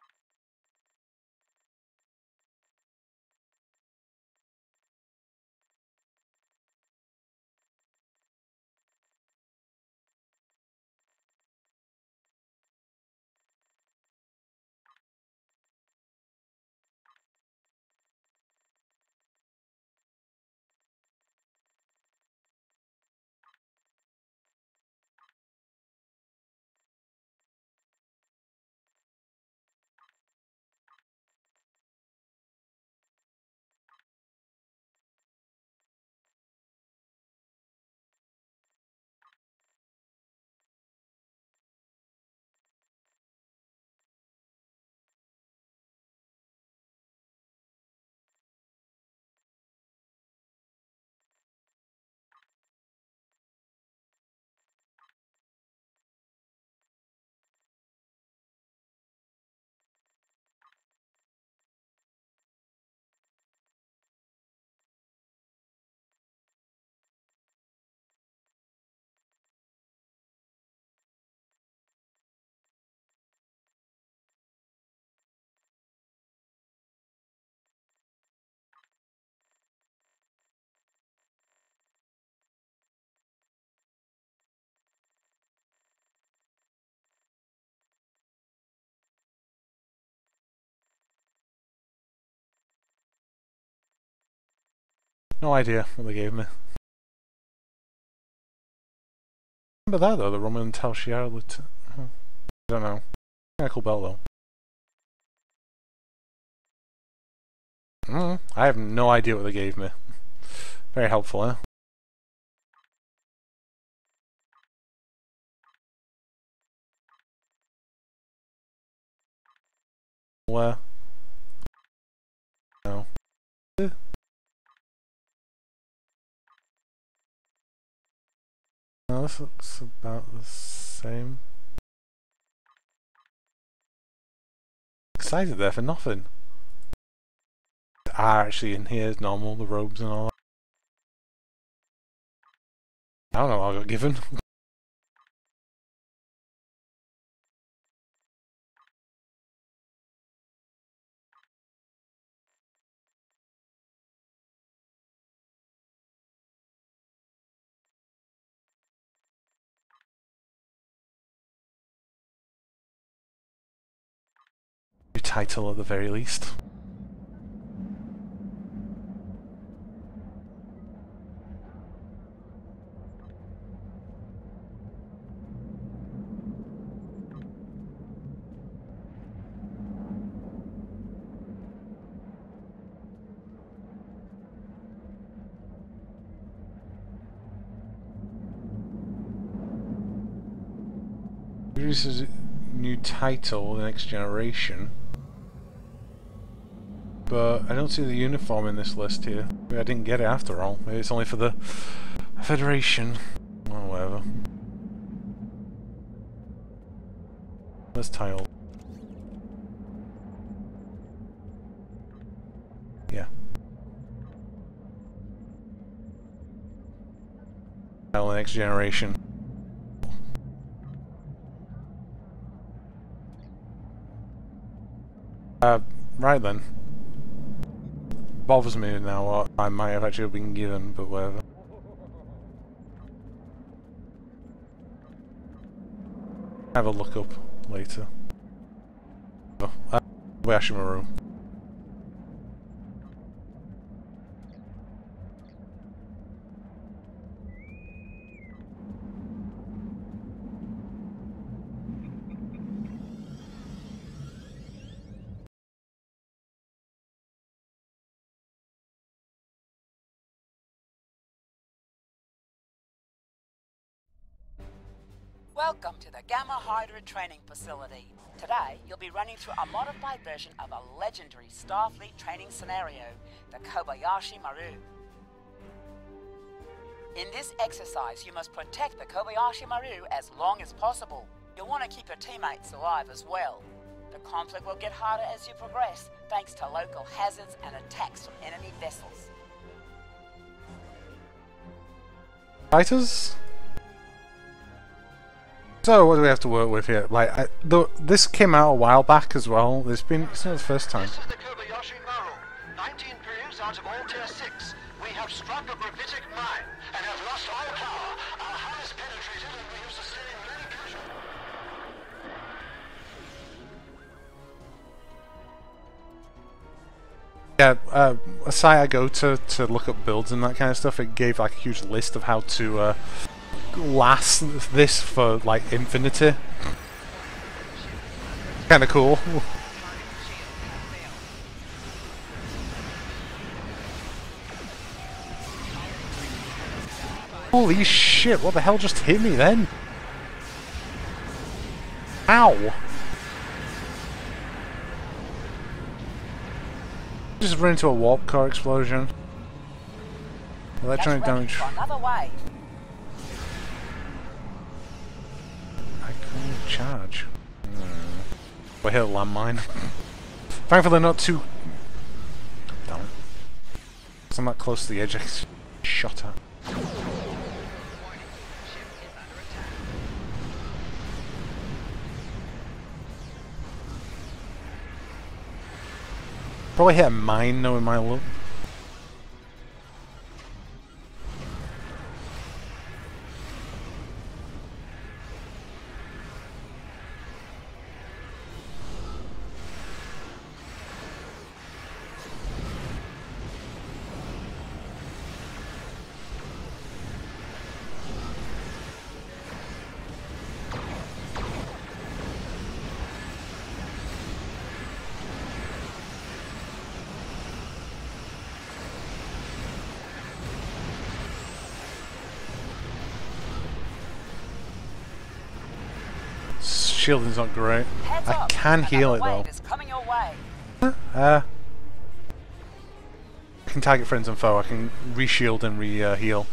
No idea what they gave me. Remember that though, the Romulan Tal Shiar looked. I don't know. Kinda cool belt though. I have no idea what they gave me. Very helpful, eh? Where? No. No, this looks about the same. Excited there for nothing. Ah, actually in here is normal, the robes and all that. I don't know what I got given. New title at the very least. This is a new title, the next generation. But I don't see the uniform in this list here. Maybe I didn't get it after all. Maybe it's only for the Federation. Or whatever. This tile. Yeah. Tile, the next generation. Right then. Bothers me now what I might have actually been given, but whatever. Have a look up later. Oh, Ashimaru. Welcome to the Gamma Hydra training facility. Today, you'll be running through a modified version of a legendary Starfleet training scenario, the Kobayashi Maru. In this exercise, you must protect the Kobayashi Maru as long as possible. You'll want to keep your teammates alive as well. The conflict will get harder as you progress, thanks to local hazards and attacks from enemy vessels. Fighters? So what do we have to work with here? Like, this came out a while back as well. It's not the first time. This is the Kobayashi Maru. 19 periods out of all tier 6. We have struck a gravitic mine and have lost all power. Our hull is penetrated and we have sustained many casualties. Yeah, a site I go to look up builds and that kind of stuff, it gave like a huge list of how to last this for like infinity. Kinda cool. Holy shit, what the hell just hit me then? Ow! Just ran into a warp core explosion. Electronic damage. Another wave. I can't charge. We hit a landmine. Thankfully not too... Damn it. Because I'm not close to the edge I get shot at. Probably hit a mine knowing my luck. shielding's not great. I can heal it though. I can target friends and foe. I can re-shield and re-heal.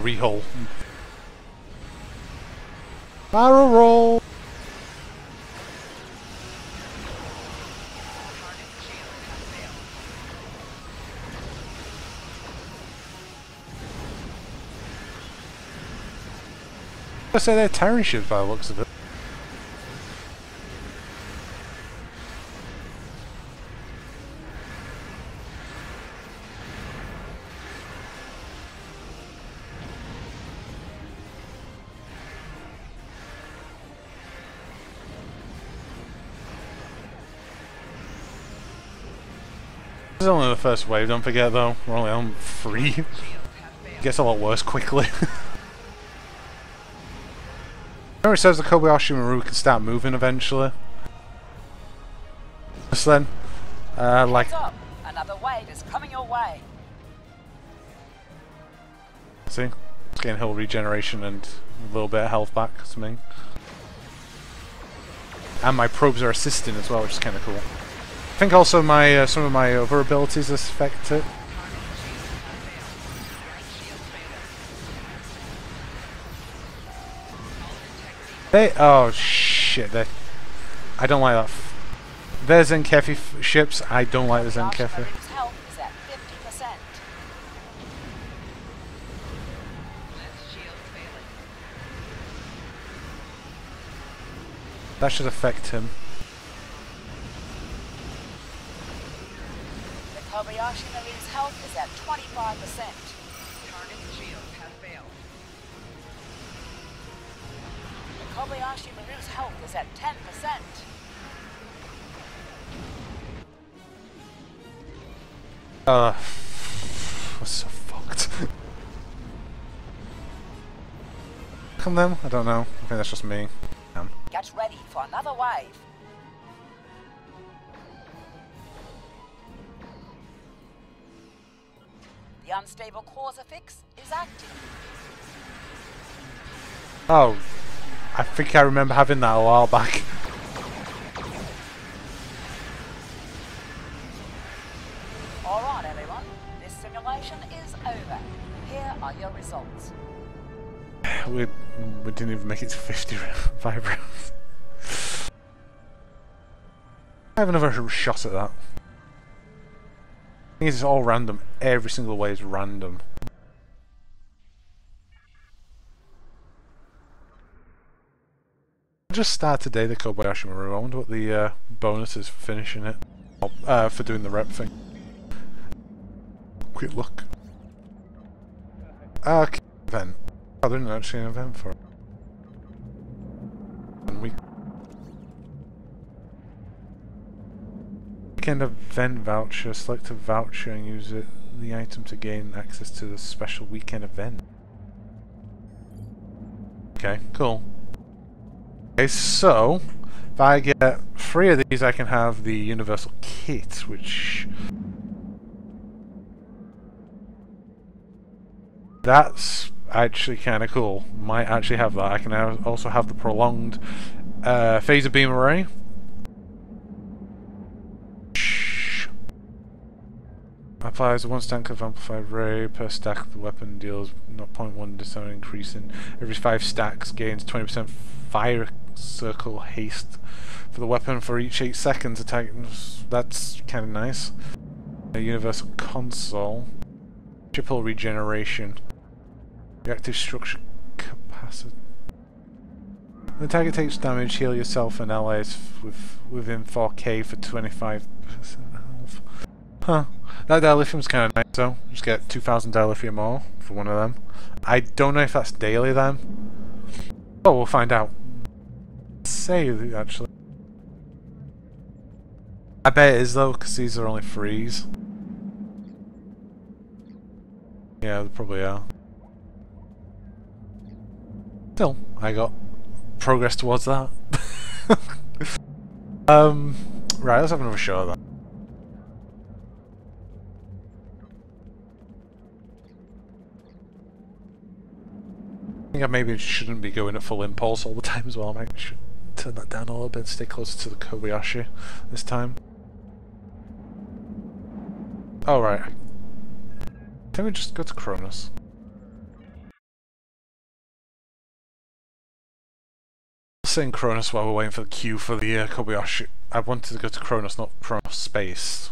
Re-hull. Barrel roll! I say they're Terran ships by the looks of it. This is only the first wave, don't forget though. We're only on 3. It gets a lot worse quickly. Remember it says the Kobayashi Maru can start moving eventually. So then, like... Another wave is coming your way. See? It's getting hull regeneration and a little bit of health back to me. And my probes are assisting as well, which is kind of cool. I think also my some of my other abilities affect it. Oh shit, I don't like that. They're Zenkefi ships, I don't like the Zenkefi. That should affect him. The Kobayashi Maru's health is at 25%. Target's shields have failed. Kobayashi Maru's health is at 10%. What's so fucked? Come them? I don't know. I think that's just me. Get ready for another wave. The unstable cause affix is active. Oh. I think I remember having that a while back. Alright everyone, this simulation is over. Here are your results. We didn't even make it to 55 rounds. I have another shot at that. It's all random. Every single way is random. Just start today the Kobayashi Maru. I wonder what the bonus is for finishing it. For doing the rep thing. Quick look. Okay, event. Oh, there isn't actually an event for it. Weekend event voucher. Select a voucher and use the item to gain access to the special weekend event. Okay, cool. Okay, so if I get 3 of these, I can have the universal kit, which that's actually kind of cool. Might actually have that. I can also have the prolonged phaser beam array. Applies a 1 stack of amplified ray per stack. The weapon deals 0.1 disarming increasing every 5 stacks. Gains 20% fire circle haste for the weapon for each 8 seconds. Attack. That's kind of nice. A universal console. Triple regeneration. Reactive structure capacity. When the target takes damage, heal yourself and allies within 4k for 25% health. Huh. That dilithium's kind of nice though. Just get 2,000 dilithium more for one of them. I don't know if that's daily then. Oh, we'll find out. Say actually. I bet it is though, because these are only 3s. Yeah, they probably are. Still, I got progress towards that. Right, let's have another shot of that. think I maybe shouldn't be going at full impulse all the time as well. I might should turn that down a little bit and stay closer to the Kobayashi this time. Oh, right. Can we just go to Cronus? Saying Cronus while we're waiting for the queue for the Kobayashi. I wanted to go to Cronus, not Cronus Space.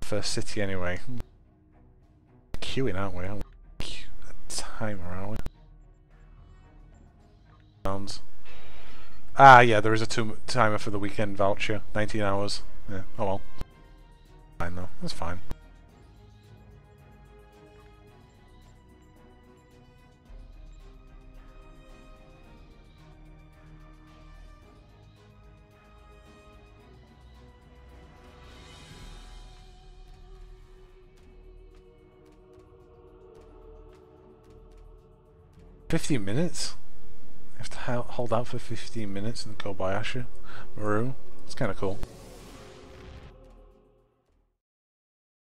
First city anyway. Queuing, aren't we? Timer, aren't we? Sounds. Ah, yeah, there is a timer for the weekend voucher. 19 hours. Yeah, oh well. Fine though, that's fine. "15 minutes? You have to hold out for 15 minutes in Kobayashi Maru? It's kind of cool.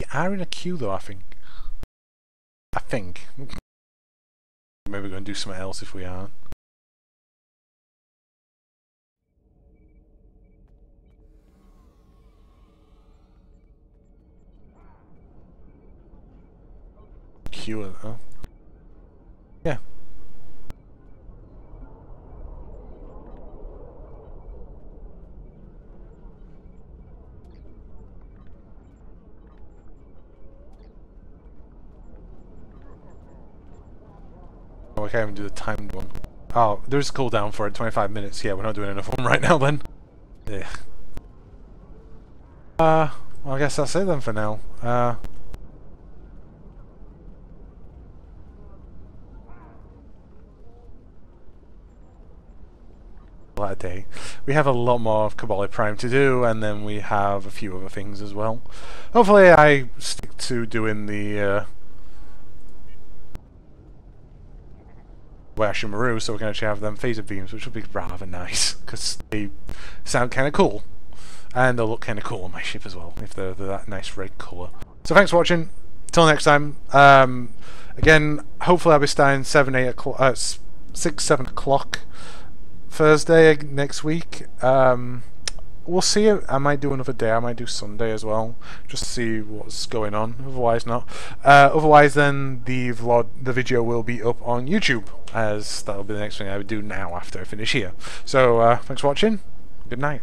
We are in a queue though, I think. Maybe we're going to do something else if we aren't. Queue, huh? Yeah. Oh, I can't even do the timed one. Oh, there's a cooldown for it, 25 minutes. Yeah, we're not doing enough of them right now then. Yeah. Well, I guess that's it then for now. That day. We have a lot more of Cabali Prime to do, and then we have a few other things as well. Hopefully I stick to doing the Kobayashi Maru, so we can actually have them phaser beams, which will be rather nice, because they sound kind of cool. And they'll look kind of cool on my ship as well, if they're that nice red colour. So thanks for watching. Till next time. Again, hopefully I'll be starting 6, 7 o'clock Thursday next week. We'll see. I might do another day. I might do Sunday as well, just to see what's going on. Otherwise, not. Otherwise, then the video will be up on YouTube, as that'll be the next thing I would do now after I finish here. So, thanks for watching. Good night.